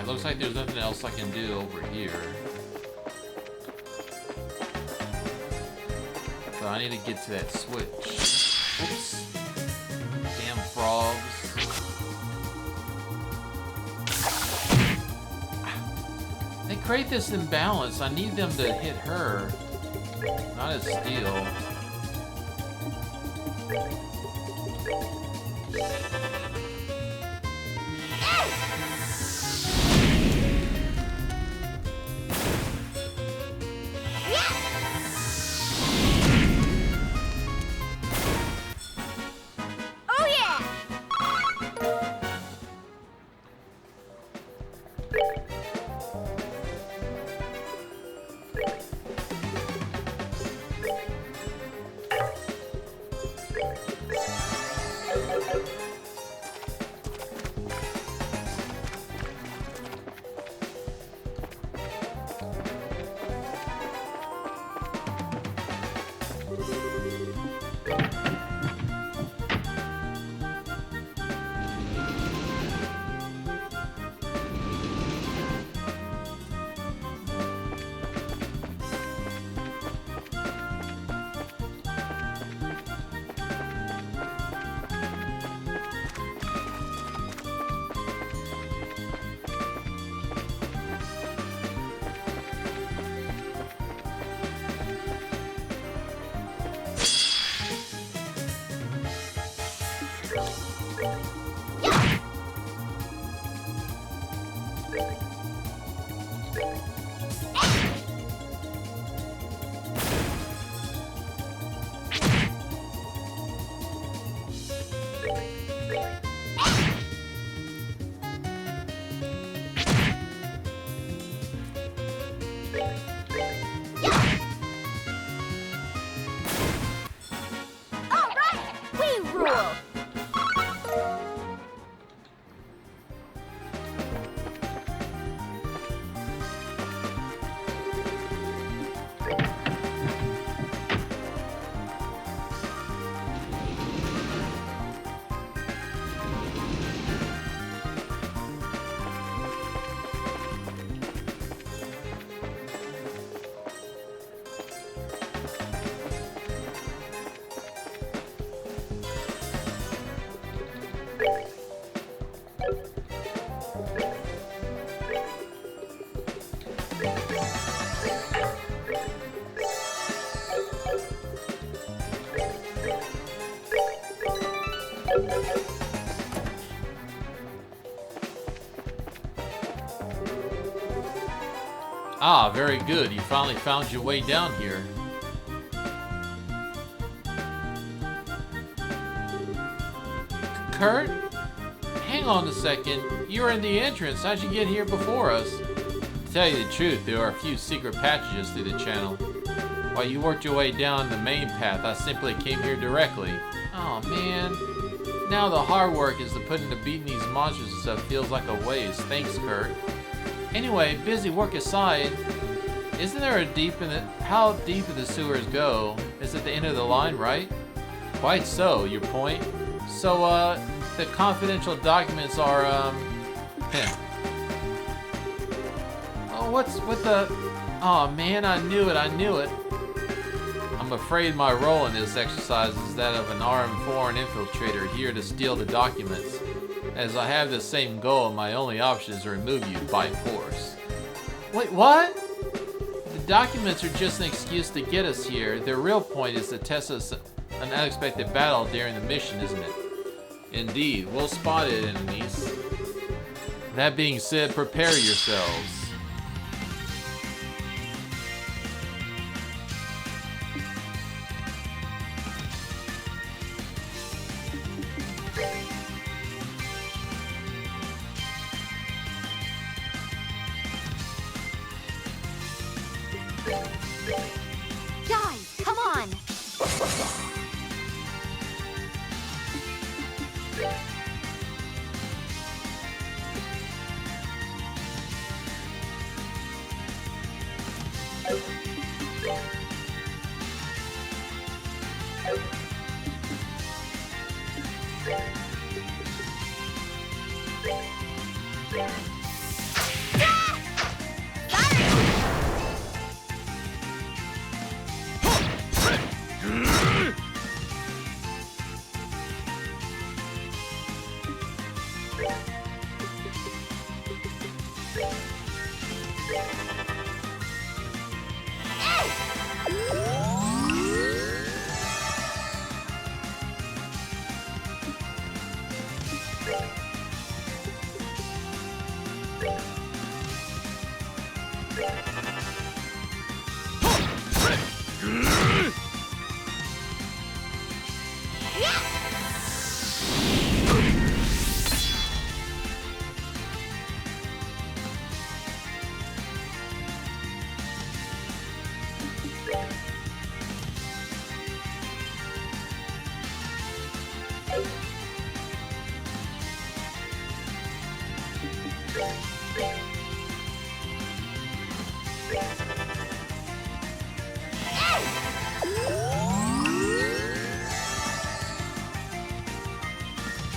Looks like there's nothing else I can do over here. So I need to get to that switch. Oops. Damn frogs. They create this imbalance. I need them to hit her, not as steel. Ah, very good. You finally found your way down here. Kurt? Hang on a second. You were in the entrance. How'd you get here before us? To tell you the truth, there are a few secret passages through the channel. While you worked your way down the main path, I simply came here directly. Oh man. Now the hard work is to put into beating these monsters and stuff feels like a waste. Thanks, Kurt. Anyway, busy work aside, isn't there a deep in the... How deep do the sewers go? It's at the end of the line, right? Quite so, your point. So, the confidential documents are, Oh, what's with the... Oh man, I knew it. I'm afraid my role in this exercise is that of an armed foreign infiltrator here to steal the documents. As I have the same goal, my only option is to remove you by force. Wait, what? The documents are just an excuse to get us here. Their real point is to test us an unexpected battle during the mission, isn't it? Indeed, we'll spot it, enemies. That being said, prepare yourselves. Guys, come on!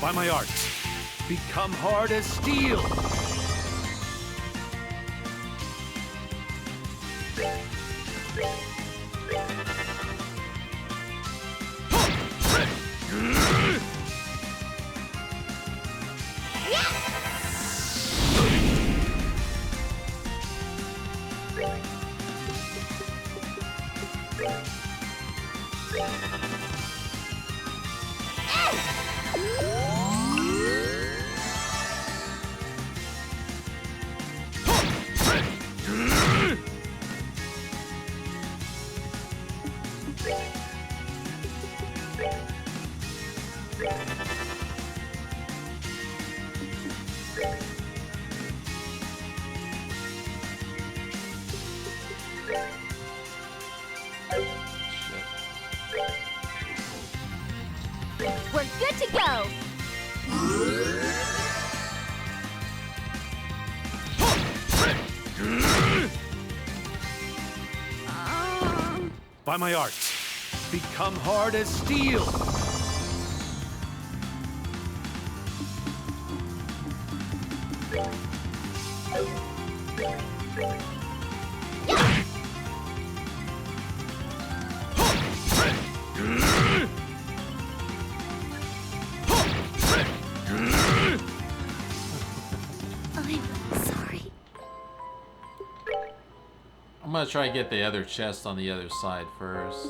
By my art, become hard as steel. We're good to go. By my arts, become hard as steel. I'm sorry. I'm gonna try to get the other chest on the other side first.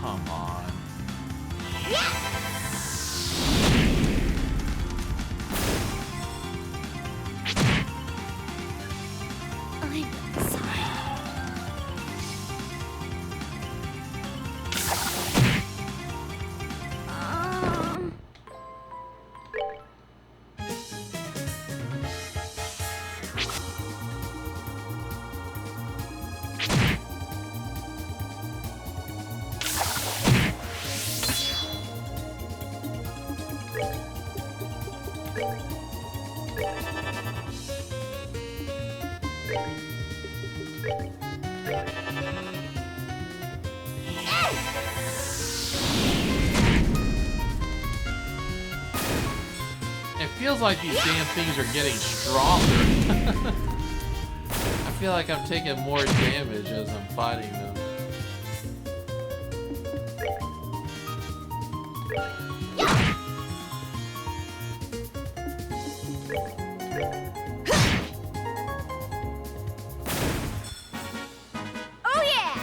Come on. I'm sorry. It feels like these damn things are getting stronger. I feel like I'm taking more damage as I'm fighting them. Oh yeah!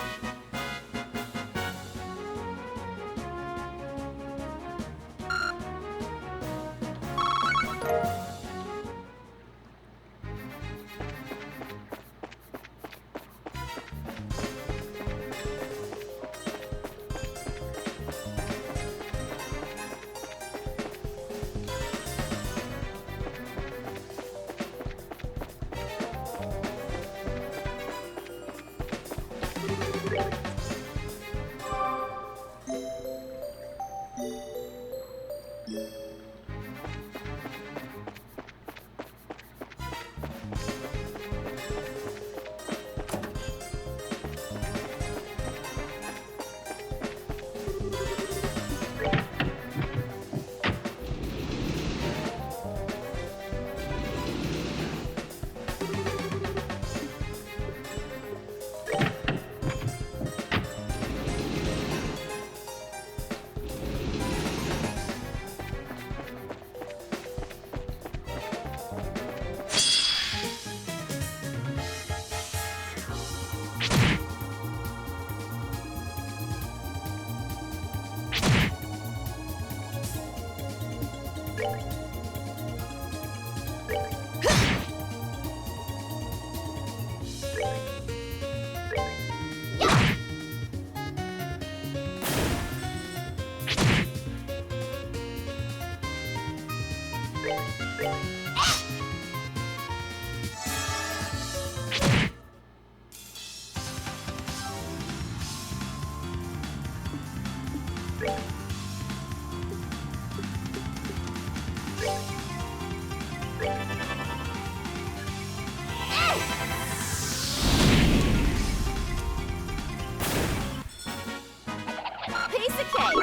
Piece of cake.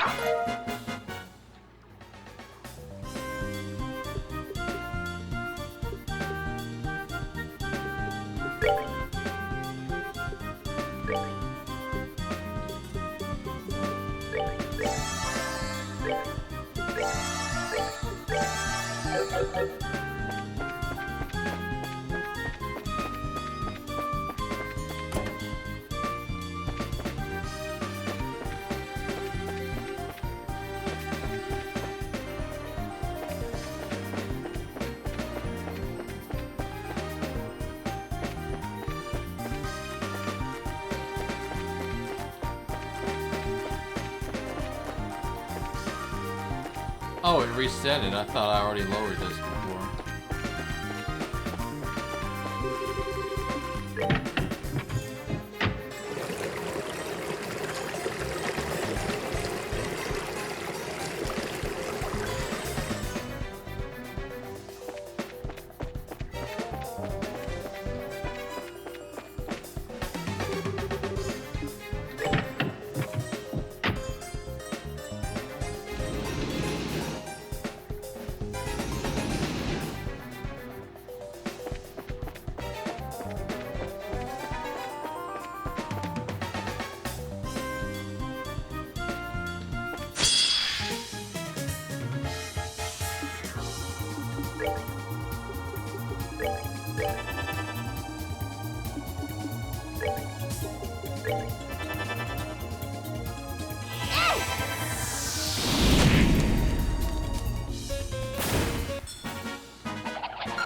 Oh, it reset it. I thought I already lowered this before.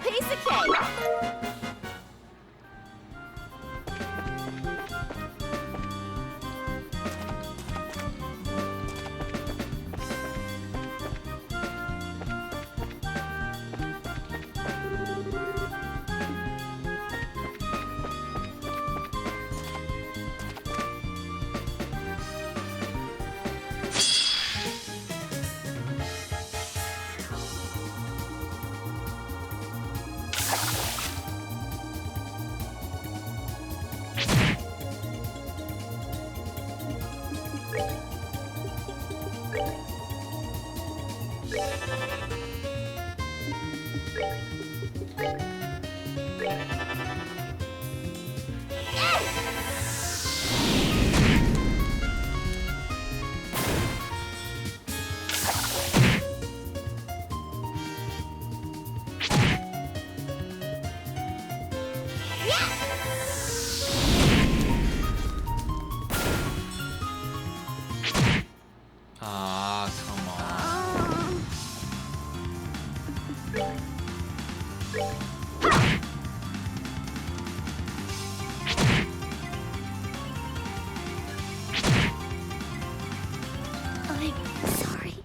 Piece of cake. Ah, come on. I'm sorry.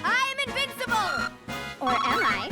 I am invincible! Or am I?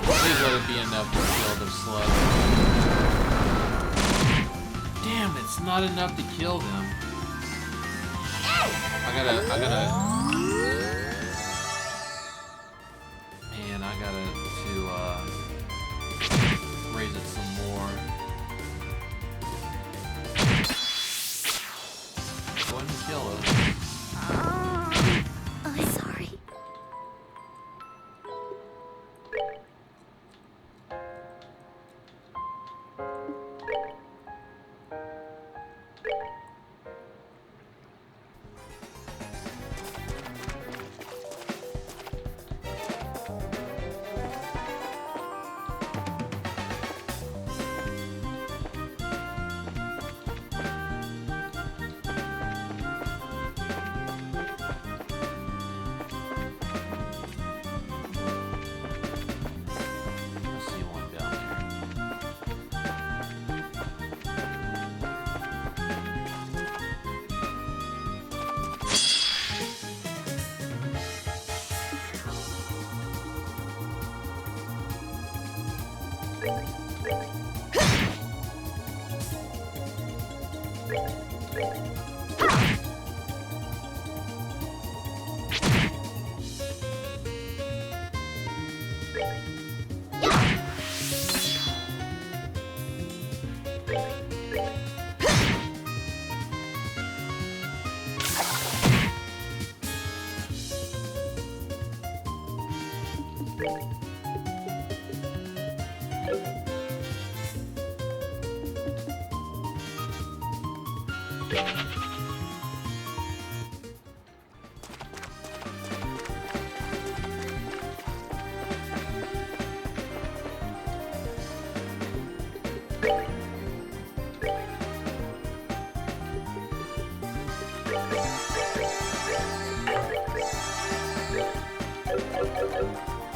Please let it be enough to kill the slug. Damn, it's not enough to kill them. I gotta... Man, I gotta raise it some more. Go ahead and kill it. I'm sorry.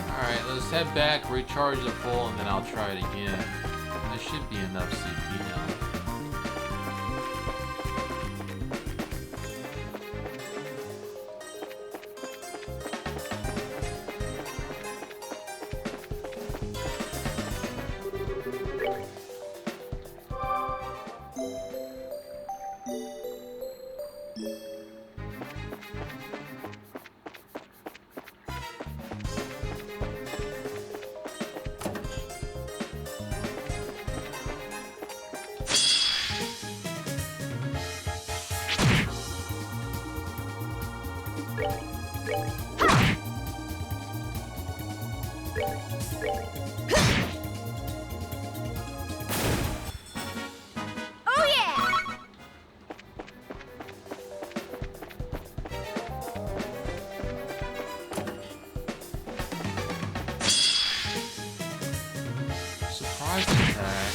Alright, let's head back, recharge the full, and then I'll try it again. There should be enough CP now. Surprise attack.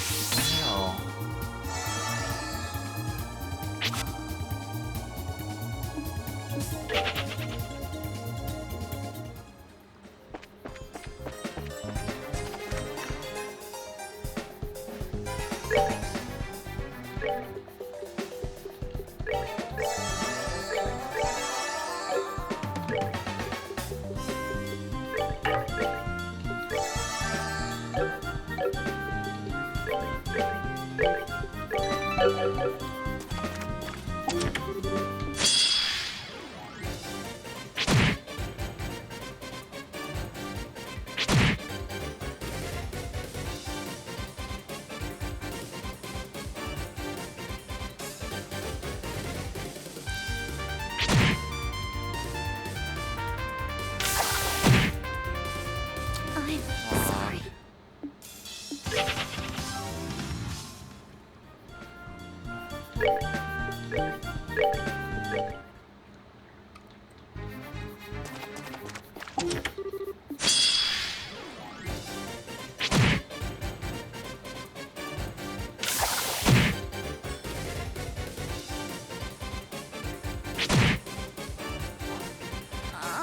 Hell.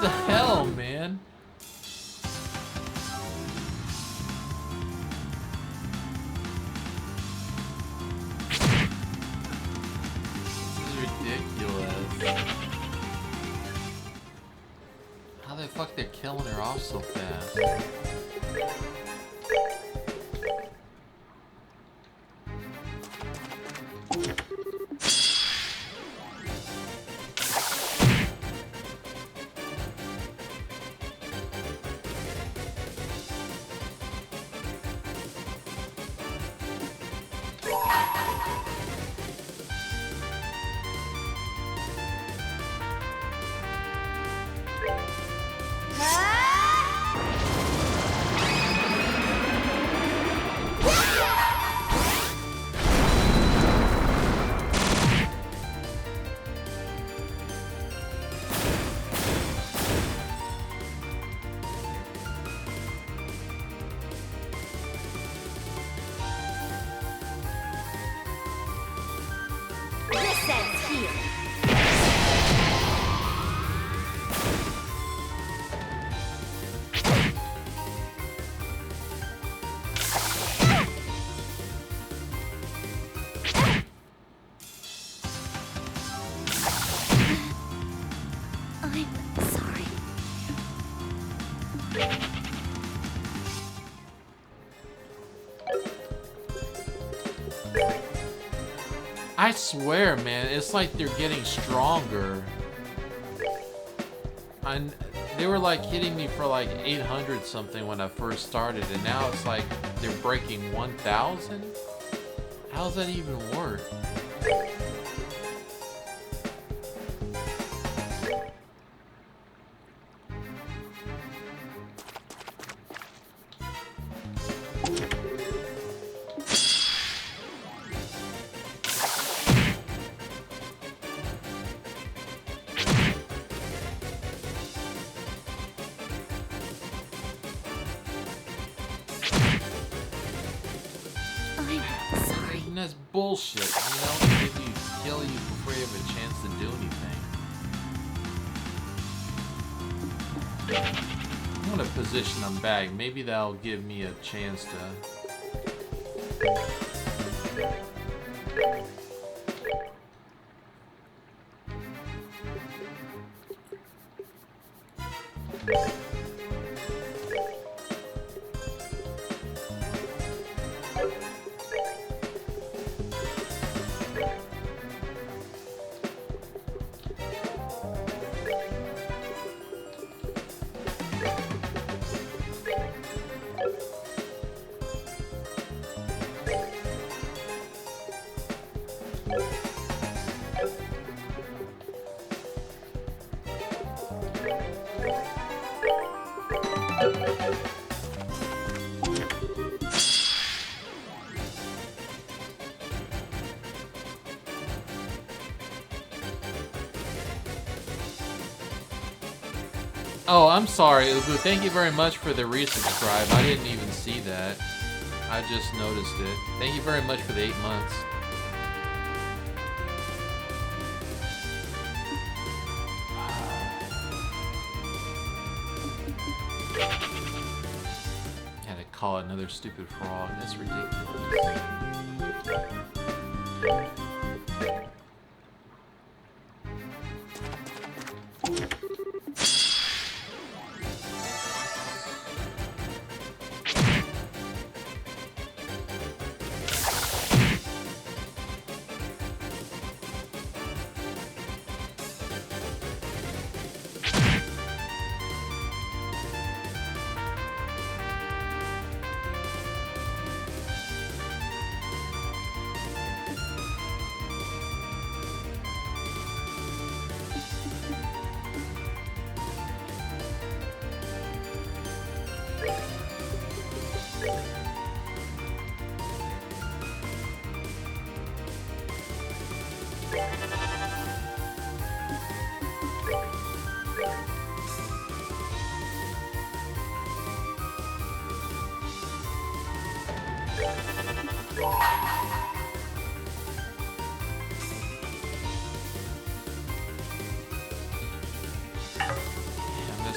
the hell, man? This is ridiculous. How the fuck they're killing her off so fast? I swear, man, it's like they're getting stronger. And they were like hitting me for like 800 something when I first started, and now it's like they're breaking 1,000? How's that even work? That's bullshit. You know, maybe kill you before you have a chance to do anything. I'm gonna position them back. Maybe that'll give me a chance to. Oh, I'm sorry, Ubu. Thank you very much for the resubscribe. I didn't even see that. I just noticed it. Thank you very much for the 8 months. Had to call it another stupid frog. That's ridiculous.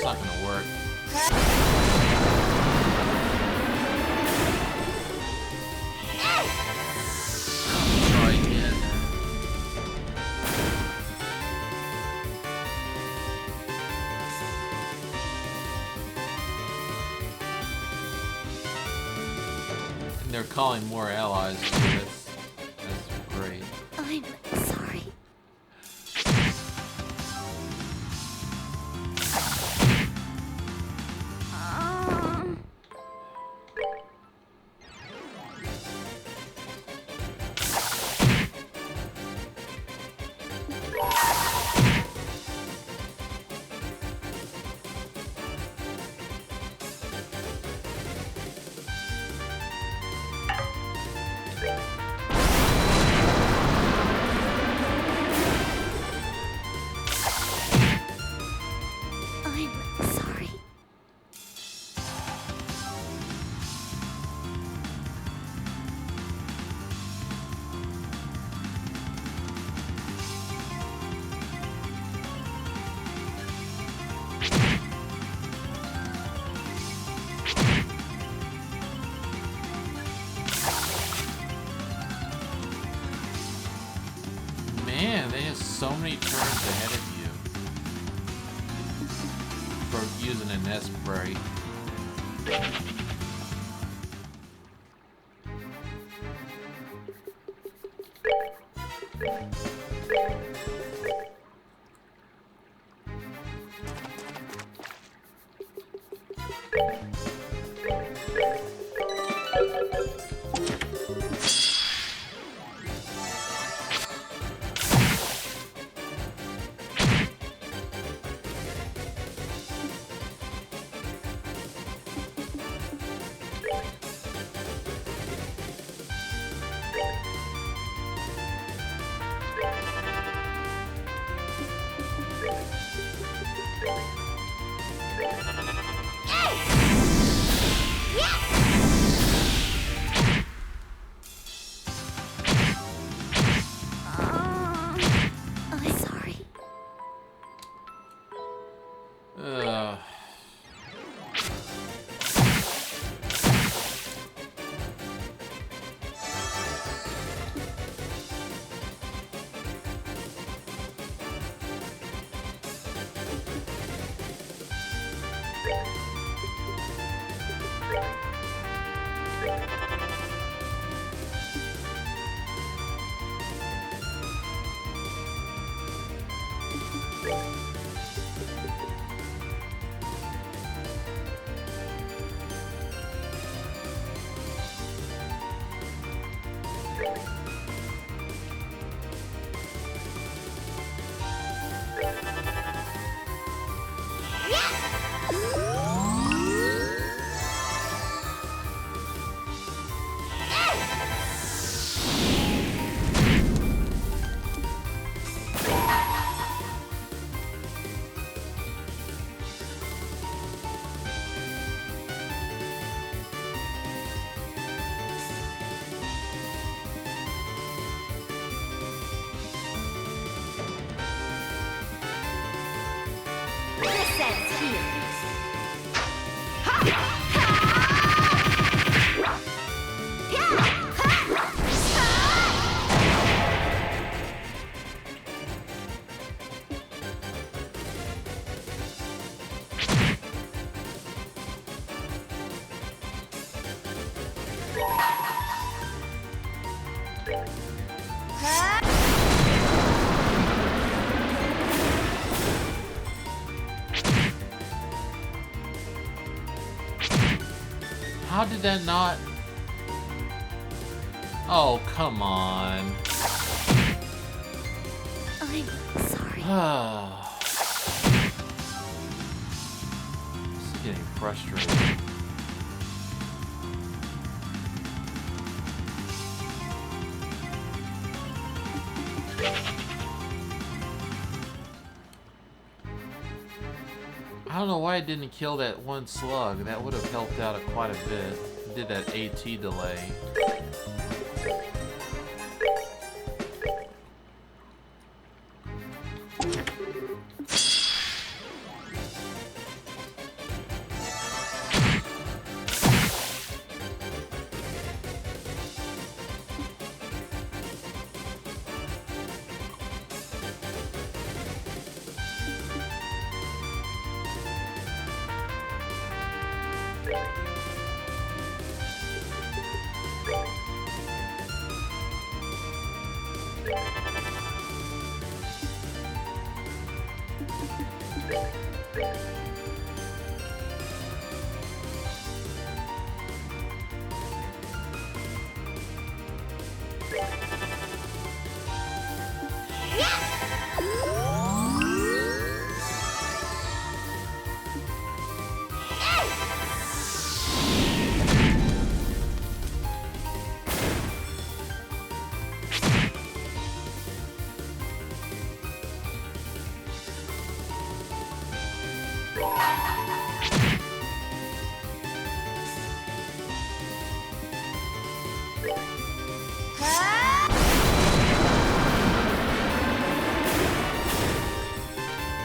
That's not gonna work. Try again. And they're calling more allies. So that's great. I'm sorry. I'm sorry. Man, they have so many turns ahead of you for using an S break. I'm sorry. Ugh. This ends here. How did that not? Oh, come on. I'm sorry. This is getting frustrating. I don't know why it didn't kill that one slug. That would have helped out quite a bit. It did that AT delay.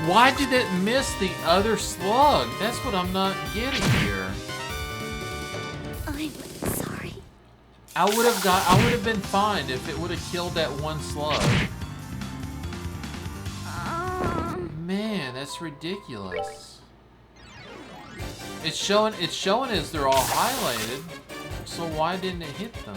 Why did it miss the other slug? That's what I'm not getting here. I'm sorry. I would have been fine if it would have killed that one slug. Man, that's ridiculous. It's showing as they're all highlighted. So why didn't it hit them?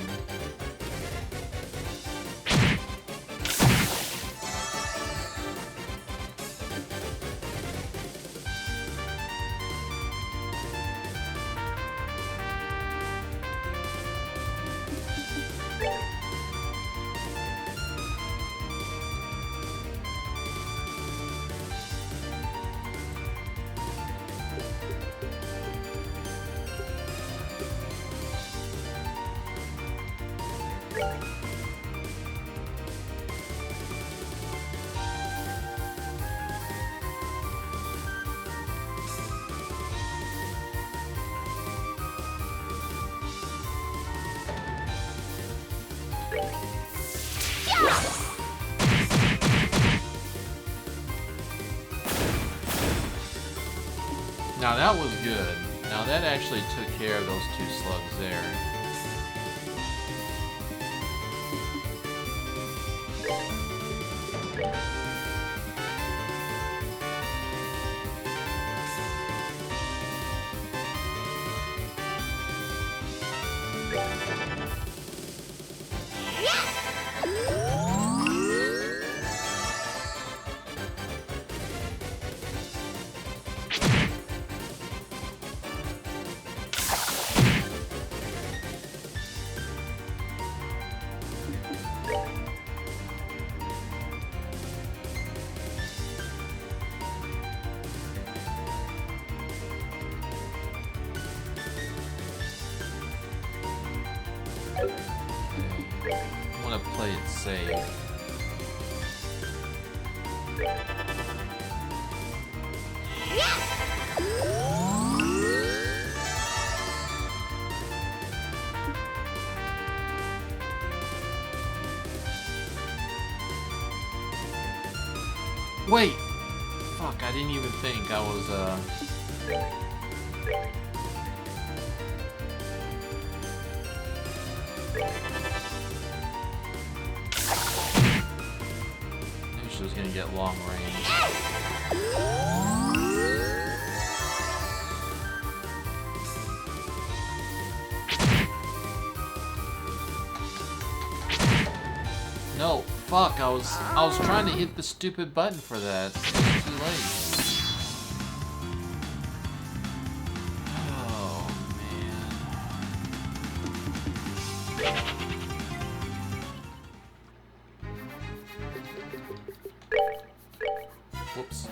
Now that was good. Now that actually took care of those two slugs there. I want to play it safe. Wait! Fuck, I didn't even think I was, Maybe she was gonna get long range. No, fuck, I was trying to hit the stupid button for that. It's too late. Oh, man. Whoops.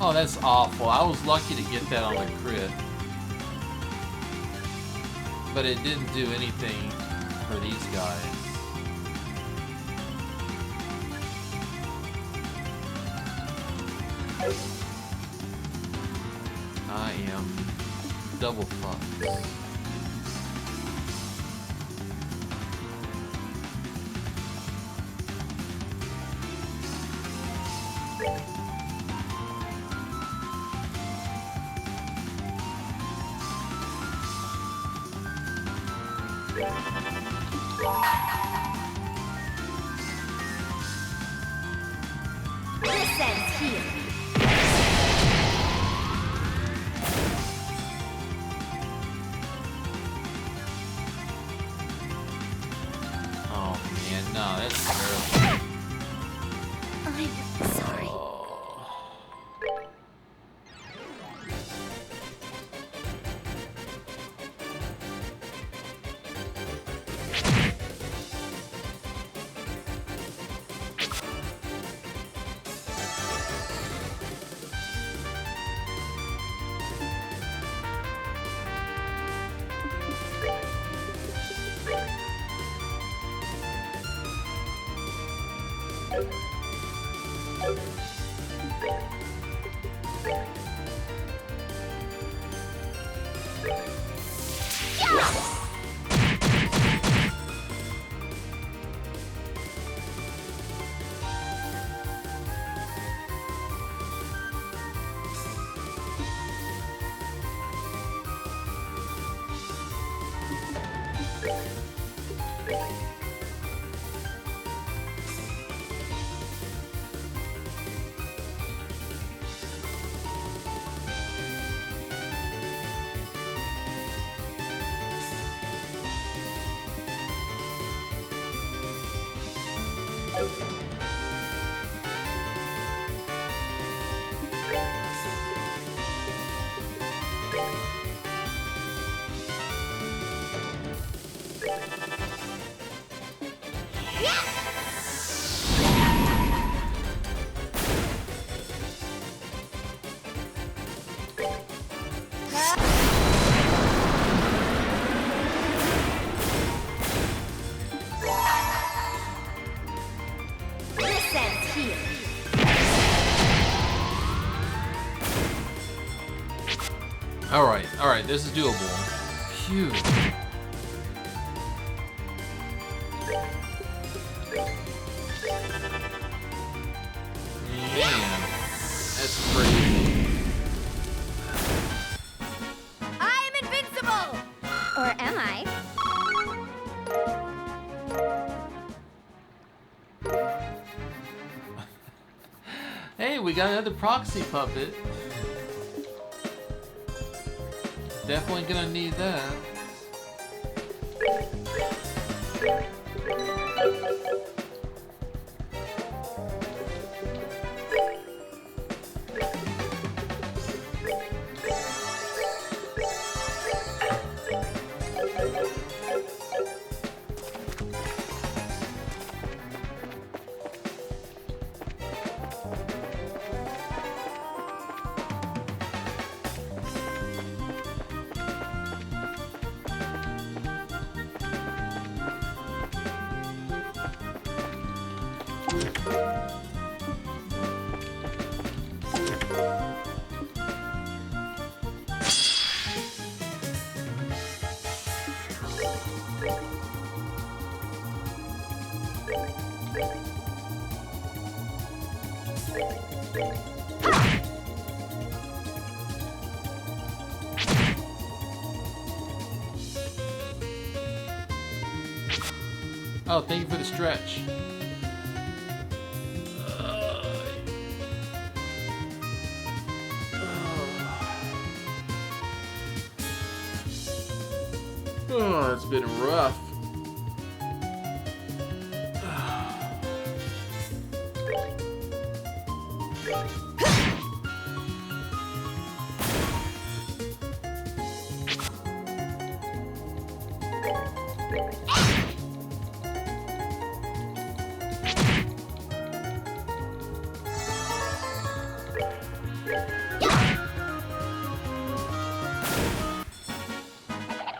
Oh, that's awful. I was lucky to get that on the crit. But it didn't do anything for these guys. I am double fucked. This ends here. Oh man, no, that's terrible. I'm sorry. Alright, this is doable. Phew. Man, that's crazy. I'm invincible! Or am I? Hey, we got another proxy puppet. Definitely gonna need that. Oh, thank you for the stretch. Oh, it's been rough.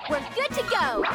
We're good to go.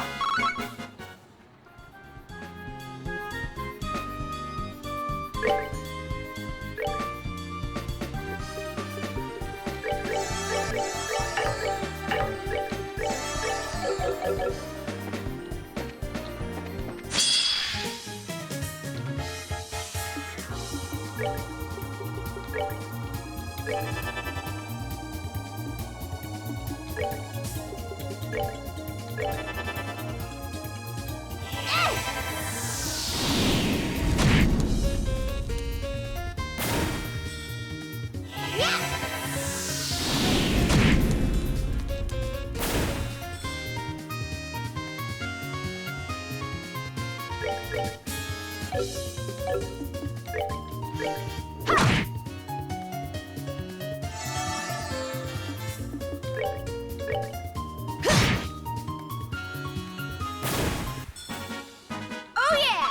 Oh yeah!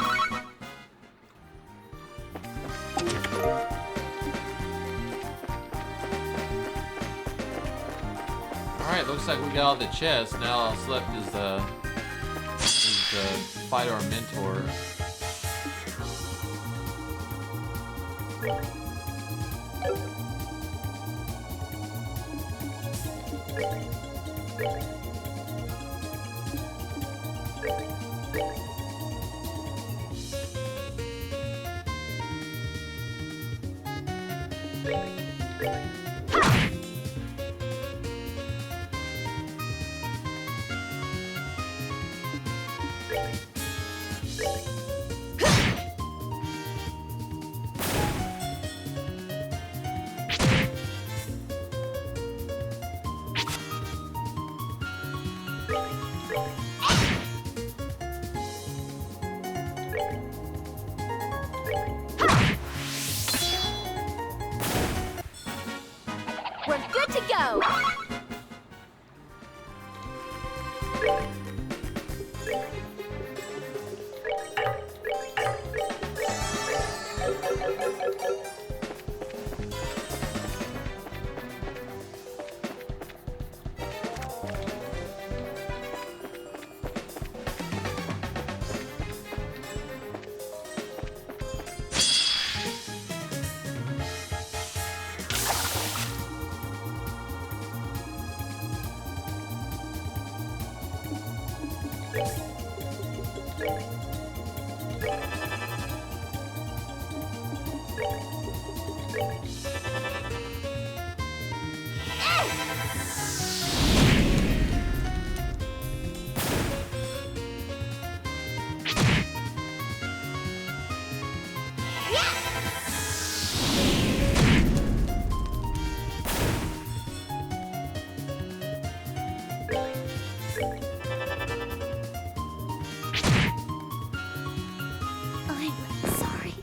Alright, looks like we got all the chests. Now all that's left is fight our mentor. We're good to go. I'm sorry.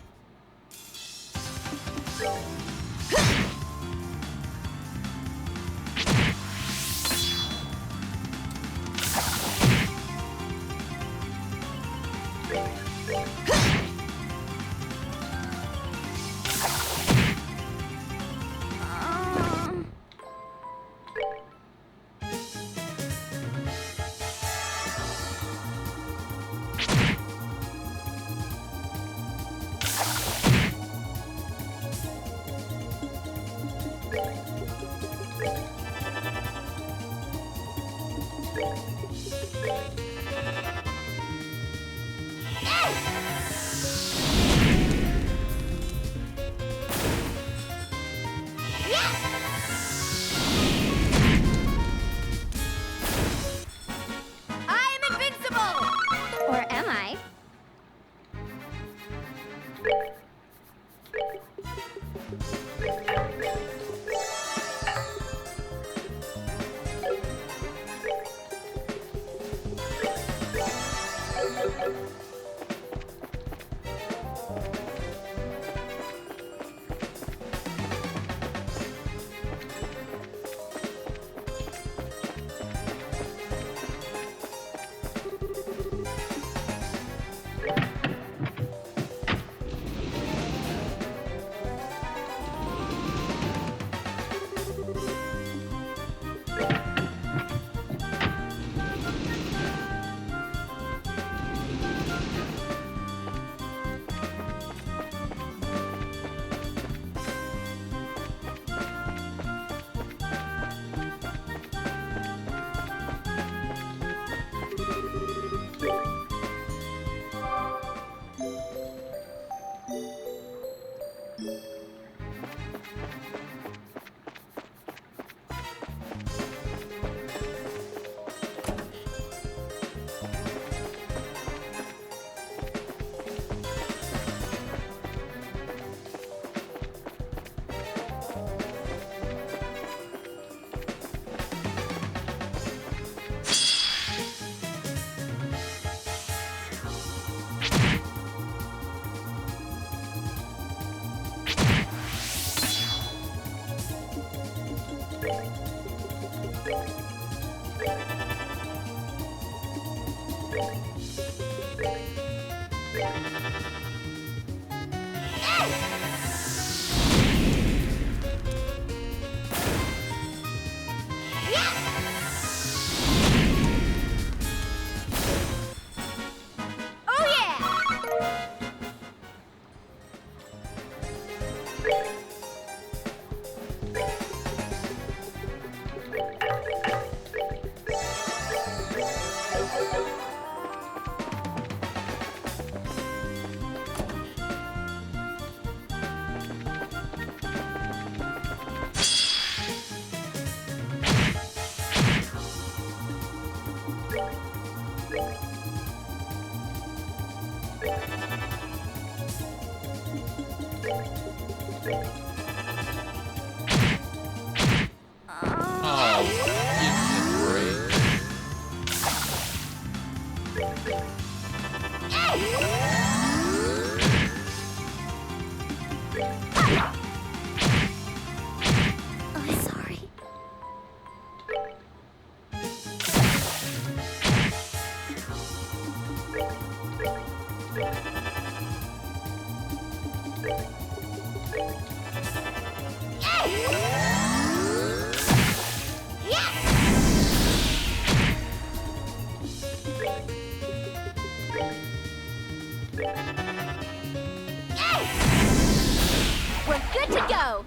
We're good to go!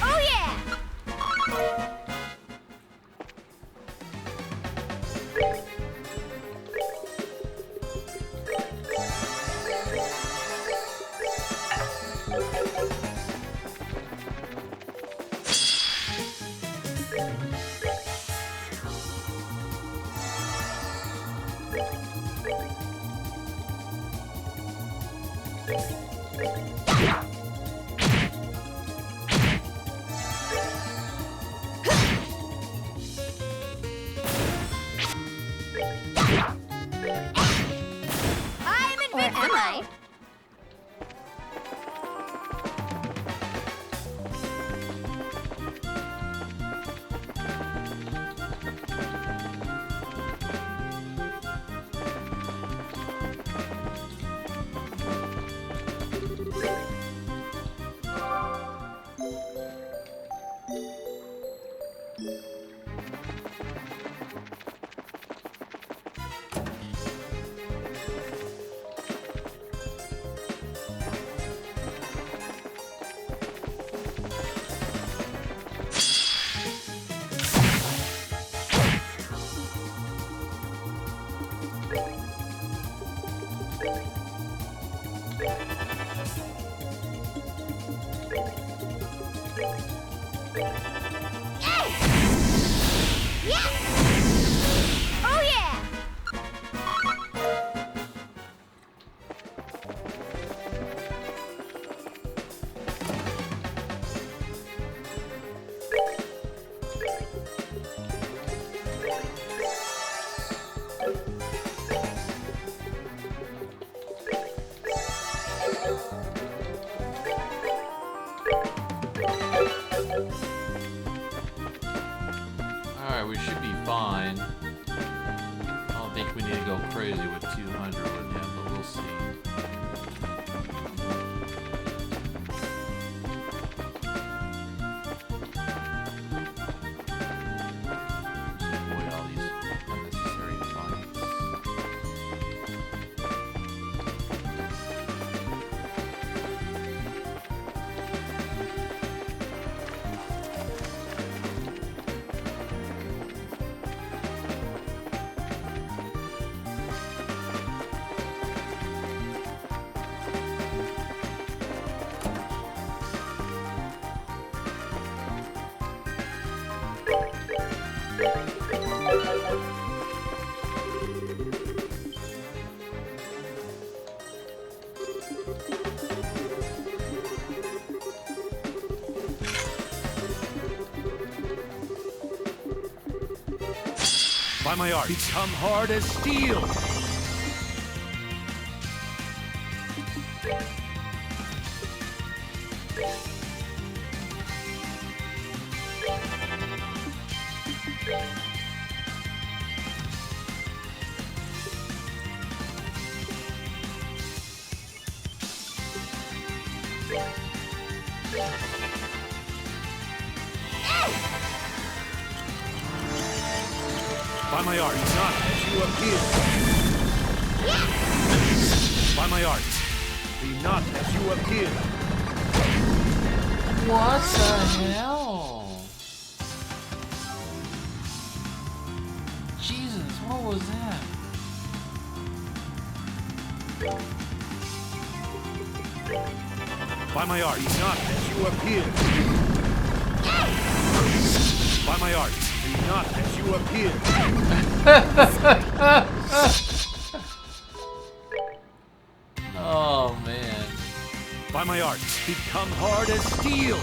Oh yeah! we should be fine. I don't think we need to go crazy with 200 with him, but we'll see. Just avoid all these unnecessary fights. By my art, become hard as steel. By my art, not as you appear. By my art, be not as you appear. What the hell? Jesus, what was that? By my art, be not as you appear. By my art, be not as you appear. Oh man. By my art, become hard as steel.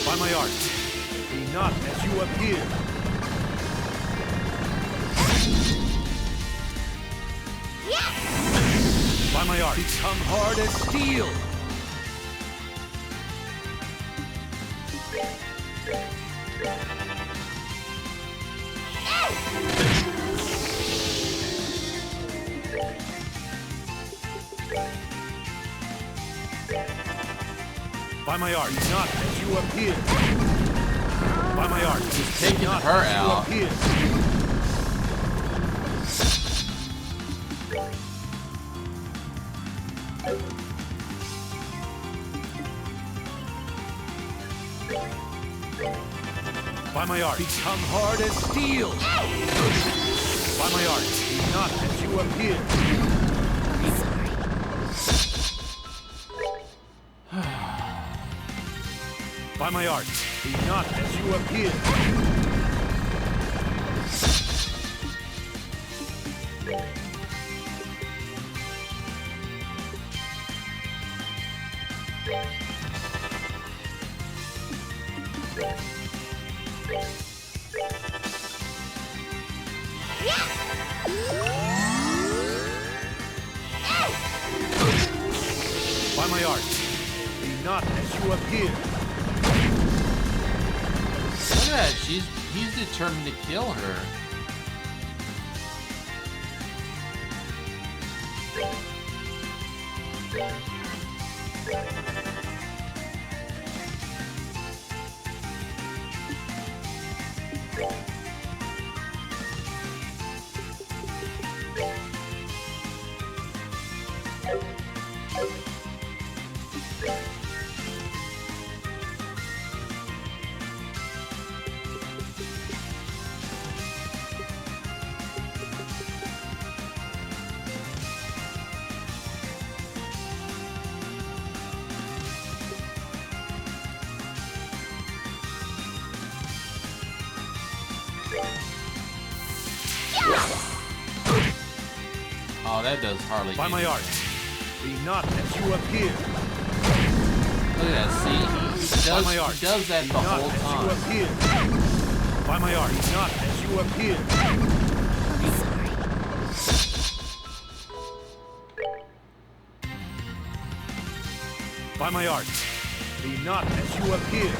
By my art, be not as you appear. By my art, become hard as steel. By my art, not as you appear. By my art, He's taking not her as you out. appear. By my art, become hard as steel. By my art, not as you appear. By my art, be not as you appear. By my art, be not as you appear. Look at that, he's determined to kill her. Oh, that does hardly By my anything. art, be not as you appear. Look at that, see? He does that the whole time. By my art, not as you appear. By my art, be not as you appear.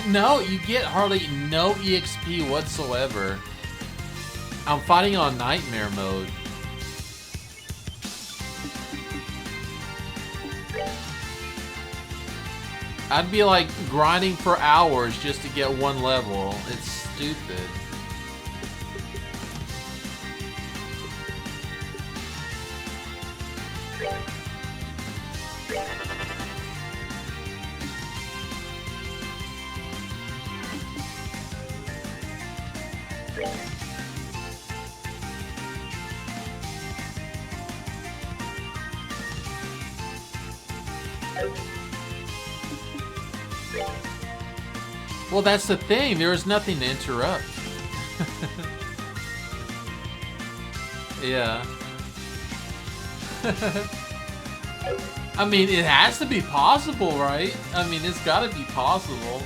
No, you get hardly no EXP whatsoever. I'm fighting on nightmare mode. I'd be like grinding for hours just to get one level. It's stupid. Well, that's the thing. There is nothing to interrupt. Yeah. I mean, it has to be possible, right? I mean, it's got to be possible.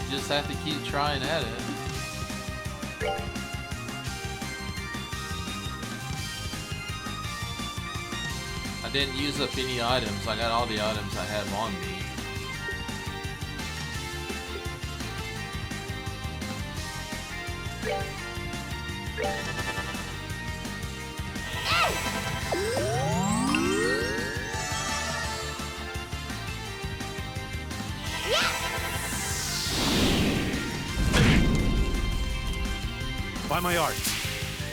You just have to keep trying at it. I didn't use up any items. I got all the items I have on me. By my art,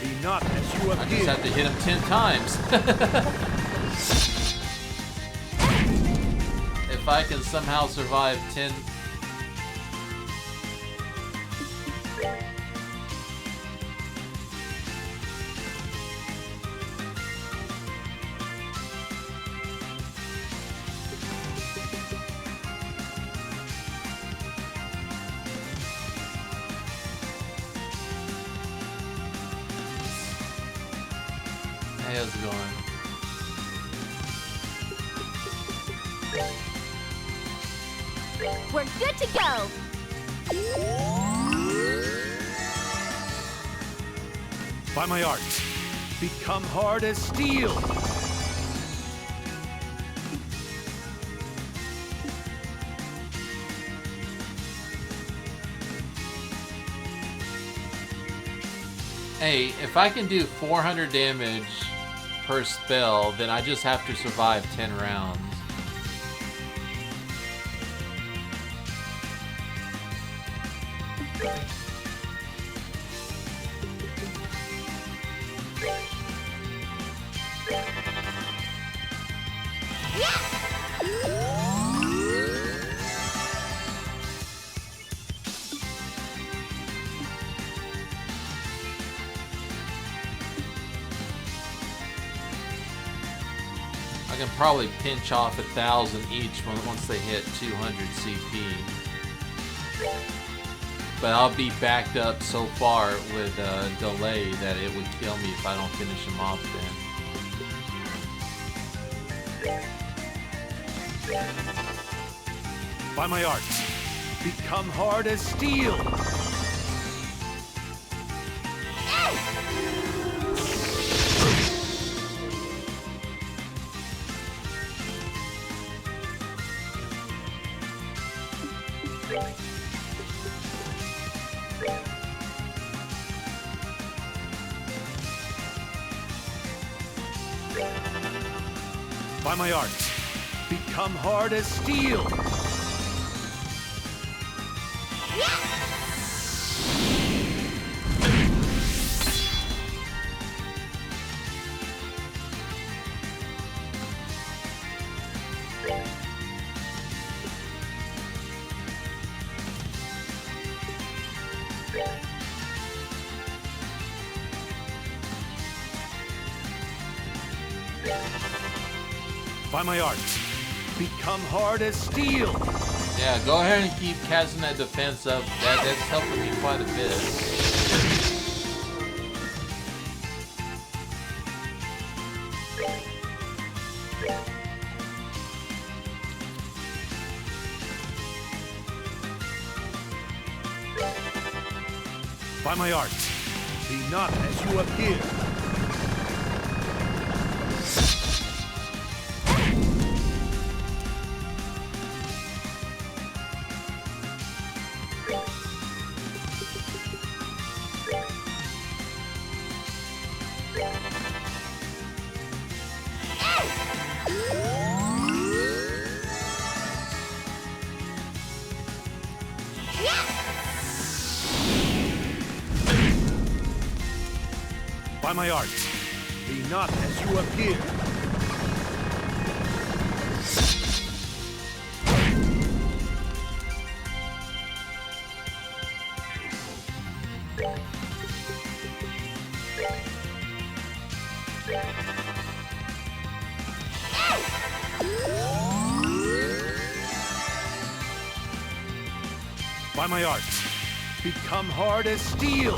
be not as you appear. I just have to hit him 10 times. If I can somehow survive 10... Hey, how's it going? We're good to go. By my art, become hard as steel. Hey, if I can do 400 damage per spell, then I just have to survive 10 rounds. I can probably pinch off 1,000 each once they hit 200 CP. But I'll be backed up so far with delay that it would kill me if I don't finish them off then. By my art, become hard as steel. By my art, become hard as steel. By my art, become hard as steel. Yeah, go ahead and keep casting that defense up. That's helping me quite a bit. By my arts, be not as you appear. By my arts, be not as you appear. By my arts, become hard as steel.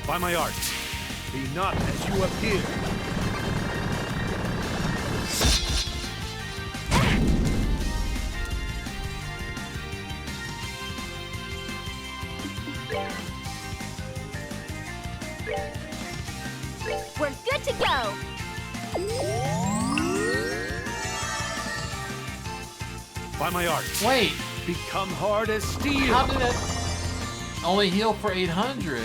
By my arts, be not as you appear. We're good to go. By my arts, Wait, become hard as steel. how did it only heal for 800?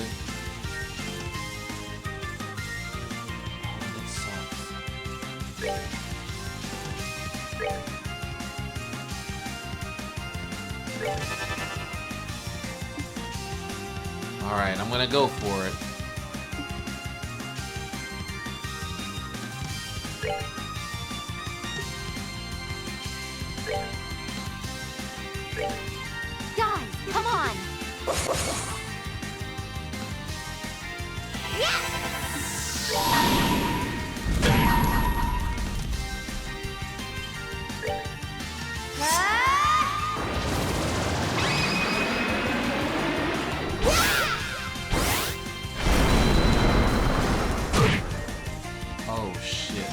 That sucks. Alright, I'm gonna go for it. Guys, come on. Oh shit.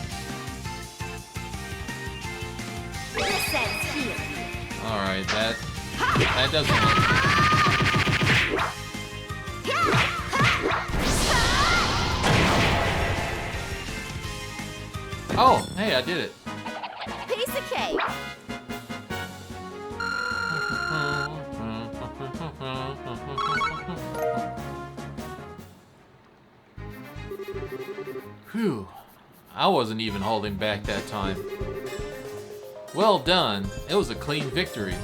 This ends here. Alright, that doesn't look. Oh, hey, I did it. Piece of cake. Whew. I wasn't even holding back that time. Well done. It was a clean victory.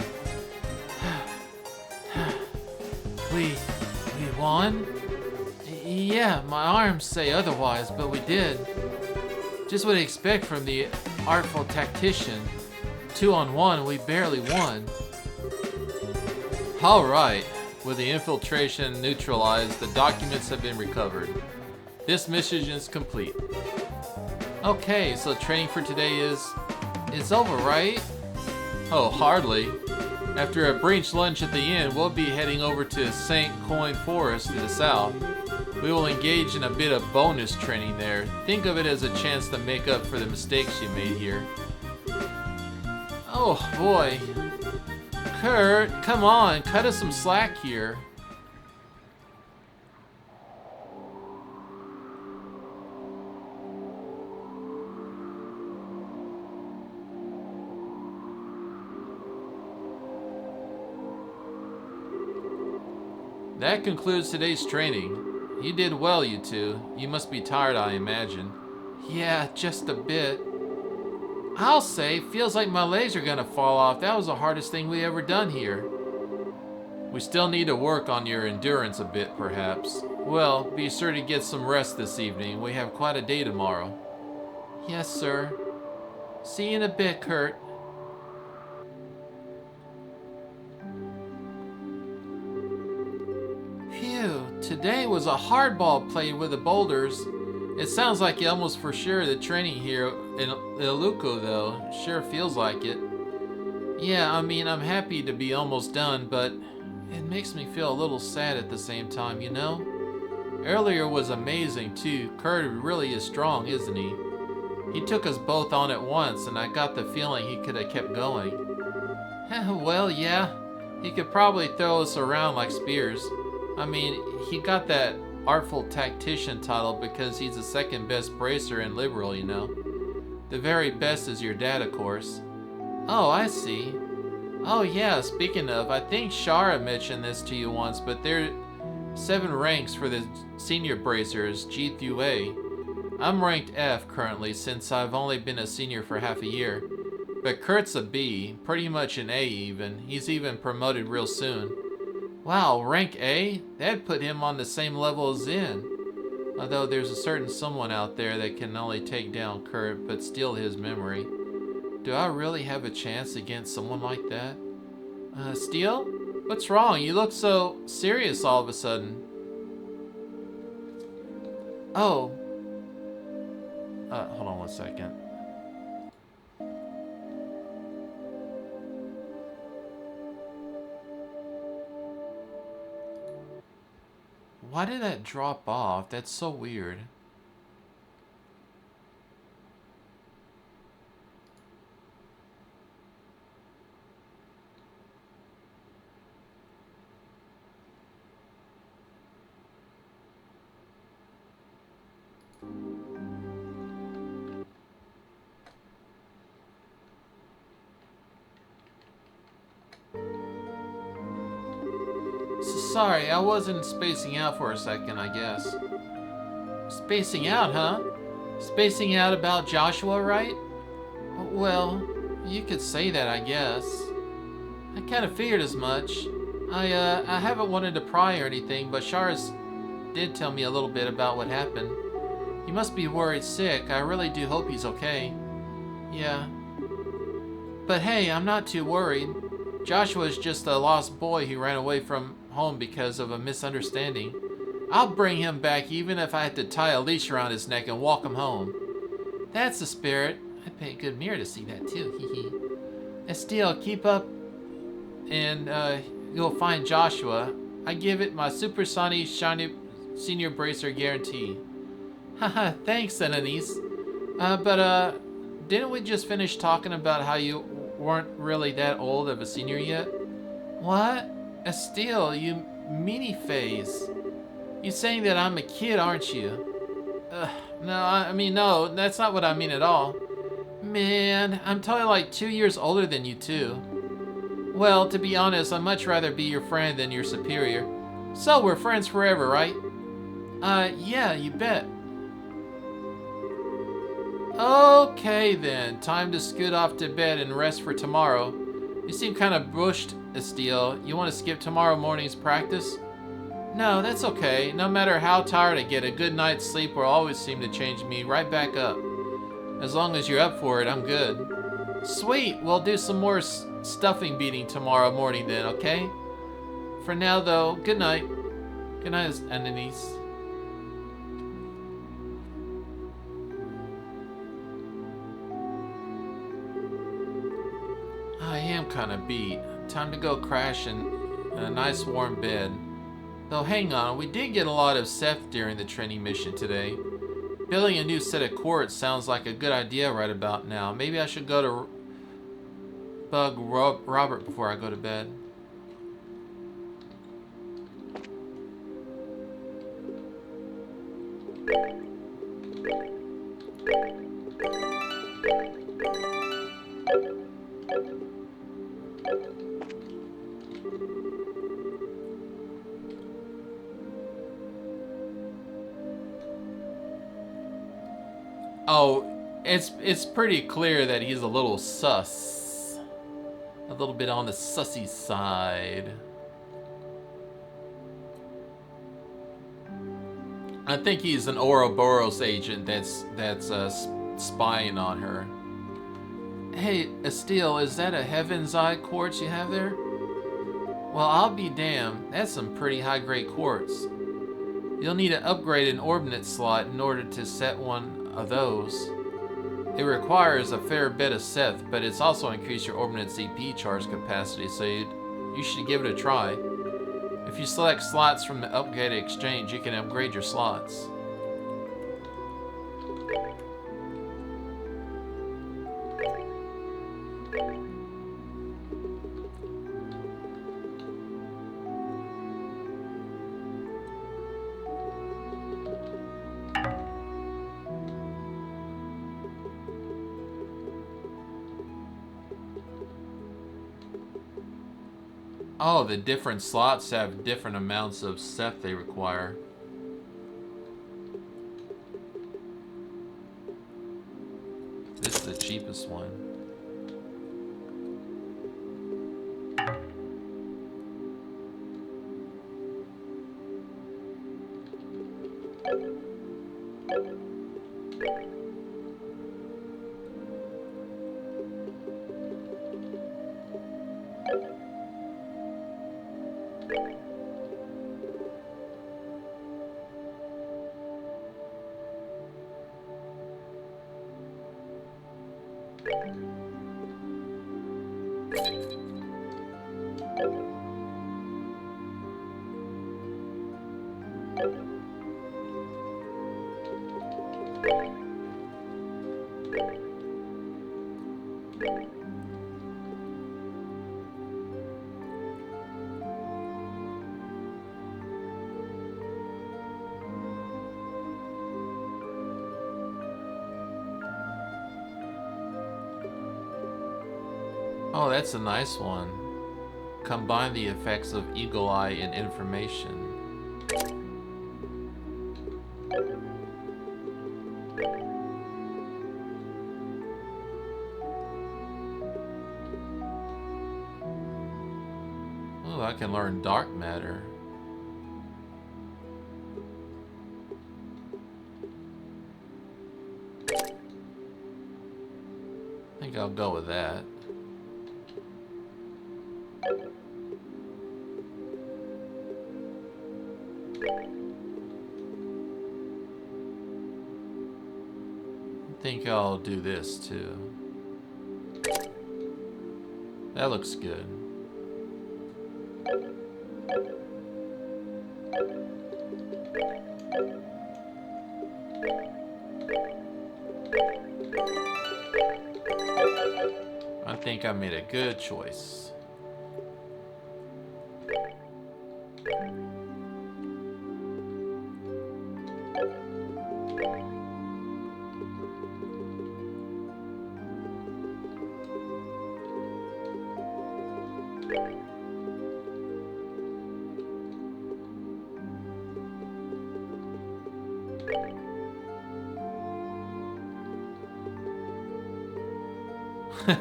We won? Yeah, my arms say otherwise, but we did. Just what I expect from the artful tactician. 2-on-1, we barely won. Alright, with the infiltration neutralized, the documents have been recovered. This mission is complete. Okay, so training for today is over, right? Oh, hardly. After a brief lunch at the inn, we'll be heading over to St. Coin Forest to the south. We will engage in a bit of bonus training there. Think of it as a chance to make up for the mistakes you made here. Oh boy. Kurt, come on, cut us some slack here. That concludes today's training. You did well, you two. You must be tired, I imagine. Yeah, just a bit. I'll say, feels like my legs are gonna fall off. That was the hardest thing we ever done here. We still need to work on your endurance a bit, perhaps. Well, be sure to get some rest this evening. We have quite a day tomorrow. Yes, sir. See you in a bit, Kurt. Phew, today was a hardball played with the boulders. It sounds like almost for sure the training here in Iluko, though. Sure feels like it. Yeah, I mean, I'm happy to be almost done, but it makes me feel a little sad at the same time, you know? Earlier was amazing too. Kurt really is strong, isn't he? He took us both on at once, and I got the feeling he could have kept going. Well, yeah. He could probably throw us around like spears. I mean, he got that artful tactician title because he's the second best bracer and liberal, you know. The very best is your dad, of course. Oh, I see. Oh yeah, speaking of, I think Shara mentioned this to you once, but there are 7 ranks for the senior bracers, G through A. I'm ranked F currently since I've only been a senior for half a year. But Kurt's a B, pretty much an A even. He's even promoted real soon. Wow, rank A? That'd put him on the same level as Zen. Although there's a certain someone out there that can not only take down Kurt, but steal his memory. Do I really have a chance against someone like that? Steel? What's wrong? You look so serious all of a sudden. Oh. Hold on one second. Why did that drop off? That's so weird. Sorry, I wasn't spacing out for a second, I guess. Spacing out, huh? Spacing out about Joshua, right? Well, you could say that, I guess. I kind of figured as much. I haven't wanted to pry or anything, but Shars did tell me a little bit about what happened. He must be worried sick. I really do hope he's okay. Yeah. But hey, I'm not too worried. Joshua's just a lost boy who ran away from home because of a misunderstanding. I'll bring him back even if I had to tie a leash around his neck and walk him home. That's the spirit. I'd pay a good mirror to see that too, hee. Estelle, keep up and you'll find Joshua. I give it my supersonic shiny senior bracer guarantee. Haha, thanks, Annalise. But didn't we just finish talking about how you weren't really that old of a senior yet? What? Estelle, you meanie face. You're saying that I'm a kid, aren't you? No, I mean, no, that's not what I mean at all. Man, I'm totally like 2 years older than you too. Well, to be honest, I'd much rather be your friend than your superior. So we're friends forever, right? Yeah, you bet. Okay then, time to scoot off to bed and rest for tomorrow. You seem kind of bushed, Estelle. You want to skip tomorrow morning's practice? No, that's okay. No matter how tired I get, a good night's sleep will always seem to change me right back up. As long as you're up for it, I'm good. Sweet, we'll do some more stuffing beating tomorrow morning then, okay? For now though, good night. Good night, Annalise. I am kind of beat. Time to go crash in a nice warm bed. Though hang on, we did get a lot of Seth during the training mission today. Building a new set of quartz sounds like a good idea right about now. Maybe I should go to bug Robert before I go to bed. Oh, it's pretty clear that he's a little sus. A little bit on the sussy side. I think he's an Ouroboros agent that's spying on her. Hey, Estelle, is that a Heaven's Eye quartz you have there? Well, I'll be damned. That's some pretty high-grade quartz. You'll need to upgrade an ordnance slot in order to set one of those. It requires a fair bit of Seth, but it's also increased your ordnance CP charge capacity, so you should give it a try. If you select slots from the upgraded exchange, you can upgrade your slots. Oh, the different slots have different amounts of stuff they require. This is the cheapest one. Oh, that's a nice one. Combine the effects of Eagle Eye and Information. Oh, I can learn Dark Matter. I think I'll go with that. I think I'll do this too. That looks good. I think I made a good choice.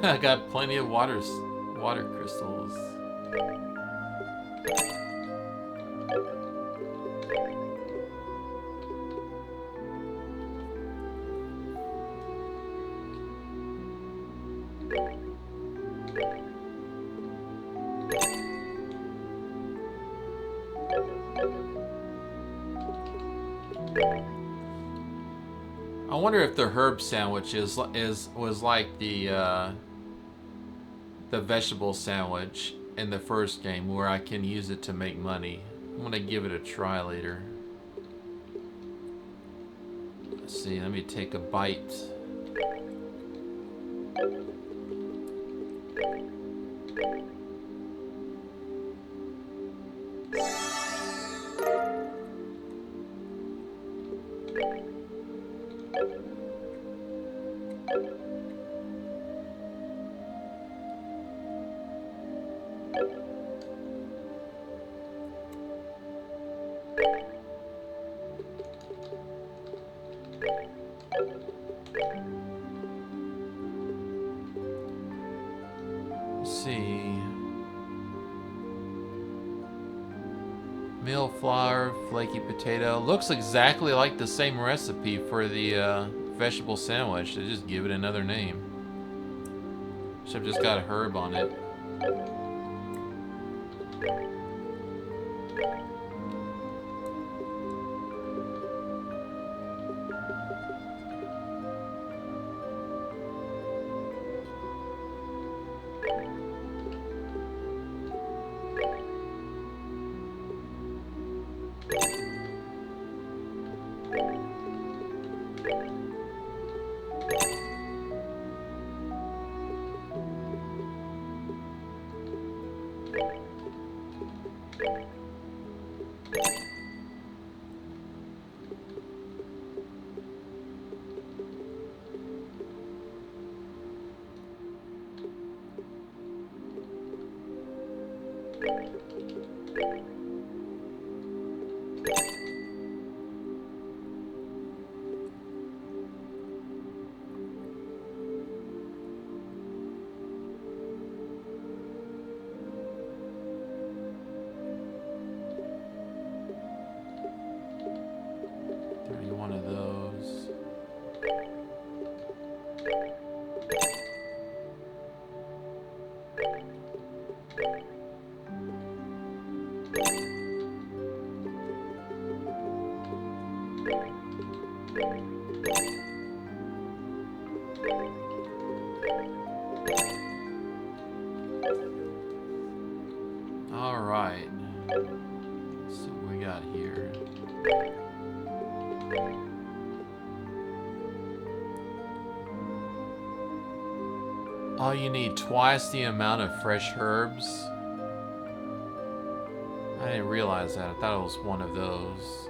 I got plenty of water crystals. I wonder if the herb sandwich was like the vegetable sandwich in the first game, where I can use it to make money. I'm gonna give it a try later. Let's see, let me take a bite. Meal flour, flaky potato. Looks exactly like the same recipe for the vegetable sandwich. They just give it another name. Should have just got a herb on it. One of those. All right. Let's see what we got here. Oh, you need twice the amount of fresh herbs? I didn't realize that. I thought it was one of those.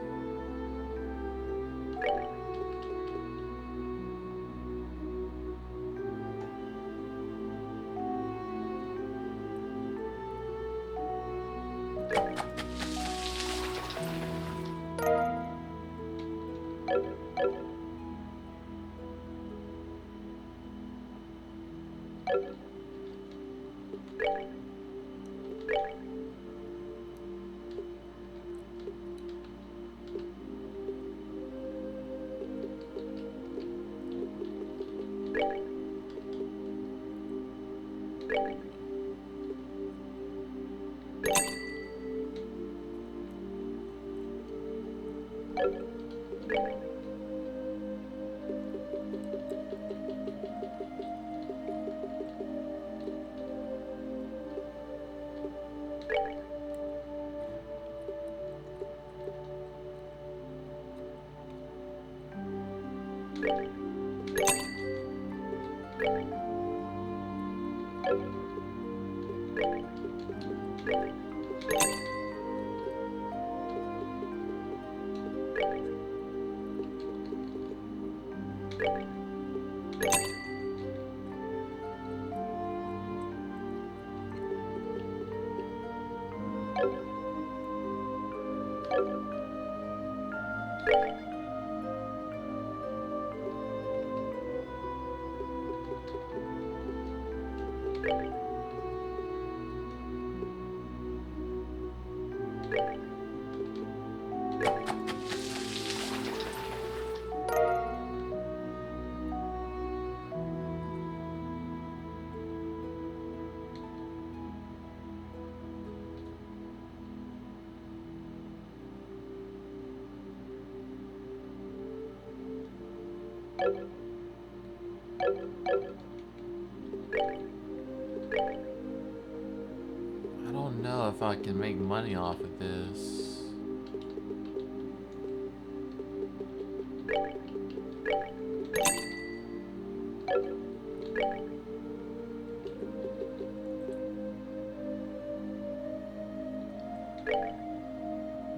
I don't know if I can make money off of this.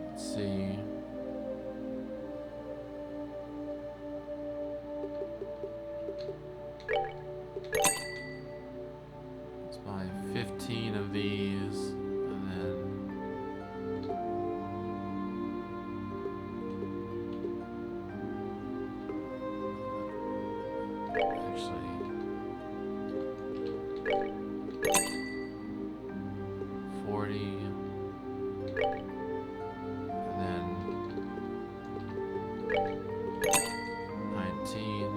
Let's see. Let's buy 15 of these, and then actually 40, and then 19.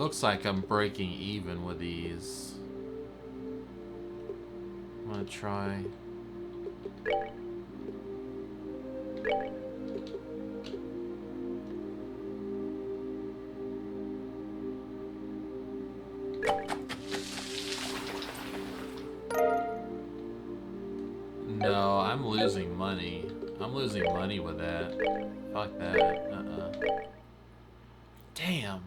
looks like I'm breaking even with these. I'm gonna try. No, I'm losing money. I'm losing money with that. Fuck that. Damn.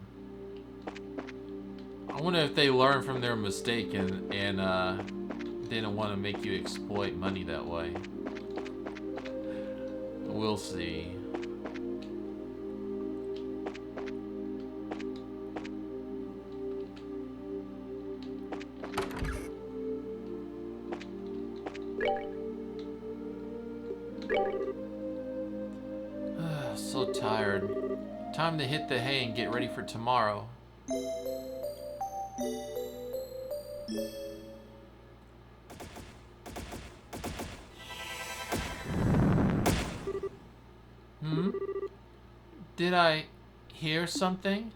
I wonder if they learn from their mistake and they don't want to make you exploit money that way. We'll see. So tired. Time to hit the hay and get ready for tomorrow. Did I hear something?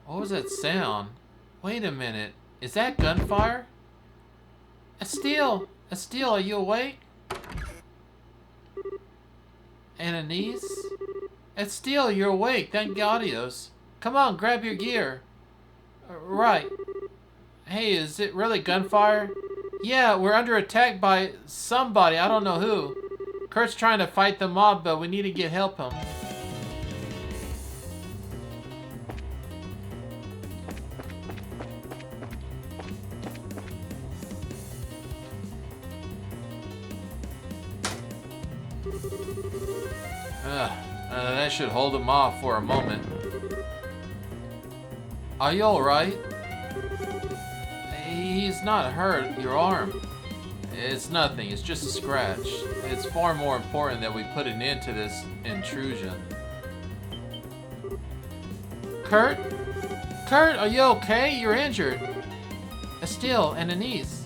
What was that sound? Wait a minute. Is that gunfire? Estelle! Estelle, are you awake? Ananice? Estelle, you're awake. Thank Gaudios. Come on, grab your gear. Right. Hey, is it really gunfire? Yeah, we're under attack by somebody. I don't know who. Kurt's trying to fight the mob, but we need to get help him. That should hold him off for a moment. Are you alright? He's not hurt. Your arm. It's nothing. It's just a scratch. It's far more important that we put an end to this intrusion. Kurt? Kurt, are you okay? You're injured. Estelle and Anise.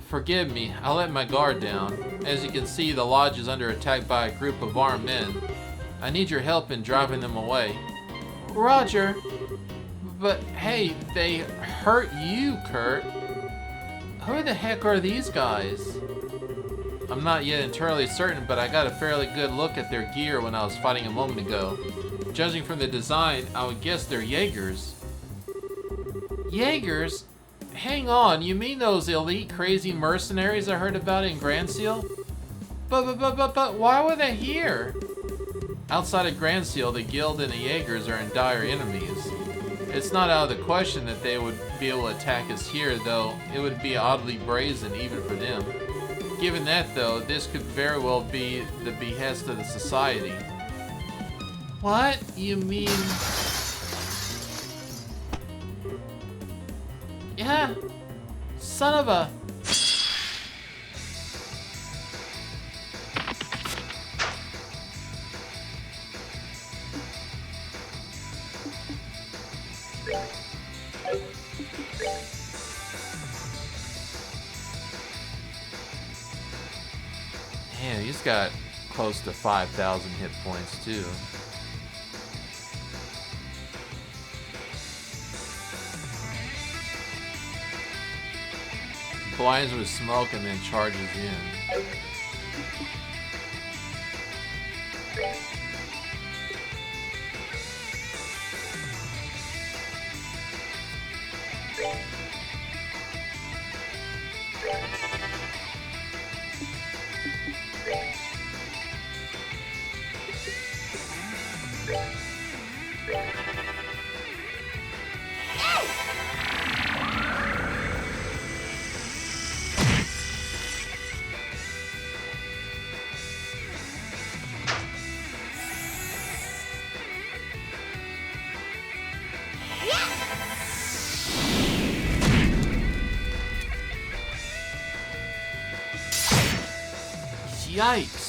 Forgive me. I let my guard down. As you can see, the lodge is under attack by a group of armed men. I need your help in driving them away. Roger. But hey, they hurt you, Kurt. Who the heck are these guys? I'm not yet entirely certain, but I got a fairly good look at their gear when I was fighting a moment ago. Judging from the design, I would guess they're Jaegers. Jaegers? Hang on, you mean those elite crazy mercenaries I heard about in Grand Seal? But why were they here? Outside of Grand Seal, the Guild and the Jaegers are in dire enemies. It's not out of the question that they would be able to attack us here, though it would be oddly brazen even for them. Given that, though, this could very well be the behest of the society. What? You mean... Yeah. Son of a... Man, he's got close to 5,000 hit points, too. Blinds with smoke and then charges in. Yikes.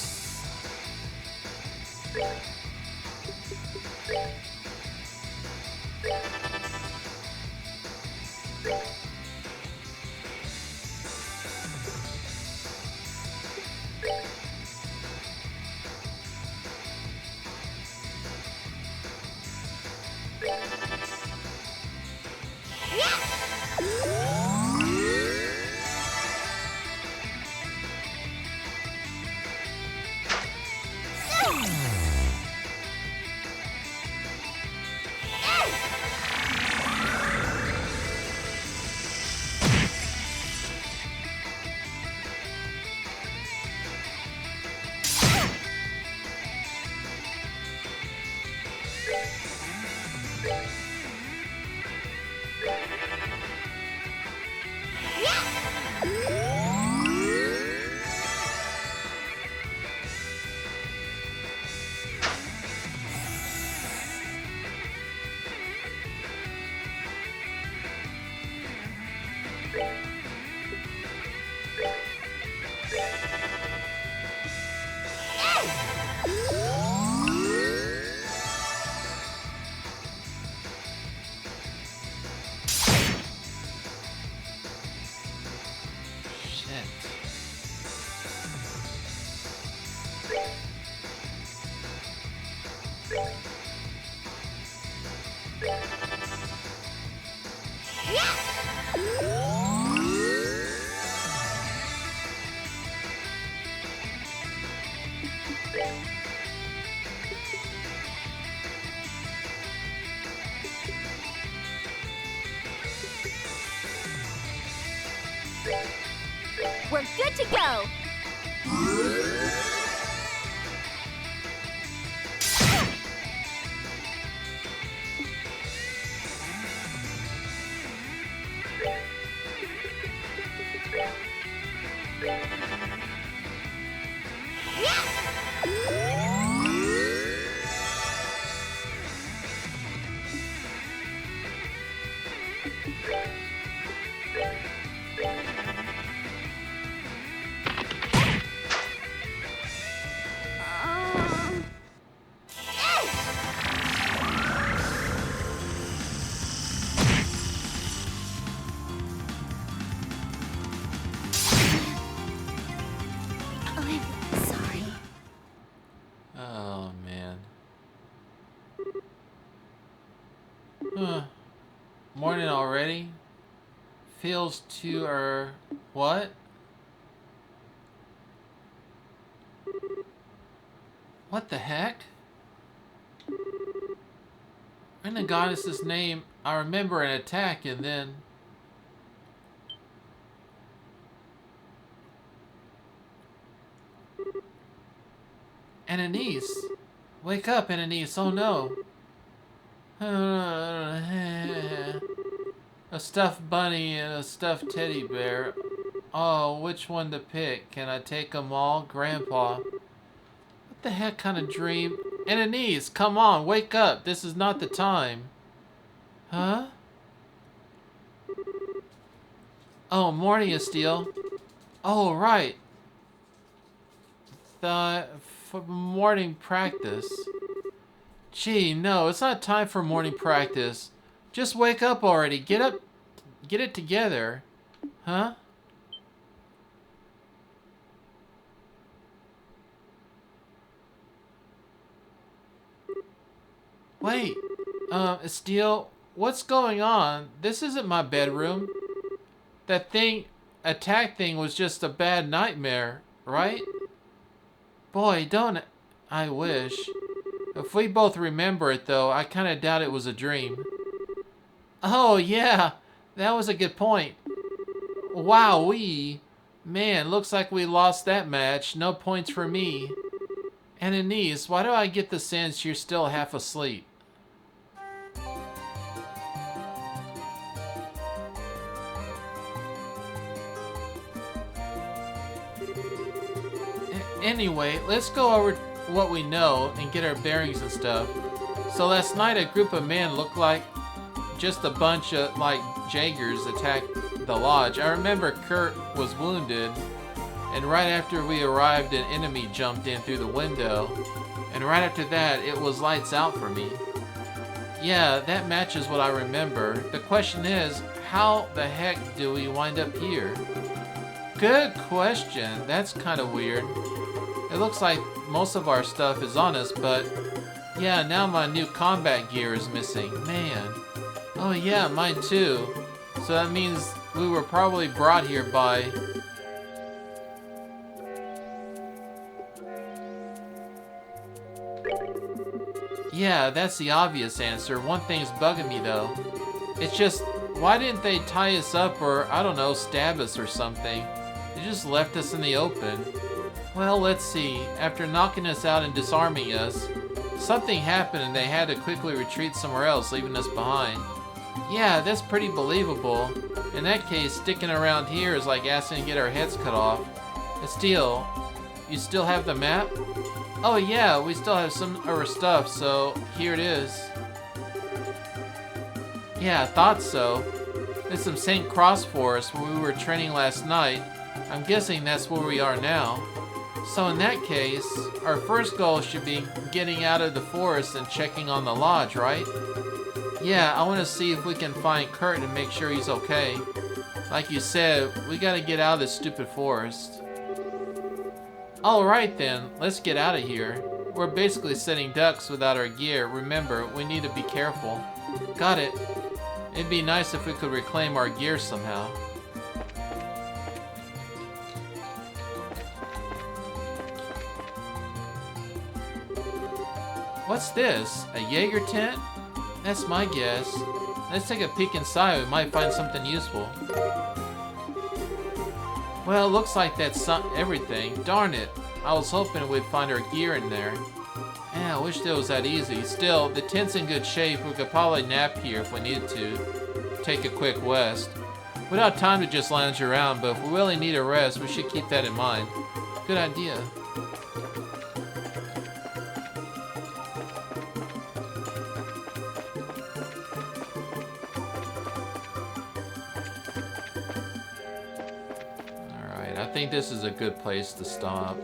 tent. We're good to go! I'm sorry. Oh, man. Huh. Morning already? Feels too, what? What the heck? In the goddess's name, I remember an attack and then... Ananice! Wake up, Ananice, oh no! A stuffed bunny and a stuffed teddy bear. Oh, which one to pick? Can I take them all? Grandpa. What the heck kind of dream? Ananice, come on, wake up. This is not the time. Huh? Oh, morning, Estelle. Oh, right. For morning practice. Gee, no, it's not time for morning practice. Just wake up already. Get up. Get it together. Huh? Wait. Estelle, what's going on? This isn't my bedroom. That attack thing was just a bad nightmare, right? Boy, don't I wish. If we both remember it, though, I kind of doubt it was a dream. Oh, yeah. That was a good point. Wowee. Man, looks like we lost that match. No points for me. And Anise, why do I get the sense you're still half asleep? Anyway, let's go over what we know and get our bearings and stuff. So last night a group of men looked like just a bunch of Jaegers attacked the lodge. I remember Kurt was wounded, and right after we arrived an enemy jumped in through the window, and right after that it was lights out for me. Yeah, that matches what I remember. The question is, how the heck do we wind up here? Good question. That's kind of weird. It looks like most of our stuff is on us, but yeah, now my new combat gear is missing. Man. Oh yeah, mine too. So that means we were probably brought here by... Yeah, that's the obvious answer. One thing's bugging me though. It's just, why didn't they tie us up or, I don't know, stab us or something? They just left us in the open. Well, let's see. After knocking us out and disarming us, something happened and they had to quickly retreat somewhere else, leaving us behind. Yeah, that's pretty believable. In that case, sticking around here is like asking to get our heads cut off. Estelle, you still have the map? Oh yeah, we still have some of our stuff, so here it is. Yeah, I thought so. There's some St. Cross Forest where we were training last night. I'm guessing that's where we are now. So in that case, our first goal should be getting out of the forest and checking on the lodge, right? Yeah, I want to see if we can find Kurt and make sure he's okay. Like you said, we gotta get out of this stupid forest. Alright then, let's get out of here. We're basically sitting ducks without our gear. Remember, we need to be careful. Got it. It'd be nice if we could reclaim our gear somehow. What's this? A Jaeger tent? That's my guess. Let's take a peek inside. We might find something useful. Well, it looks like that's everything. Darn it. I was hoping we'd find our gear in there. Yeah, I wish that was that easy. Still, the tent's in good shape. We could probably nap here if we needed to. Take a quick rest. We don't have time to just lounge around, but if we really need a rest, we should keep that in mind. Good idea. Alright, I think this is a good place to stop.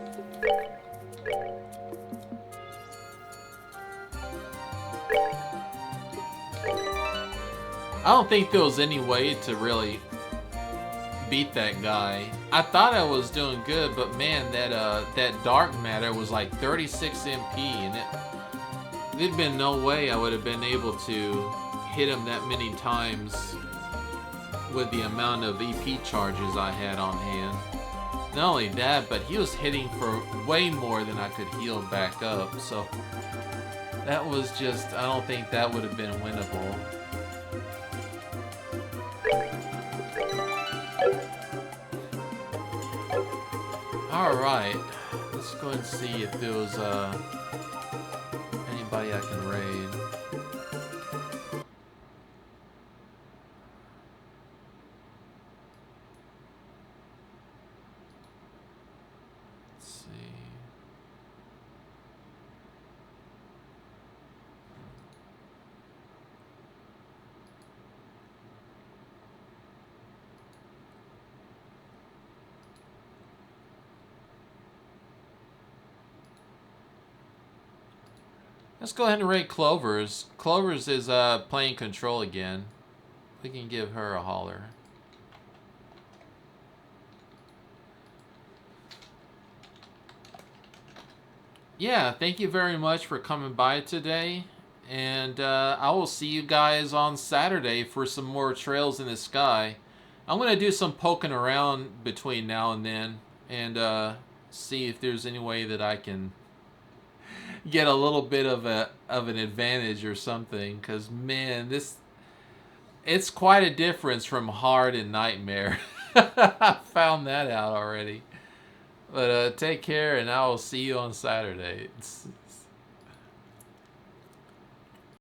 I don't think there was any way to really beat that guy. I thought I was doing good, but man, that dark matter was like 36 MP, and there'd been no way I would have been able to hit him that many times with the amount of EP charges I had on hand. Not only that, but he was hitting for way more than I could heal back up, so that was just, I don't think that would have been winnable. Alright, let's go and see if there was anybody I can raid. Let's see. Let's go ahead and raid Clovers. Clovers is playing control again. We can give her a holler. Yeah, thank you very much for coming by today. And I will see you guys on Saturday for some more Trails in the Sky. I'm going to do some poking around between now and then. And see if there's any way that I can get a little bit of an advantage or something, because man, it's quite a difference from hard and nightmare. I found that out already. But take care, and I will see you on Saturday.